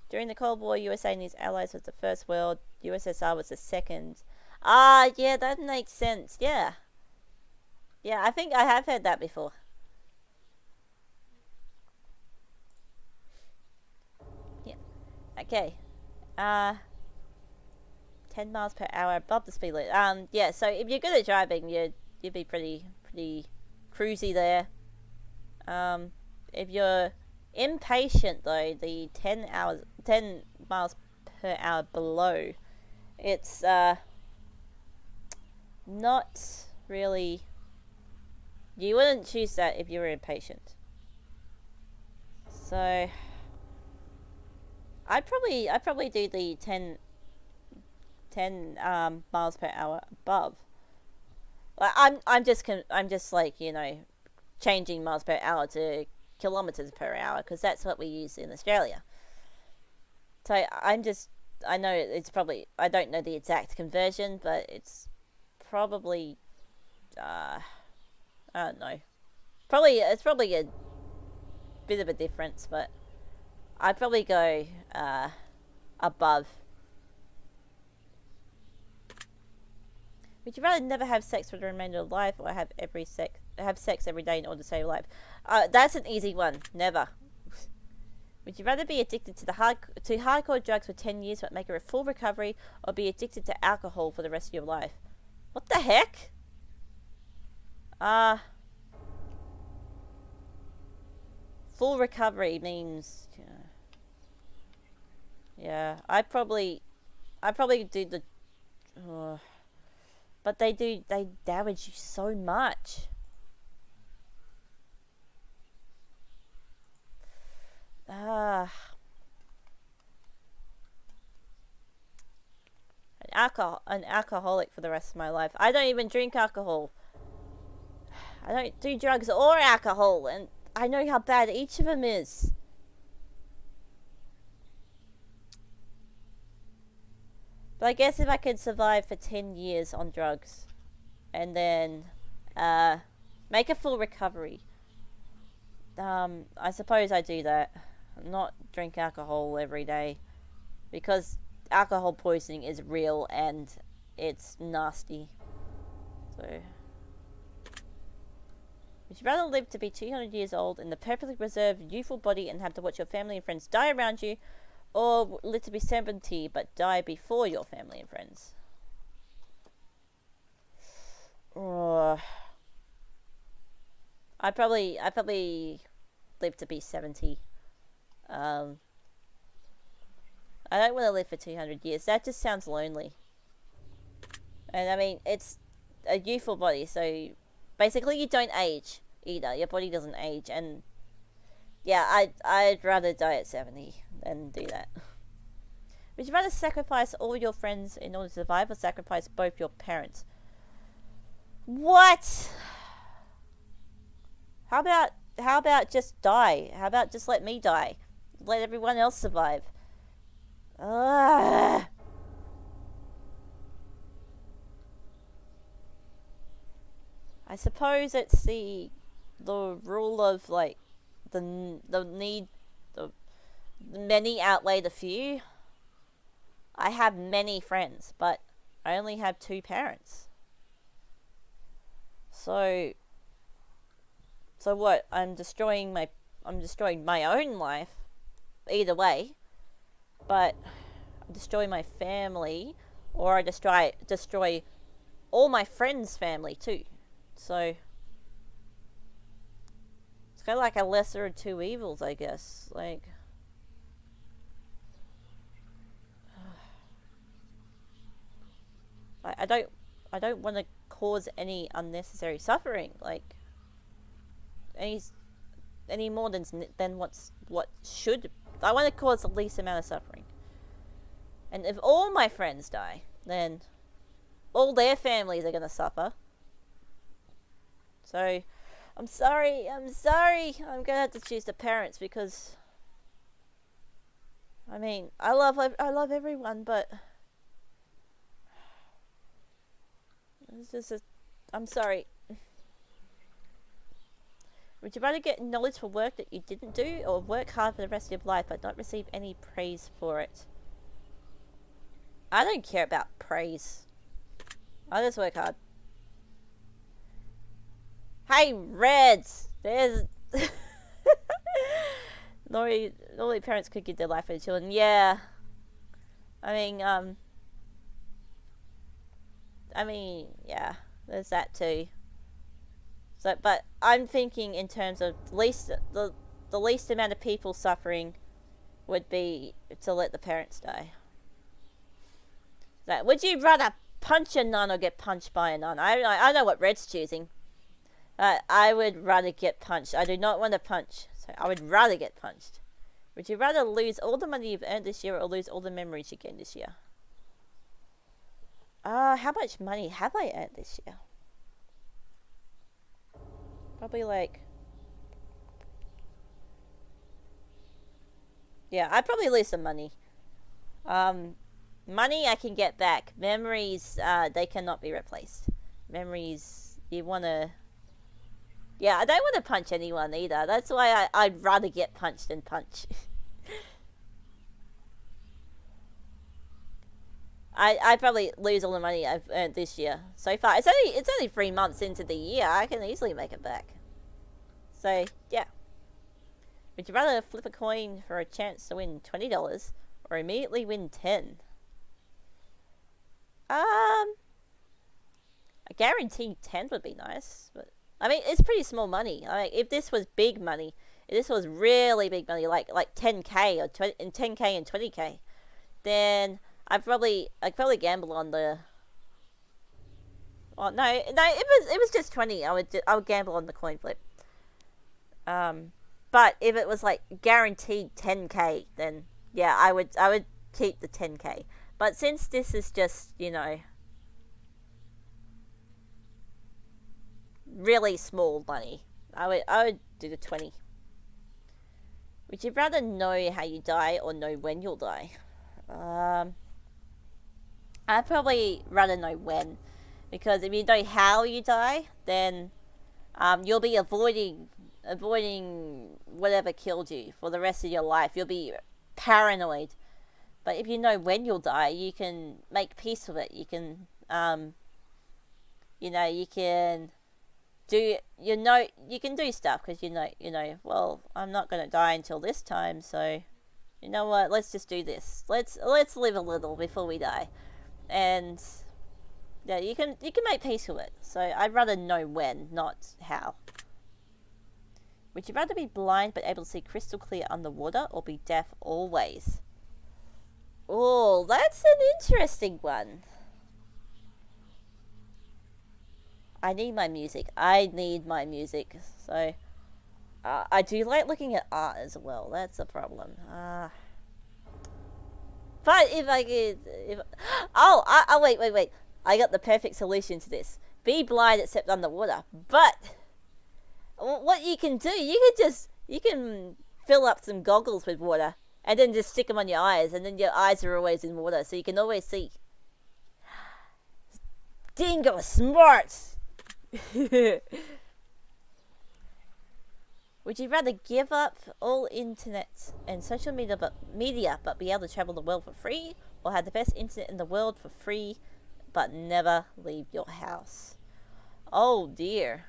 S1: During the Cold War, USA and its allies was the first world, USSR was the second. Ah, yeah, that makes sense. Yeah. Yeah, I think I have heard that before. Yeah. Okay. 10 miles per hour above the speed limit. Yeah, so if you're good at driving, you'd be pretty cruisy there. If you're impatient though, the 10 miles per hour below, it's not really. You wouldn't choose that if you were impatient. So I'd probably do the 10 miles per hour above. Like, I'm just like, you know, changing miles per hour to kilometers per hour because that's what we use in Australia. So I know it's probably, I don't know the exact conversion, but it's probably I don't know. It's probably a bit of a difference, but I'd probably go above. Would you rather never have sex for the remainder of life, or have sex every day in order to save life? That's an easy one. Never. Would you rather be addicted to hardcore drugs for 10 years but make a full recovery, or be addicted to alcohol for the rest of your life? What the heck? Full recovery means, yeah. I probably do the. But they damage you so much. An alcoholic for the rest of my life. I don't even drink alcohol. I don't do drugs or alcohol, and I know how bad each of them is. But I guess if I could survive for 10 years on drugs and then make a full recovery, I suppose I do that. Not drink alcohol every day, because alcohol poisoning is real and it's nasty. So, would you rather live to be 200 years old in the perfectly preserved youthful body and have to watch your family and friends die around you, or live to be 70 but die before your family and friends? I'd probably live to be 70. I don't want to live for 200 years. That just sounds lonely. And I mean, it's a youthful body, so basically you don't age either. Your body doesn't age, and yeah, I'd rather die at 70 than do that. Would you rather sacrifice all your friends in order to survive, or sacrifice both your parents? What? How about just die? How about just let me die? Let everyone else survive? Ugh. I suppose it's the rule of like the need the many outweigh the few. I have many friends, but I only have 2 parents. So what? I'm destroying my own life either way, but I destroy my family, or I destroy all my friends' family too. So it's kind of like a lesser of 2 evils, I guess. Like, I don't want to cause any unnecessary suffering, like any more than what should. I want to cause the least amount of suffering. And if all my friends die, then all their families are gonna suffer. So, I'm sorry. I'm gonna have to choose the parents because, I mean, I love everyone, but it's just I'm sorry. Would you rather get knowledge for work that you didn't do, or work hard for the rest of your life but not receive any praise for it? I don't care about praise. I just work hard. Hey, Reds! There's... normally parents could give their life for their children. Yeah. I mean, yeah. There's that too. So, but I'm thinking in terms of the least amount of people suffering would be to let the parents die. So, would you rather punch a nun or get punched by a nun? I know what Red's choosing. I would rather get punched. I do not want to punch, so I would rather get punched. Would you rather lose all the money you've earned this year or lose all the memories you gained this year? How much money have I earned this year? Probably like... yeah, I'd probably lose some money. Money I can get back. Memories, they cannot be replaced. Memories, you want to... yeah, I don't want to punch anyone either. That's why I'd rather get punched than punch. I'd probably lose all the money I've earned this year so far. It's only 3 months into the year. I can easily make it back. So yeah. Would you rather flip a coin for a chance to win $20 or immediately win 10? A guaranteed 10 would be nice, but I mean it's pretty small money. I mean, if this was big money, if this was really big money, like 10k or 10k and 20k, then I'd probably gamble on the... oh no, it was just 20. I would gamble on the coin flip. But if it was like guaranteed 10k, then yeah, I would keep the 10k. But since this is just, you know, really small money, I would do the 20. Would you rather know how you die or know when you'll die? I'd probably rather know when, because if you know how you die, then you'll be avoiding whatever killed you for the rest of your life. You'll be paranoid. But if you know when you'll die, you can make peace with it. You can, you can do stuff because you know. Well, I'm not gonna die until this time, so you know what? Let's just do this. Let's live a little before we die, and yeah, you can make peace with it. So I'd rather know when, not how. Would you rather be blind but able to see crystal clear underwater, or be deaf always? Oh, that's an interesting one. I need my music. So, I do like looking at art as well. That's a problem. But if I could... wait. I got the perfect solution to this. Be blind except underwater. But... what you can do, you can fill up some goggles with water and then just stick them on your eyes, and then your eyes are always in water, so you can always see. Dingo, smart! Would you rather give up all internet and social media but be able to travel the world for free, or have the best internet in the world for free but never leave your house? Oh dear.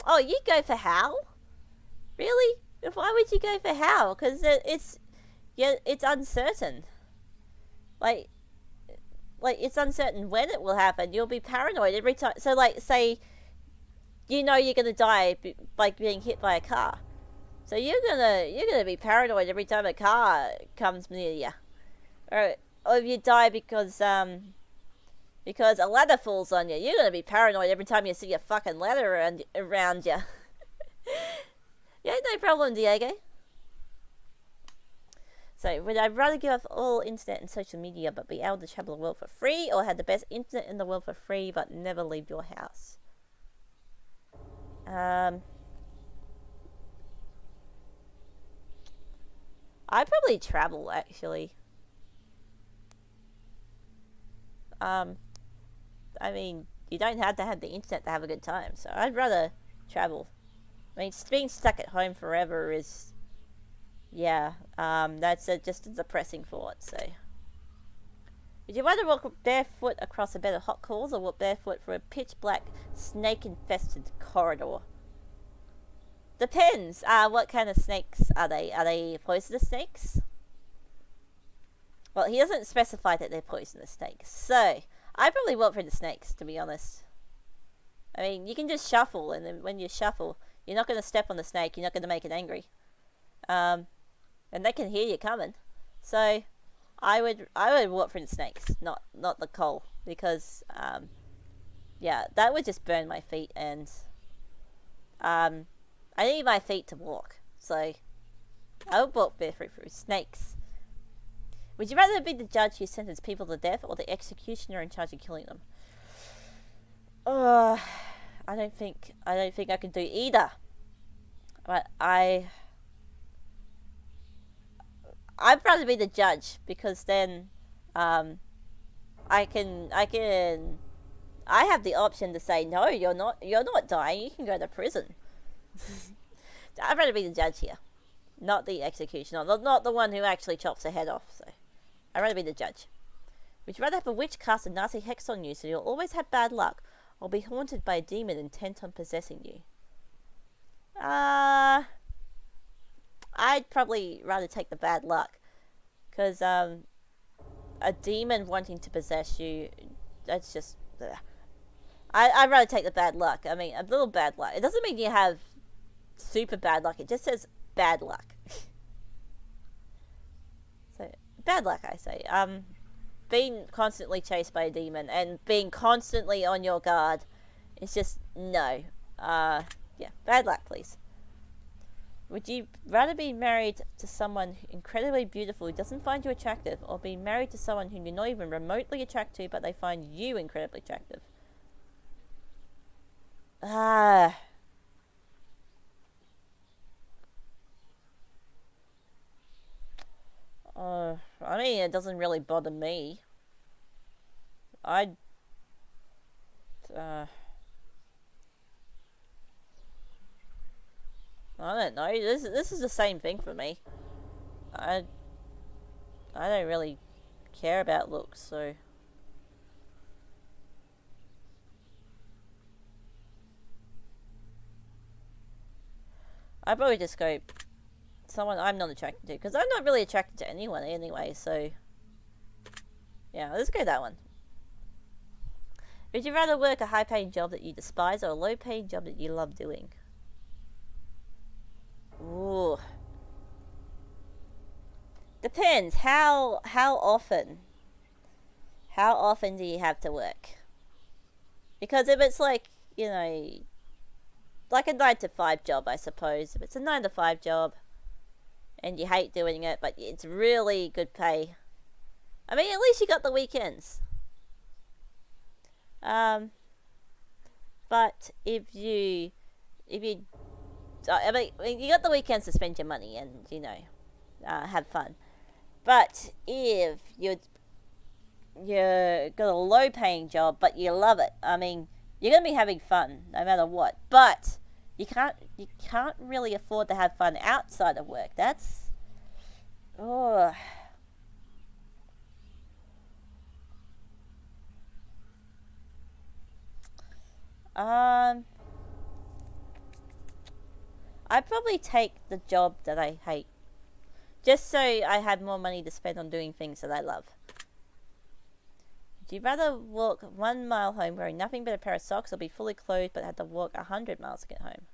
S1: Oh, you go for how? Really? Why would you go for how? Because it's uncertain. Like it's uncertain when it will happen. You'll be paranoid every time. So say you know you're gonna die by being hit by a car. So you're gonna be paranoid every time a car comes near you, or if you die because a ladder falls on you, you're gonna be paranoid every time you see a fucking ladder around you. Yeah, no problem, Diego. So, would I rather give up all internet and social media but be able to travel the world for free, or have the best internet in the world for free but never leave your house? I'd probably travel, actually. I mean, you don't have to have the internet to have a good time, so I'd rather travel. I mean, being stuck at home forever is, yeah, that's just a depressing thought, so. Would you rather walk barefoot across a bed of hot coals, or walk barefoot through a pitch-black, snake-infested corridor? Depends. What kind of snakes are they? Are they poisonous snakes? Well, he doesn't specify that they're poisonous snakes, so I'd probably walk through the snakes, to be honest. I mean, you can just shuffle, and then when you shuffle, you're not going to step on the snake, you're not going to make it angry. And they can hear you coming. So, I would walk through the snakes, not the coal, because, yeah, that would just burn my feet, and, I need my feet to walk, so I would walk barefoot through snakes. Would you rather be the judge who sentenced people to death, or the executioner in charge of killing them? I don't think I can do either. But I'd rather be the judge, because then I have the option to say, no, you're not dying, you can go to prison. I'd rather be the judge here, not the executioner, not the one who actually chops the head off. So I'd rather be the judge. Would you rather have a witch cast a nasty hex on you so you'll always have bad luck, or be haunted by a demon intent on possessing you? I'd probably rather take the bad luck, because a demon wanting to possess you, that's just, I'd rather take the bad luck. I mean, a little bad luck. It doesn't mean you have super bad luck, it just says bad luck. So, bad luck, I say. Being constantly chased by a demon and being constantly on your guard is just, no. Yeah, bad luck, please. Would you rather be married to someone incredibly beautiful who doesn't find you attractive, or be married to someone whom you're not even remotely attracted to, but they find you incredibly attractive? I mean, it doesn't really bother me. I don't know. This is the same thing for me. I don't really care about looks, so. I'd probably just go someone I'm not attracted to, because I'm not really attracted to anyone anyway, so. Yeah, let's go that one. Would you rather work a high-paying job that you despise, or a low-paying job that you love doing? Ooh. Depends. How often? How often do you have to work? Because if it's like, you know, like a 9 to 5 job, I suppose. If it's a 9 to 5 job and you hate doing it, but it's really good pay, I mean, at least you got the weekends. But if you I mean, you got the weekends to spend your money and, you know, have fun. But if you're you got a low-paying job, but you love it. I mean, you're gonna be having fun no matter what. But you can't really afford to have fun outside of work. That's oh. Um, I'd probably take the job that I hate, just so I had more money to spend on doing things that I love. Would you rather walk 1 mile home wearing nothing but a pair of socks, or be fully clothed but have to walk 100 miles to get home?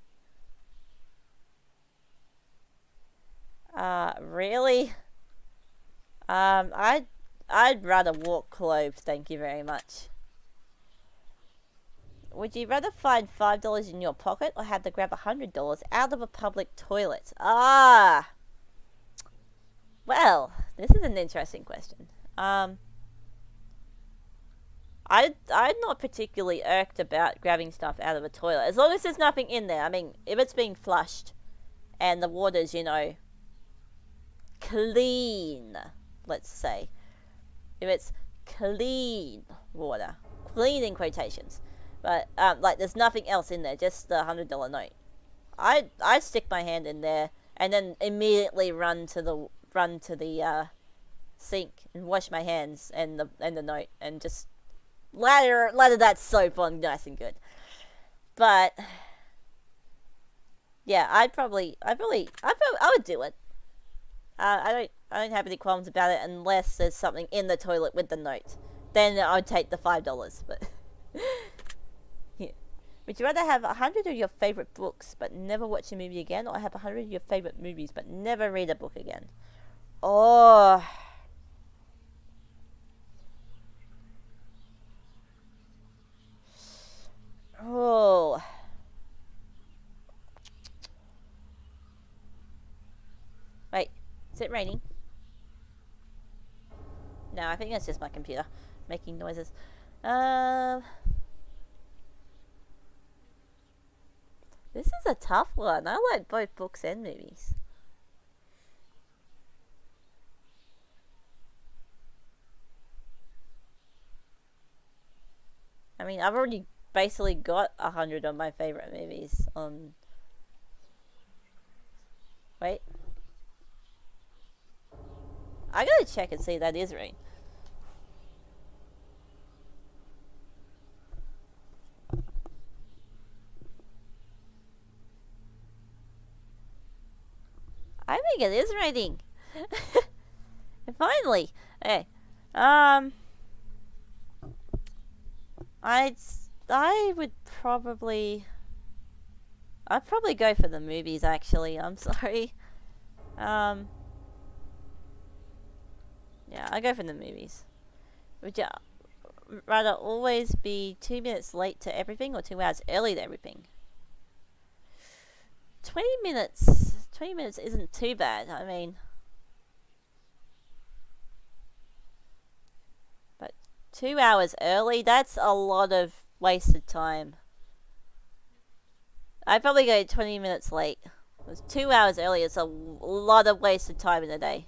S1: Really? I'd rather walk clothed, thank you very much. Would you rather find $5 in your pocket, or have to grab $100 out of a public toilet? Well, this is an interesting question. I'm not particularly irked about grabbing stuff out of a toilet, as long as there's nothing in there. I mean, if it's being flushed and the water's, clean, let's say. If it's clean water, clean in quotations, but like there's nothing else in there, just the $100 note. I stick my hand in there and then immediately run to the sink and wash my hands and the note, and just lather that soap on nice and good. But yeah, I would do it. I don't have any qualms about it unless there's something in the toilet with the note. Then I would take the $5. But yeah. Would you rather have 100 of your favorite books but never watch a movie again, or have 100 of your favorite movies but never read a book again? Oh. Oh. Wait, is it raining? No, I think that's just my computer making noises. This is a tough one. I like both books and movies. I mean, I've already basically got 100 of my favorite movies on. Wait. I gotta check and see if that is rain. I think it is raining. Finally. Hey. I would probably. I'd probably go for the movies, actually. I'm sorry. Yeah, I go for the movies. Would you rather always be 2 minutes late to everything, or 2 hours early to everything? 20 minutes. 20 minutes isn't too bad. I mean, but 2 hours early, that's a lot of wasted time. I'd probably go 20 minutes late. 2 hours early is a lot of wasted time in a day.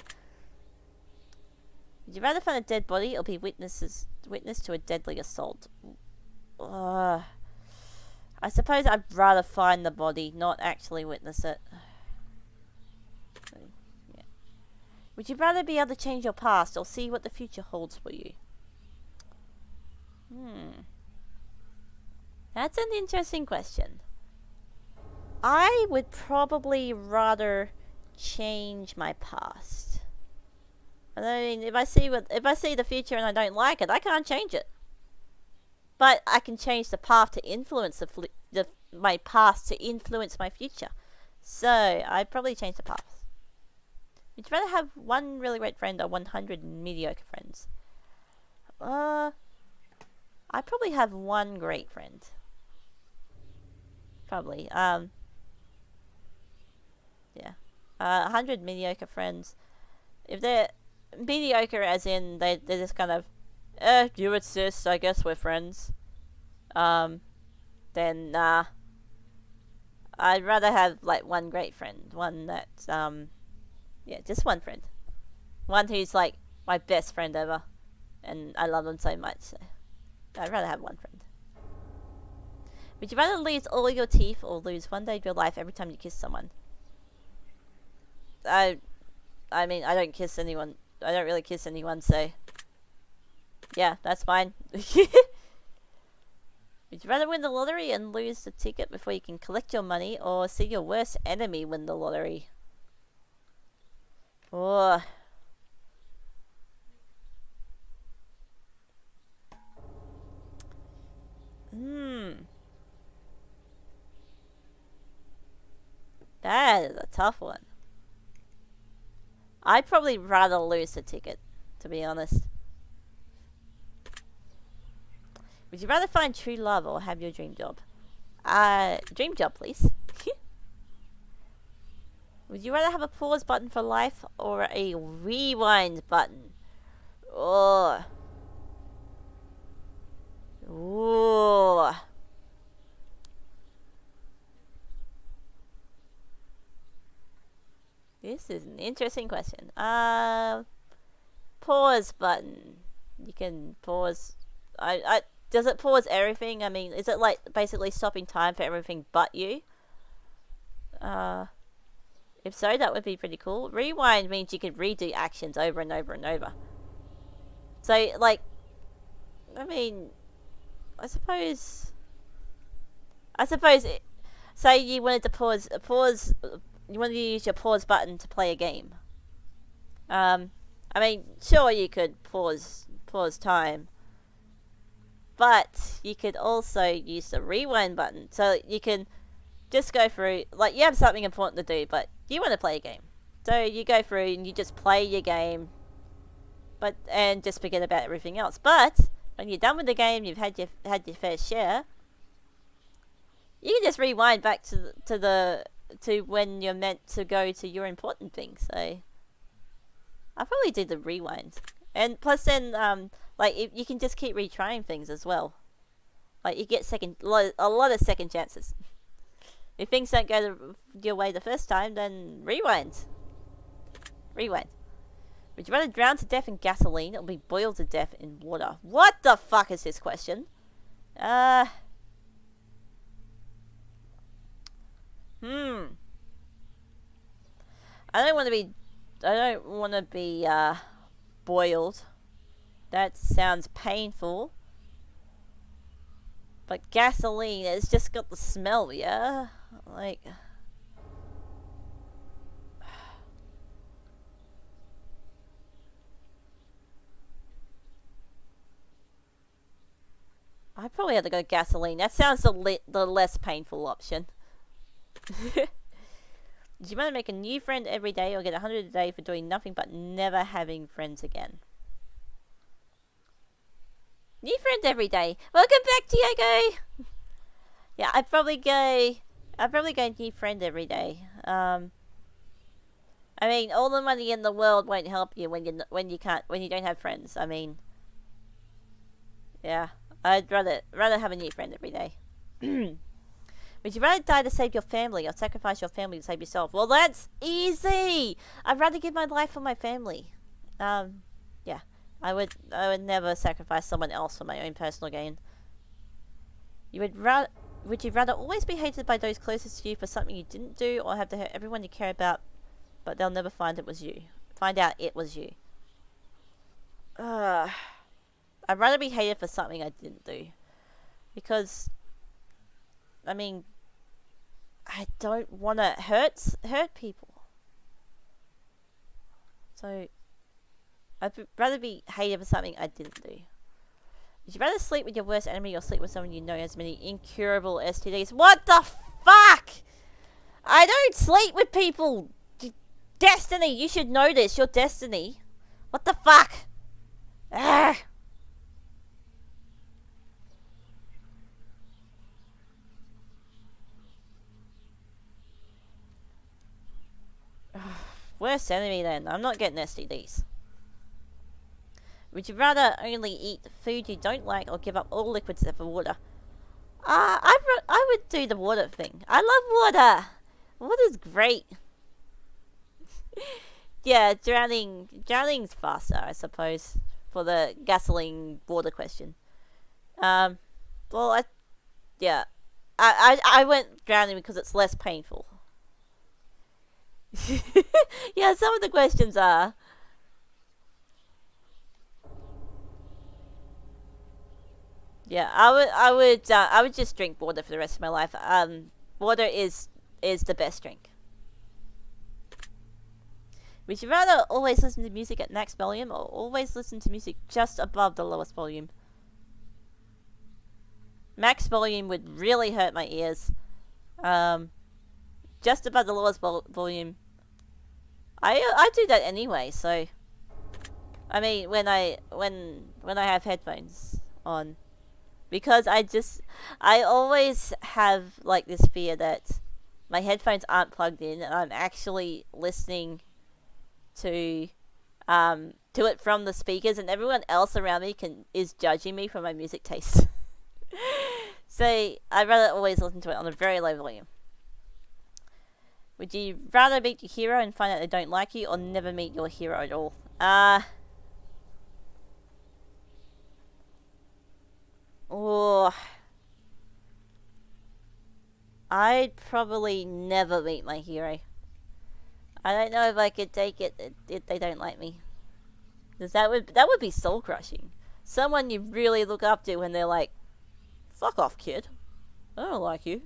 S1: Would you rather find a dead body, or be witness to a deadly assault? I suppose I'd rather find the body, not actually witness it. Yeah. Would you rather be able to change your past, or see what the future holds for you? That's an interesting question. I would probably rather change my past. I mean, if I see the future and I don't like it, I can't change it. But I can change the path to influence my past to influence my future. So I'd probably change the past. Would you rather have one really great friend or 100 mediocre friends? I'd probably have one great friend. Probably. Yeah. 100 mediocre friends. If they're mediocre as in they're just kind of, you insist, I guess we're friends. Then I'd rather have like one great friend. One that's yeah, just one friend. One who's like my best friend ever. and I love them so much. So I'd rather have one friend. Would you rather lose all your teeth or lose one day of your life every time you kiss someone? I mean, I don't kiss anyone. I don't really kiss anyone, so yeah, that's fine. Would you rather win the lottery and lose the ticket before you can collect your money, or see your worst enemy win the lottery? Oh. That is a tough one. I'd probably rather lose the ticket, to be honest. Would you rather find true love or have your dream job? Dream job, please. Would you rather have a pause button for life or a rewind button? Oh. Ooh. This is an interesting question. Pause button. You can pause. Does it pause everything? I mean, is it like basically stopping time for everything but you? If so, that would be pretty cool. Rewind means you could redo actions over and over and over. So, like, I mean, I suppose say you wanted to pause, you wanted to use your pause button to play a game. I mean, sure, you could pause time, but you could also use the rewind button, so you can just go through, like, you have something important to do, but you want to play a game. So you go through and you just play your game, and just forget about everything else. But when you're done with the game, you've had your fair share, you can just rewind back to when you're meant to go to your important thing. So I'll probably do the rewind. And plus then, like, you can just keep retrying things as well. Like, you get a lot of second chances. If things don't go your way the first time, then rewind. Rewind. Would you rather drown to death in gasoline or be boiled to death in water? What the fuck is this question? I don't want to be boiled. That sounds painful. But gasoline, it's just got the smell, yeah? Like, I probably have to go gasoline. That sounds the less painful option. Do you want to make a new friend every day or get 100 a day for doing nothing but never having friends again? New friend every day. Welcome back, Diego! Yeah, I'd probably go new friend every day. I mean, all the money in the world won't help you when you don't have friends. I mean, yeah, I'd rather have a new friend every day. Would you rather die to save your family or sacrifice your family to save yourself? Well, that's easy. I'd rather give my life for my family. Yeah, I would never sacrifice someone else for my own personal gain. Would you rather always be hated by those closest to you for something you didn't do, or have to hurt everyone you care about, but they'll never find out it was you? I'd rather be hated for something I didn't do, because, I mean, I don't want to hurt people. So I'd rather be hated for something I didn't do. Would you rather sleep with your worst enemy or sleep with someone you know has many incurable STDs? What the fuck? I don't sleep with people. Destiny, you should know this. Your destiny. What the fuck? Ugh. Worst enemy then. I'm not getting STDs. Would you rather only eat food you don't like or give up all liquids except for water? I would do the water thing. I love water. Water's great. Yeah, drowning's faster, I suppose. for the gasoline water question. Well, I went drowning because it's less painful. Yeah, some of the questions are. Yeah, I would just drink water for the rest of my life. Water is the best drink. Would you rather always listen to music at max volume or always listen to music just above the lowest volume? Max volume would really hurt my ears. Just above the lowest volume. I do that anyway, so I mean when I have headphones on. Because I always have like this fear that my headphones aren't plugged in and I'm actually listening to it from the speakers and everyone else around me is judging me for my music taste. So I'd rather always listen to it on a very low volume. Would you rather meet your hero and find out they don't like you or never meet your hero at all? Oh, I'd probably never meet my hero. I don't know if I could take it if they don't like me. Because that would be soul crushing. Someone you really look up to when they're like, "Fuck off, kid. I don't like you."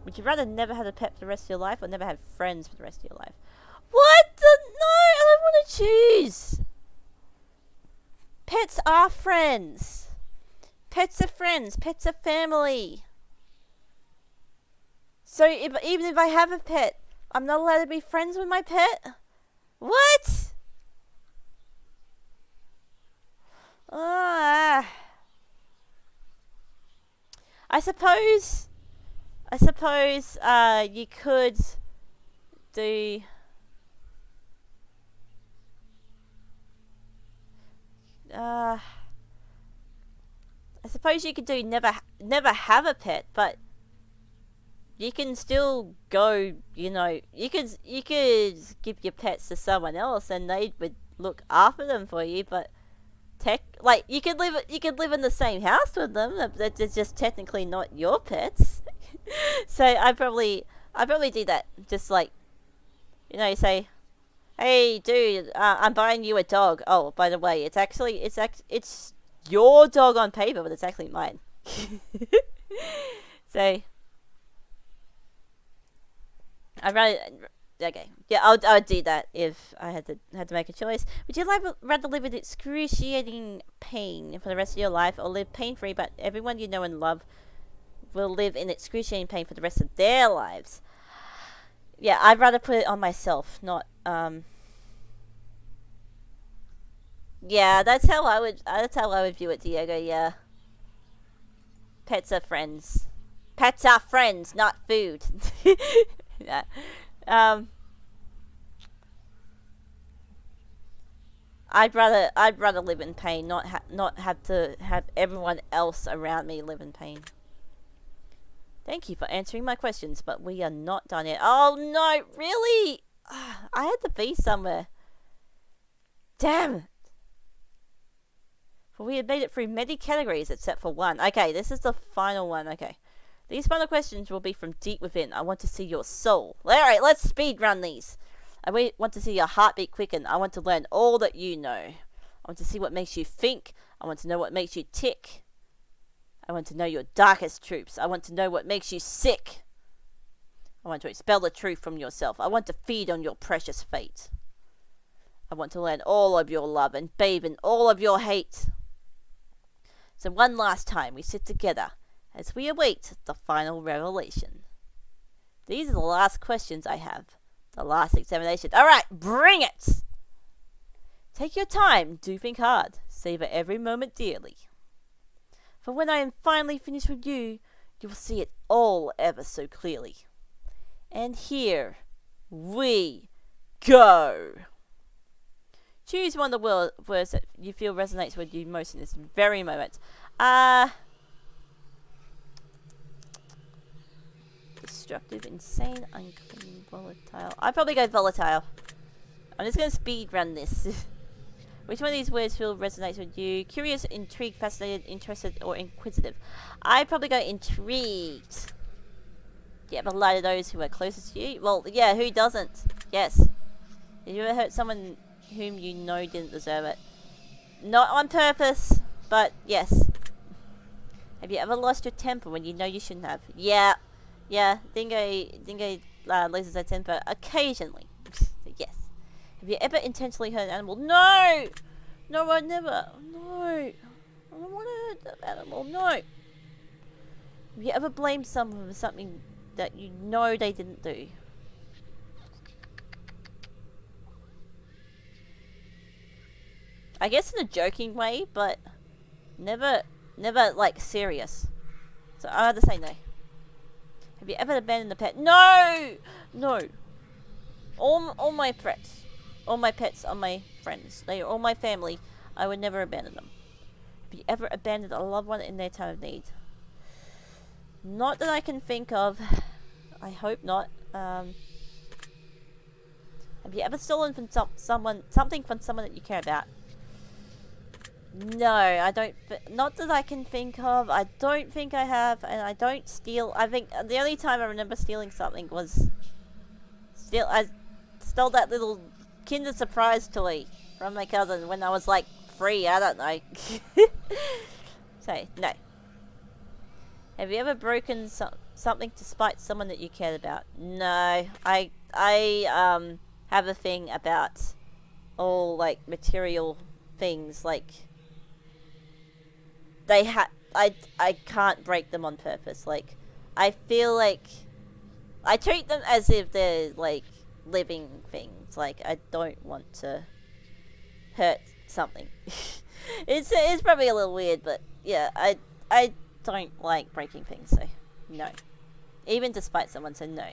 S1: Would you rather never have a pet for the rest of your life or never have friends for the rest of your life? What? No, I don't want to choose. Pets are friends. Pets are friends. Pets are family. So even if I have a pet, I'm not allowed to be friends with my pet? What? I suppose you could do. I suppose you could do never have a pet, but you can still go. You know, you could give your pets to someone else, and they would look after them for you. But you could live in the same house with them. They're just technically not your pets. So I probably do that. Just like, say, "Hey, dude, I'm buying you a dog. Oh, by the way, it's your dog on paper, but it's actually mine." So okay, yeah, I would do that if I had to make a choice. Would you rather live with excruciating pain for the rest of your life, or live pain free, but everyone you know and love will live in excruciating pain for the rest of their lives? Yeah, I'd rather put it on myself, not Yeah, that's how I would view it, Diego. Yeah, pets are friends. Pets are friends, not food. Yeah. I'd rather live in pain, not have to have everyone else around me live in pain. Thank you for answering my questions, but we are not done yet. Oh no, really? I had to be somewhere. Damn it. For we had made it through many categories except for one. Okay, this is the final one. Okay. These final questions will be from deep within. I want to see your soul. Alright, let's speed run these. I want to see your heartbeat quicken. I want to learn all that you know. I want to see what makes you think. I want to know what makes you tick. I want to know your darkest truths. I want to know what makes you sick. I want to expel the truth from yourself. I want to feed on your precious fate. I want to learn all of your love and bathe in all of your hate. So one last time we sit together as we await the final revelation. These are the last questions I have. The last examination. Alright, bring it! Take your time, do think hard, savor every moment dearly. For when I am finally finished with you, you will see it all ever so clearly. And here we go. Choose one of the words that you feel resonates with you most in this very moment. Destructive, insane, unclean, volatile. I'd probably go volatile. I'm just gonna speed run this. Which one of these words feel resonates with you? Curious, intrigued, fascinated, interested, or inquisitive? I'd probably go intrigued. Do you ever lie to those who are closest to you? Well, yeah, who doesn't? Yes. Have you ever hurt someone whom you know didn't deserve it? Not on purpose, but yes. Have you ever lost your temper when you know you shouldn't have? Yeah. Yeah, Dingo loses her temper occasionally. Yes. Have you ever intentionally hurt an animal? No! No, I never. No. I don't want to hurt that animal. No. Have you ever blamed someone for something that you know they didn't do? I guess in a joking way, but never like serious. So I have to say no. Have you ever abandoned a pet? No! No. All my pets. All my pets are my friends. They are all my family. I would never abandon them. Have you ever abandoned a loved one in their time of need? Not that I can think of. I hope not. Have you ever stolen from something from someone that you care about? No, I don't. Not that I can think of. I don't think I have, and I don't steal. I think the only time I remember stealing something was I stole that little Kinder Surprise toy from my cousin when I was like 3. I don't know. So no. Have you ever broken something to spite someone that you cared about? No, I have a thing about all like material things like. I can't break them on purpose. Like, I feel like I treat them as if they're like living things. Like, I don't want to hurt something. It's probably a little weird, but yeah, I don't like breaking things. So no, even despite someone saying no.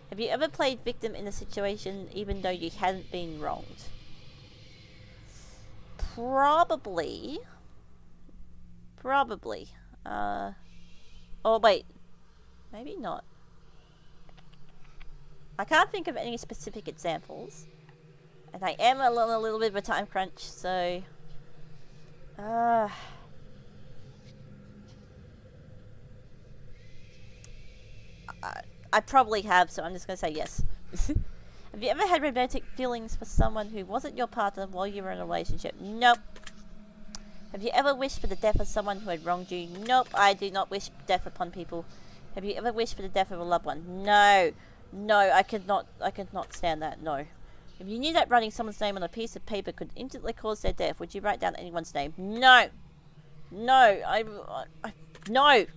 S1: Have you ever played victim in a situation even though you hadn't been wronged? Probably. Oh wait. Maybe not. I can't think of any specific examples. And I am on a little bit of a time crunch, so... I probably have, so I'm just going to say yes. Have you ever had romantic feelings for someone who wasn't your partner while you were in a relationship? Nope. Have you ever wished for the death of someone who had wronged you? Nope, I do not wish death upon people. Have you ever wished for the death of a loved one? No. No, I could not stand that, no. If you knew that writing someone's name on a piece of paper could instantly cause their death, would you write down anyone's name? No. No, no. Do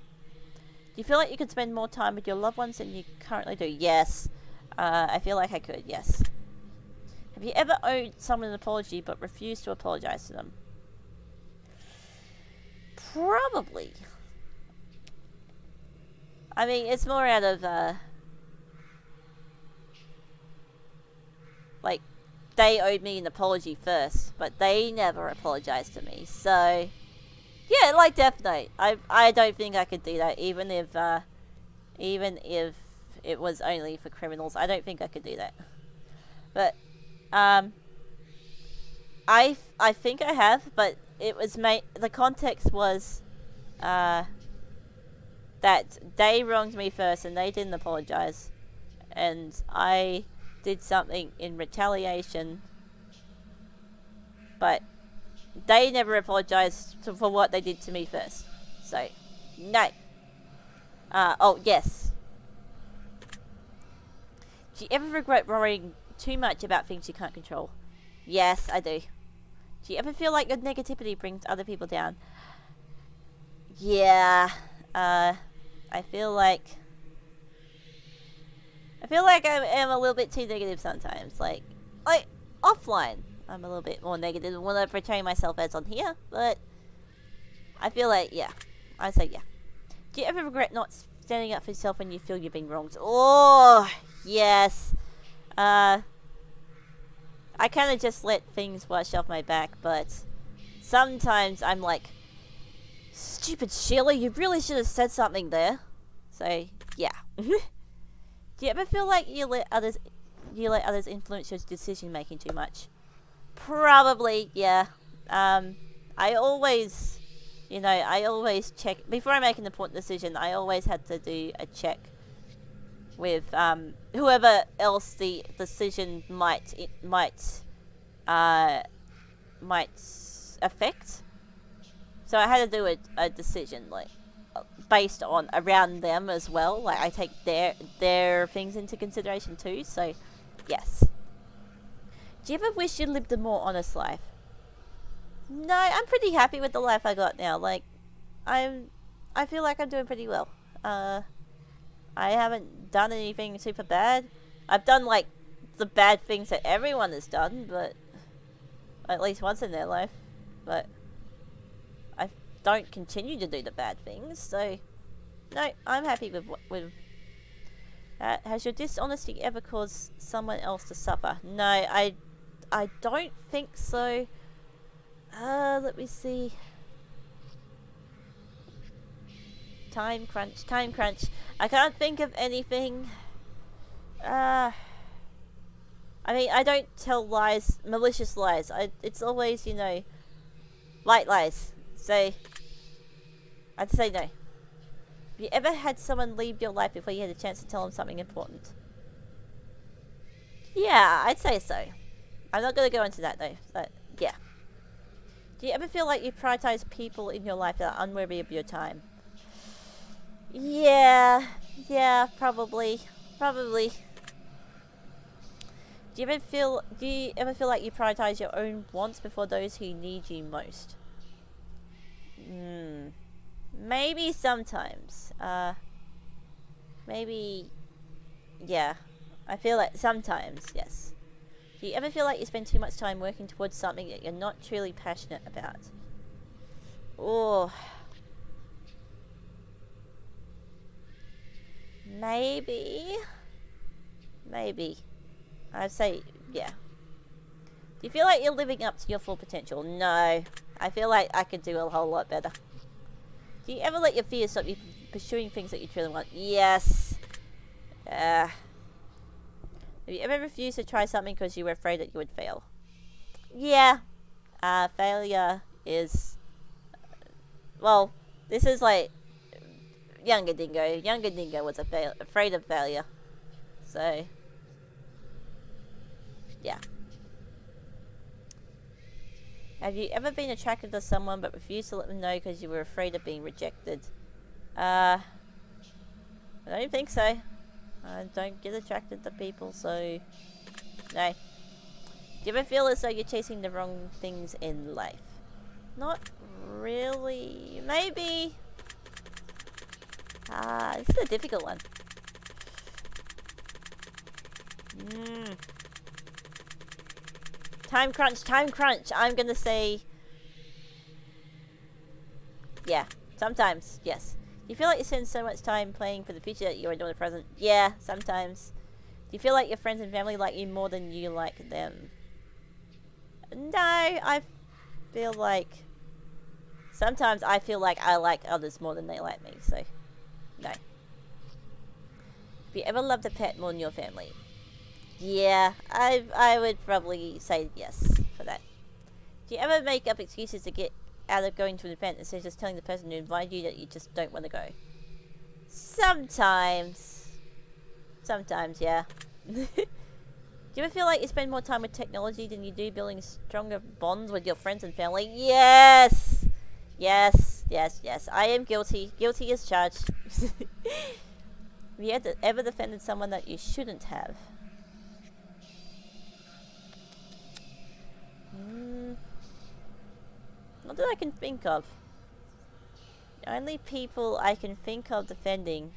S1: you feel like you could spend more time with your loved ones than you currently do? Yes. I feel like I could, yes. Have you ever owed someone an apology but refused to apologize to them? Probably. I mean, it's more out of, like, they owed me an apology first, but they never apologized to me, so... Yeah, like Death Note. I don't think I could do that, even if it was only for criminals. I don't think I could do that. But, I think I have, but it was the context was, that they wronged me first and they didn't apologize. And I did something in retaliation, but they never apologized for what they did to me first. So, no. Oh, yes. Do you ever regret worrying too much about things you can't control? Yes, I do. Do you ever feel like your negativity brings other people down? Yeah. I feel like I am a little bit too negative sometimes. Like offline, I'm a little bit more negative when I portray myself as on here. But I feel like, yeah, I'd say yeah. Do you ever regret not standing up for yourself when you feel you've been wronged? Oh, yes. I kind of just let things wash off my back, but sometimes I'm like, stupid Sheila, you really should have said something there. So, yeah. Do you ever feel like you let others you let others influence your decision making too much? Probably, yeah. I always, I always check before I make an important decision. I always had to do a check with whoever else the decision might affect. So I had to do a decision like based on around them as well. Like I take their things into consideration too. So yes. Do you ever wish you lived a more honest life? No, I'm pretty happy with the life I got now. Like I feel like I'm doing pretty well. I haven't done anything super bad. I've done like the bad things that everyone has done, but at least once in their life. But I don't continue to do the bad things, so no, I'm happy with that. Has your dishonesty ever caused someone else to suffer? No, I don't think so. Let me see. Time crunch. I can't think of anything. I mean, I don't tell lies, malicious lies. It's always, light lies. So, I'd say no. Have you ever had someone leave your life before you had a chance to tell them something important? Yeah, I'd say so. I'm not going to go into that though, but yeah. Do you ever feel like you prioritize people in your life that are unworthy of your time? Yeah, probably. Do you ever feel like you prioritize your own wants before those who need you most? Maybe sometimes. Maybe, yeah. I feel like sometimes, yes. Do you ever feel like you spend too much time working towards something that you're not truly passionate about? Oh. Maybe. I'd say, yeah. Do you feel like you're living up to your full potential? No. I feel like I could do a whole lot better. Do you ever let your fears stop you pursuing things that you truly want? Yes. Have you ever refused to try something because you were afraid that you would fail? Yeah. Failure is... well, this is like... Younger Dingo. Younger Dingo was afraid of failure. So... yeah. Have you ever been attracted to someone but refused to let them know because you were afraid of being rejected? I don't think so. I don't get attracted to people, so... no. Do you ever feel as though you're chasing the wrong things in life? Not really. Maybe. This is a difficult one. Time crunch. I'm gonna say... yeah. Sometimes, yes. Do you feel like you spend so much time playing for the future that you enjoy the present? Yeah, sometimes. Do you feel like your friends and family like you more than you like them? No, I feel like... sometimes I feel like I like others more than they like me, so... no. Have you ever loved a pet more than your family? Yeah, I would probably say yes for that. Do you ever make up excuses to get out of going to an event instead of just telling the person who invited you that you just don't want to go? Sometimes. Sometimes, yeah. Do you ever feel like you spend more time with technology than you do building stronger bonds with your friends and family? Yes! Yes. I am guilty. Guilty as charged. Have you ever defended someone that you shouldn't have? Not that I can think of. The only people I can think of defending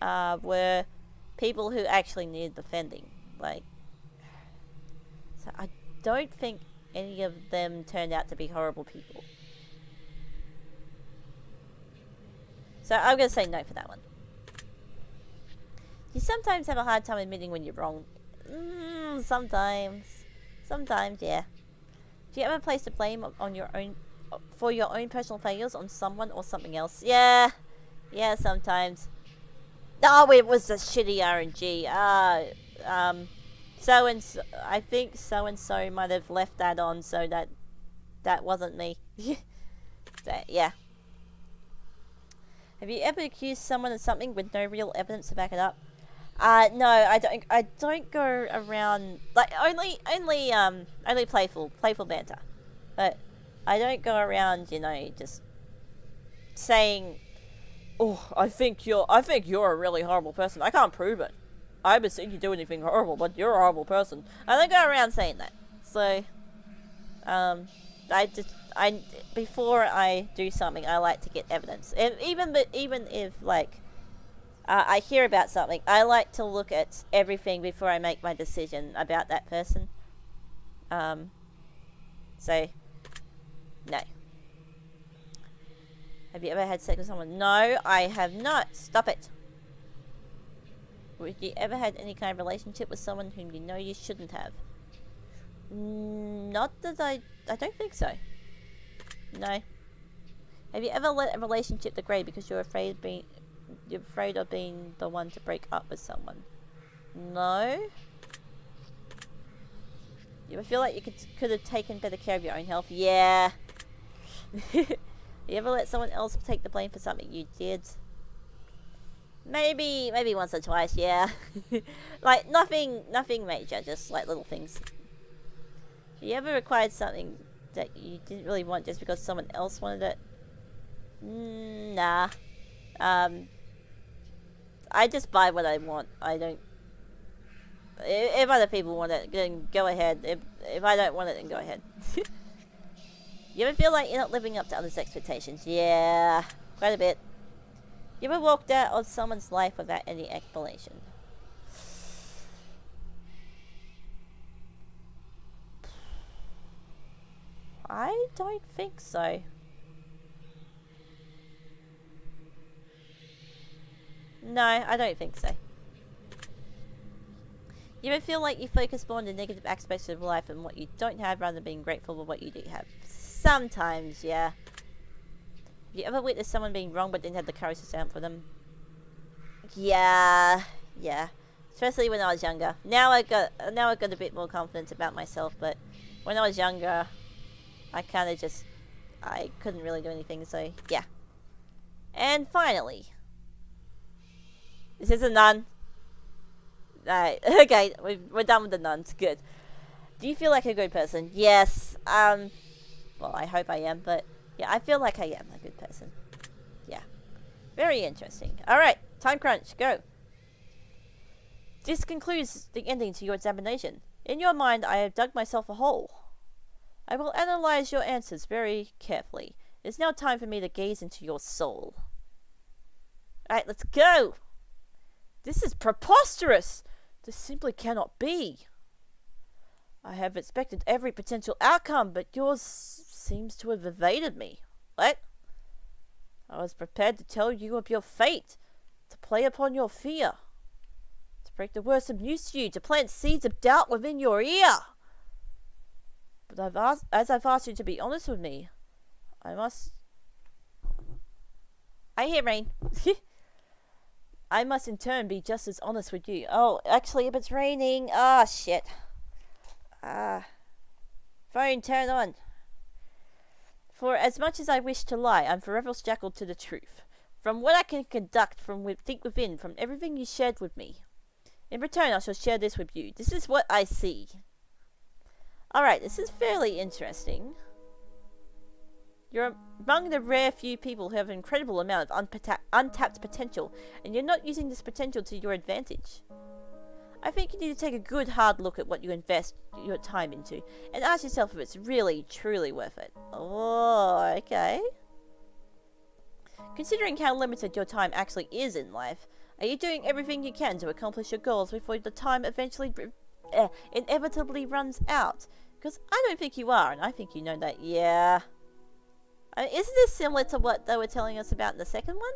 S1: were people who actually needed defending. Like, so I don't think any of them turned out to be horrible people. So I'm going to say no for that one. You sometimes have a hard time admitting when you're wrong. Sometimes. Sometimes, yeah. Do you ever place the blame on your own for your own personal failures on someone or something else? Yeah, sometimes. Oh, it was a shitty RNG. I think so and so might have left that on, so that wasn't me. Yeah. Have you ever accused someone of something with no real evidence to back it up? No, I don't go around, like, only playful banter. But I don't go around, just saying, "Oh, I think you're a really horrible person. I can't prove it. I haven't seen you do anything horrible, but you're a horrible person." I don't go around saying that. So, I before I do something, I like to get evidence. And even if, like, I hear about something, I like to look at everything before I make my decision about that person. So, no. Have you ever had sex with someone? No, I have not. Stop it. Have you ever had any kind of relationship with someone whom you know you shouldn't have? Not that I don't think so. No. Have you ever let a relationship degrade because you're afraid of being the one to break up with someone? No. You ever feel like you could have taken better care of your own health? Yeah. You ever let someone else take the blame for something you did? Maybe once or twice, yeah. Like, nothing major, just like little things. You ever required something that you didn't really want just because someone else wanted it? Nah. I just buy what I want. I don't... If other people want it, then go ahead. If I don't want it, then go ahead. You ever feel like you're not living up to others' expectations? Yeah, quite a bit. You ever walked out of someone's life without any explanation? I don't think so. No, I don't think so. You ever feel like you focus more on the negative aspects of life and what you don't have rather than being grateful for what you do have? Sometimes, yeah. Have you ever witnessed someone being wrong but didn't have the courage to stand up for them? Yeah. Especially when I was younger. Now I got a bit more confidence about myself, but when I was younger, I couldn't really do anything, so yeah. And finally, this is a nun. Alright, okay, we're done with the nuns. Good. Do you feel like a good person? Yes. Well, I hope I am, but yeah, I feel like I am a good person. Yeah. Very interesting. Alright, time crunch, go. This concludes the ending to your examination. In your mind, I have dug myself a hole. I will analyze your answers very carefully. It is now time for me to gaze into your soul. Alright, let's go! This is preposterous! This simply cannot be. I have expected every potential outcome, but yours seems to have evaded me. What? I was prepared to tell you of your fate, to play upon your fear, to break the worst of news to you, to plant seeds of doubt within your ear. But as I've asked you to be honest with me, I hear rain. I must in turn be just as honest with you. Oh, actually, if it's raining... Ah, shit. Phone, turn on. For as much as I wish to lie, I'm forever shackled to the truth. From what I can conduct from deep within, from everything you shared with me. In return, I shall share this with you. This is what I see. Alright, this is fairly interesting. You're among the rare few people who have an incredible amount of untapped potential, and you're not using this potential to your advantage. I think you need to take a good hard look at what you invest your time into, and ask yourself if it's really, truly worth it. Oh, okay. Considering how limited your time actually is in life, are you doing everything you can to accomplish your goals before the time eventually inevitably runs out? Because I don't think you are, and I think you know that. Yeah. I mean, isn't this similar to what they were telling us about in the second one?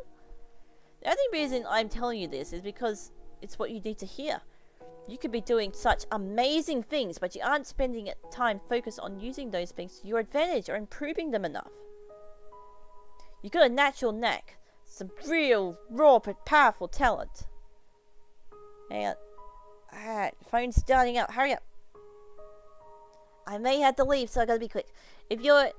S1: The only reason I'm telling you this is because it's what you need to hear. You could be doing such amazing things, but you aren't spending time focused on using those things to your advantage or improving them enough. You got a natural knack, some real, raw, but powerful talent. Hang on. Alright, phone's starting up. Hurry up. I may have to leave, so I gotta be quick. If you're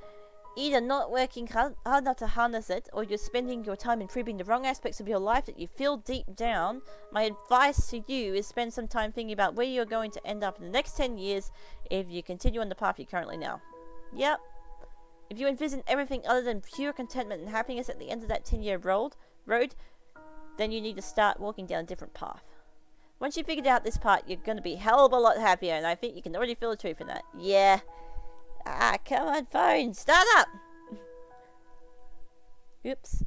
S1: either not working hard enough to harness it, or you're spending your time improving the wrong aspects of your life that you feel deep down, my advice to you is spend some time thinking about where you're going to end up in the next 10 years if you continue on the path you're currently now. Yep. If you envision everything other than pure contentment and happiness at the end of that 10-year road, then you need to start walking down a different path. Once you figured out this part, you're going to be a hell of a lot happier, and I think you can already feel the truth in that. Yeah. Ah, come on, phone. Start up! Oops.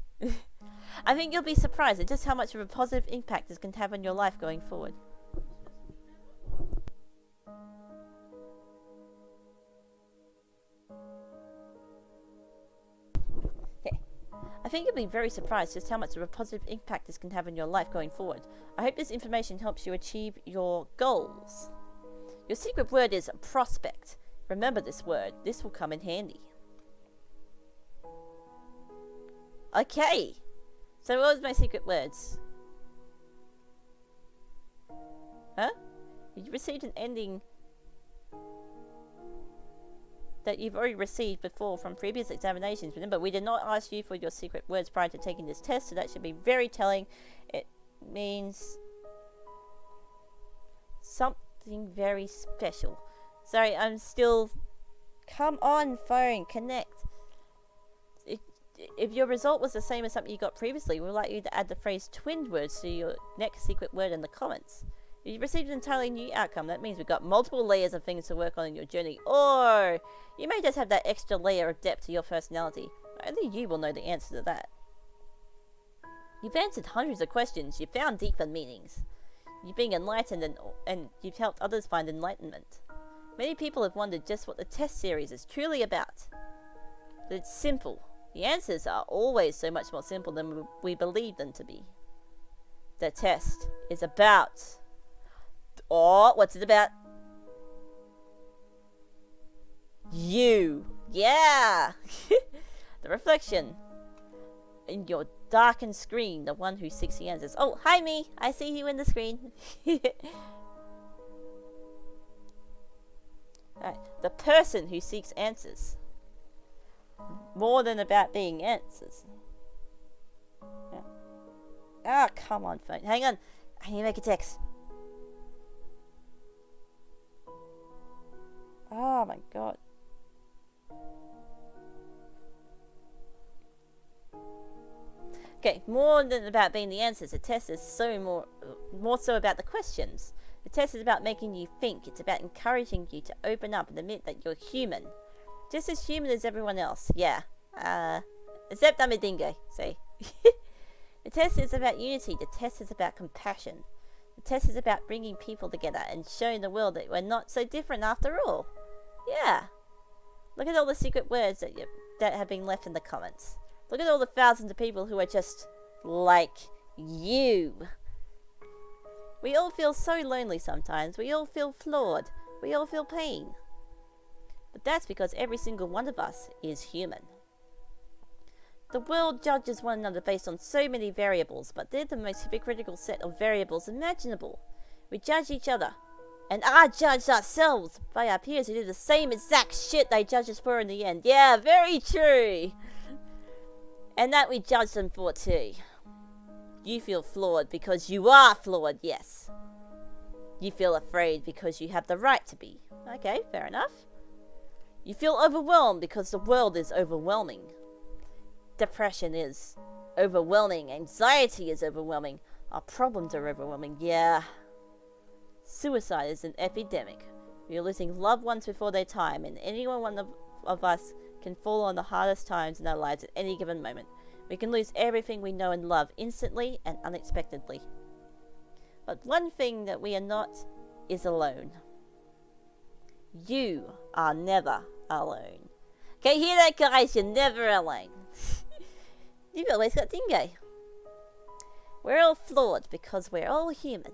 S1: I think you'll be surprised at just how much of a positive impact this can have on your life going forward. I think you'll be very surprised just how much of a positive impact this can have on your life going forward. I hope this information helps you achieve your goals. Your secret word is prospect. Remember this word. This will come in handy. Okay. So what was my secret words? Huh? You received an ending that you've already received before from previous examinations. Remember, we did not ask you for your secret words prior to taking this test, so that should be very telling. It means something very special. Sorry, I'm still... Come on, phone, connect. If your result was the same as something you got previously, we'd like you to add the phrase twinned words to your next secret word in the comments. If you received an entirely new outcome, that means we've got multiple layers of things to work on in your journey. Or you may just have that extra layer of depth to your personality. Only you will know the answer to that. You've answered hundreds of questions. You've found deeper meanings. You're being enlightened and you've helped others find enlightenment. Many people have wondered just what the test series is truly about. But it's simple. The answers are always so much more simple than we believe them to be. The test is about... Oh, what's it about? You. Yeah. The reflection in your darkened screen, the one who seeks the answers. Oh, hi me. I see you in the screen. Right. The person who seeks answers. More than about being answers. Yeah. Ah, come on, phone. Hang on. I need to make a text. Oh my god. Okay, more than about being the answers. The test is more so about the questions. The test is about making you think. It's about encouraging you to open up and admit that you're human. Just as human as everyone else. Yeah. Except I'm a dingo, see. The test is about unity. The test is about compassion. The test is about bringing people together and showing the world that we're not so different after all. Yeah. Look at all the secret words that have been left in the comments. Look at all the thousands of people who are just like you. We all feel so lonely sometimes. We all feel flawed. We all feel pain. But that's because every single one of us is human. The world judges one another based on so many variables, but they're the most hypocritical set of variables imaginable. We judge each other, and are judged ourselves by our peers who do the same exact shit they judge us for in the end. Yeah, very true. And that we judge them for too. You feel flawed because you are flawed, yes. You feel afraid because you have the right to be. Okay, fair enough. You feel overwhelmed because the world is overwhelming. Depression is overwhelming. Anxiety is overwhelming. Our problems are overwhelming, yeah. Suicide is an epidemic. We are losing loved ones before their time, and any one of us can fall on the hardest times in our lives at any given moment. We can lose everything we know and love instantly and unexpectedly. But one thing that we are not is alone. You are never alone. Okay, hear that, guys? You're never alone. You've always got Dingo. We're all flawed because we're all human.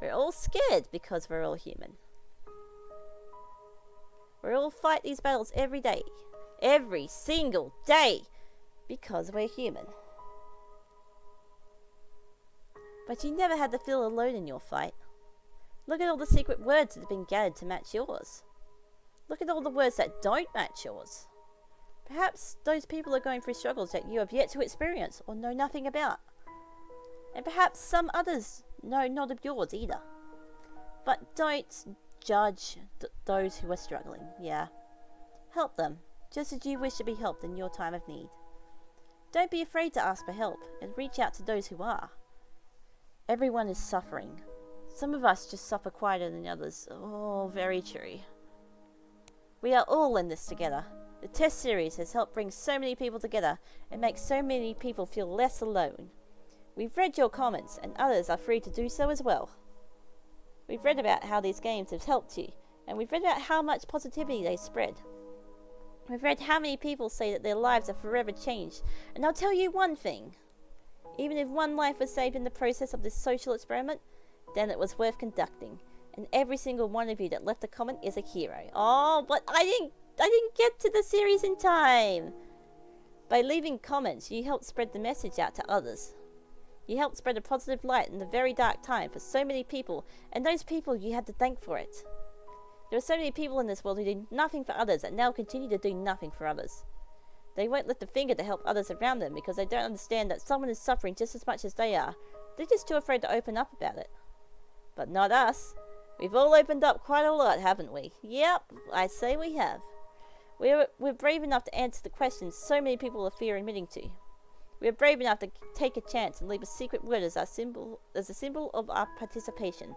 S1: We're all scared because we're all human. We all fight these battles every day. Every single day. Because we're human. But you never had to feel alone in your fight. Look at all the secret words that have been gathered to match yours. Look at all the words that don't match yours. Perhaps those people are going through struggles that you have yet to experience or know nothing about. And perhaps some others know not of yours either. But don't judge those who are struggling, yeah. Help them, just as you wish to be helped in your time of need. Don't be afraid to ask for help, and reach out to those who are. Everyone is suffering. Some of us just suffer quieter than others. Oh, very true. We are all in this together. The test series has helped bring so many people together and make so many people feel less alone. We've read your comments, and others are free to do so as well. We've read about how these games have helped you, and we've read about how much positivity they spread. We've read how many people say that their lives are forever changed, and I'll tell you one thing. Even if one life was saved in the process of this social experiment, then it was worth conducting, and every single one of you that left a comment is a hero. Oh, but I didn't get to the series in time! By leaving comments, you helped spread the message out to others. You helped spread a positive light in a very dark time for so many people, and those people you had to thank for it. There are so many people in this world who do nothing for others and now continue to do nothing for others. They won't lift a finger to help others around them because they don't understand that someone is suffering just as much as they are. They're just too afraid to open up about it. But not us. We've all opened up quite a lot, haven't we? Yep, I say we have. We're brave enough to answer the questions so many people are fear admitting to. We're brave enough to take a chance and leave a secret word as a symbol of our participation.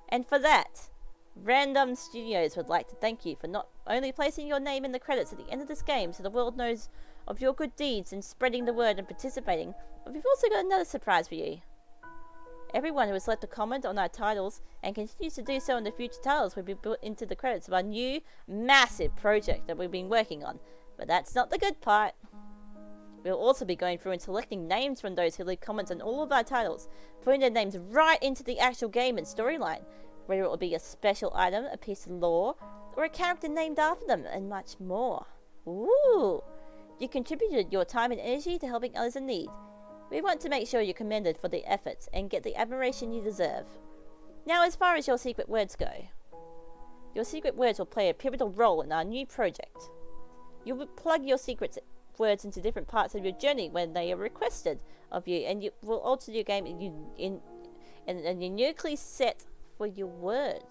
S1: And for that, Random Studios would like to thank you for not only placing your name in the credits at the end of this game so the world knows of your good deeds and spreading the word and participating, but we've also got another surprise for you. Everyone who has left a comment on our titles and continues to do so in the future titles will be put into the credits of our new massive project that we've been working on. But that's not the good part. We'll also be going through and selecting names from those who leave comments on all of our titles, putting their names right into the actual game and storyline, whether it will be a special item, a piece of lore, or a character named after them, and much more. Ooh! You contributed your time and energy to helping others in need. We want to make sure you're commended for the efforts and get the admiration you deserve. Now, as far as your secret words go, your secret words will play a pivotal role in our new project. You will plug your secret words into different parts of your journey when they are requested of you, and you will alter your game in uniquely set for your words.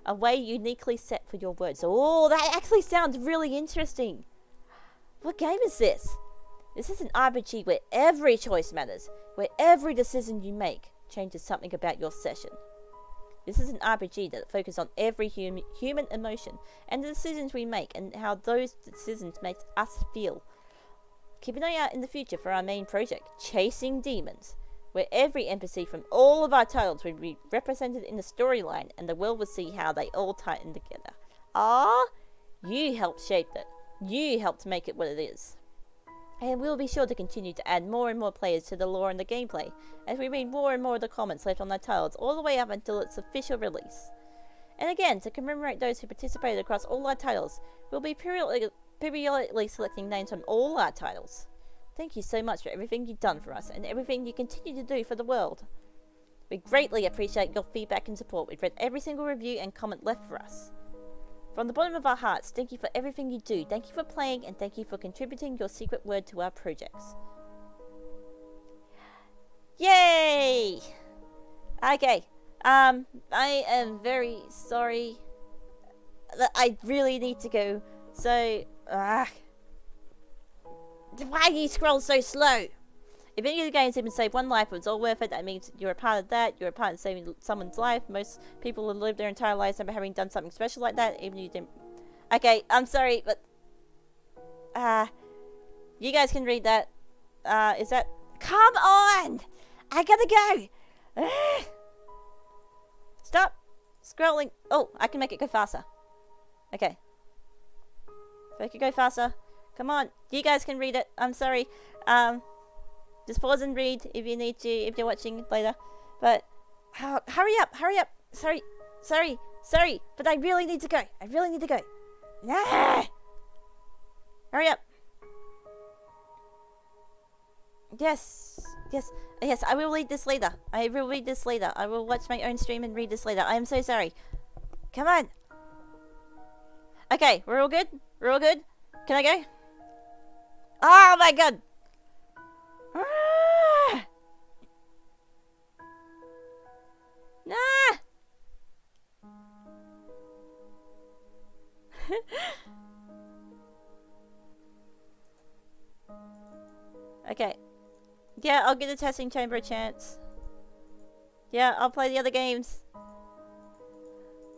S1: A way uniquely set for your words. Oh, that actually sounds really interesting. What game is this? This is an RPG where every choice matters, where every decision you make changes something about your session. This is an RPG that focuses on every human emotion and the decisions we make and how those decisions make us feel. Keep an eye out in the future for our main project, Chasing Demons, where every NPC from all of our titles will be represented in the storyline and the world will see how they all tie in together. Ah, you helped shape it. You helped make it what it is. And we'll be sure to continue to add more and more players to the lore and the gameplay, as we read more and more of the comments left on our titles all the way up until its official release. And again, to commemorate those who participated across all our titles, we'll be periodically selecting names from all our titles. Thank you so much for everything you've done for us, and everything you continue to do for the world. We greatly appreciate your feedback and support. We've read every single review and comment left for us. From the bottom of our hearts, thank you for everything you do, thank you for playing, and thank you for contributing your secret word to our projects. Yay! Okay, I am very sorry that I really need to go, so, why do you scroll so slow? If any of the games even save one life, it's all worth it. That means you're a part of that. You're a part of saving someone's life. Most people will live their entire lives never having done something special like that, even if you didn't. Okay, I'm sorry, but you guys can read that. Is that? Come on! I gotta go. Stop scrolling. Oh, I can make it go faster. Okay. If I could go faster. Come on, you guys can read it. I'm sorry. Just pause and read if you need to, if you're watching later. But, hurry up. Sorry, but I really need to go. Hurry up. Yes. Yes, yes, I will read this later. I will read this later. I will watch my own stream and read this later. I am so sorry. Come on. Okay, we're all good? We're all good? Can I go? Oh my god! Ah! Ah! Okay. Yeah, I'll give the testing chamber a chance. Yeah, I'll play the other games.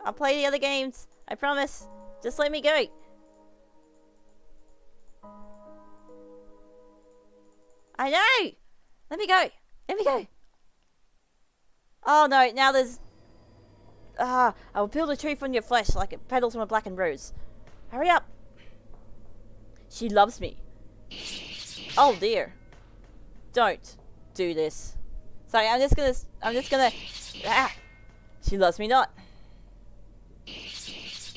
S1: I'll play the other games. I promise. Just let me go. I know! Let me go. Let me go. Oh no, now there's... I will peel the tree from your flesh like it petals from a blackened rose. Hurry up. She loves me. Oh dear. Don't do this. Sorry, I'm just gonna... Ah! She loves me not.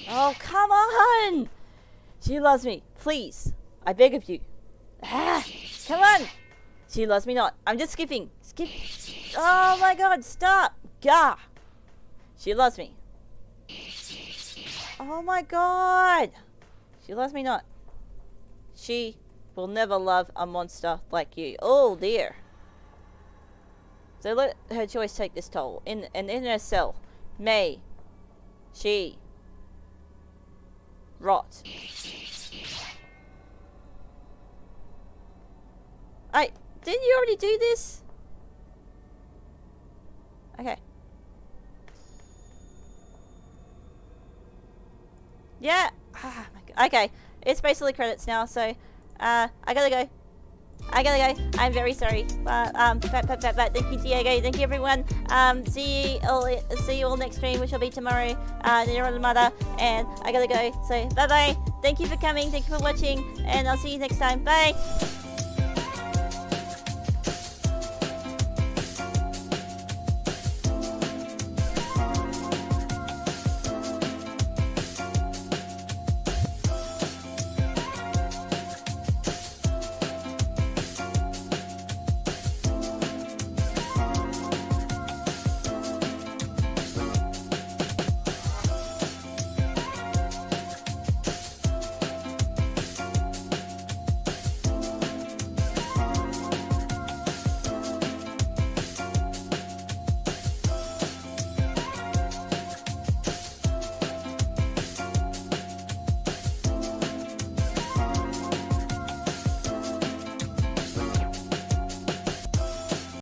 S1: Oh, come on! She loves me. Please. I beg of you. Ah! Come on! She loves me not. I'm just skipping. Skip. Oh my god, stop! Gah! She loves me. Oh my god! She loves me not. She will never love a monster like you. Oh dear. So let her choice take this toll. In her cell, may she rot. Didn't you already do this? Okay. Yeah. Ah, my god. Okay. It's basically credits now, so I gotta go. I'm very sorry. Thank you, Diego. Thank you, everyone. See you all next stream, which will be tomorrow. Mother, and I gotta go. So bye bye. Thank you for coming. Thank you for watching, and I'll see you next time. Bye.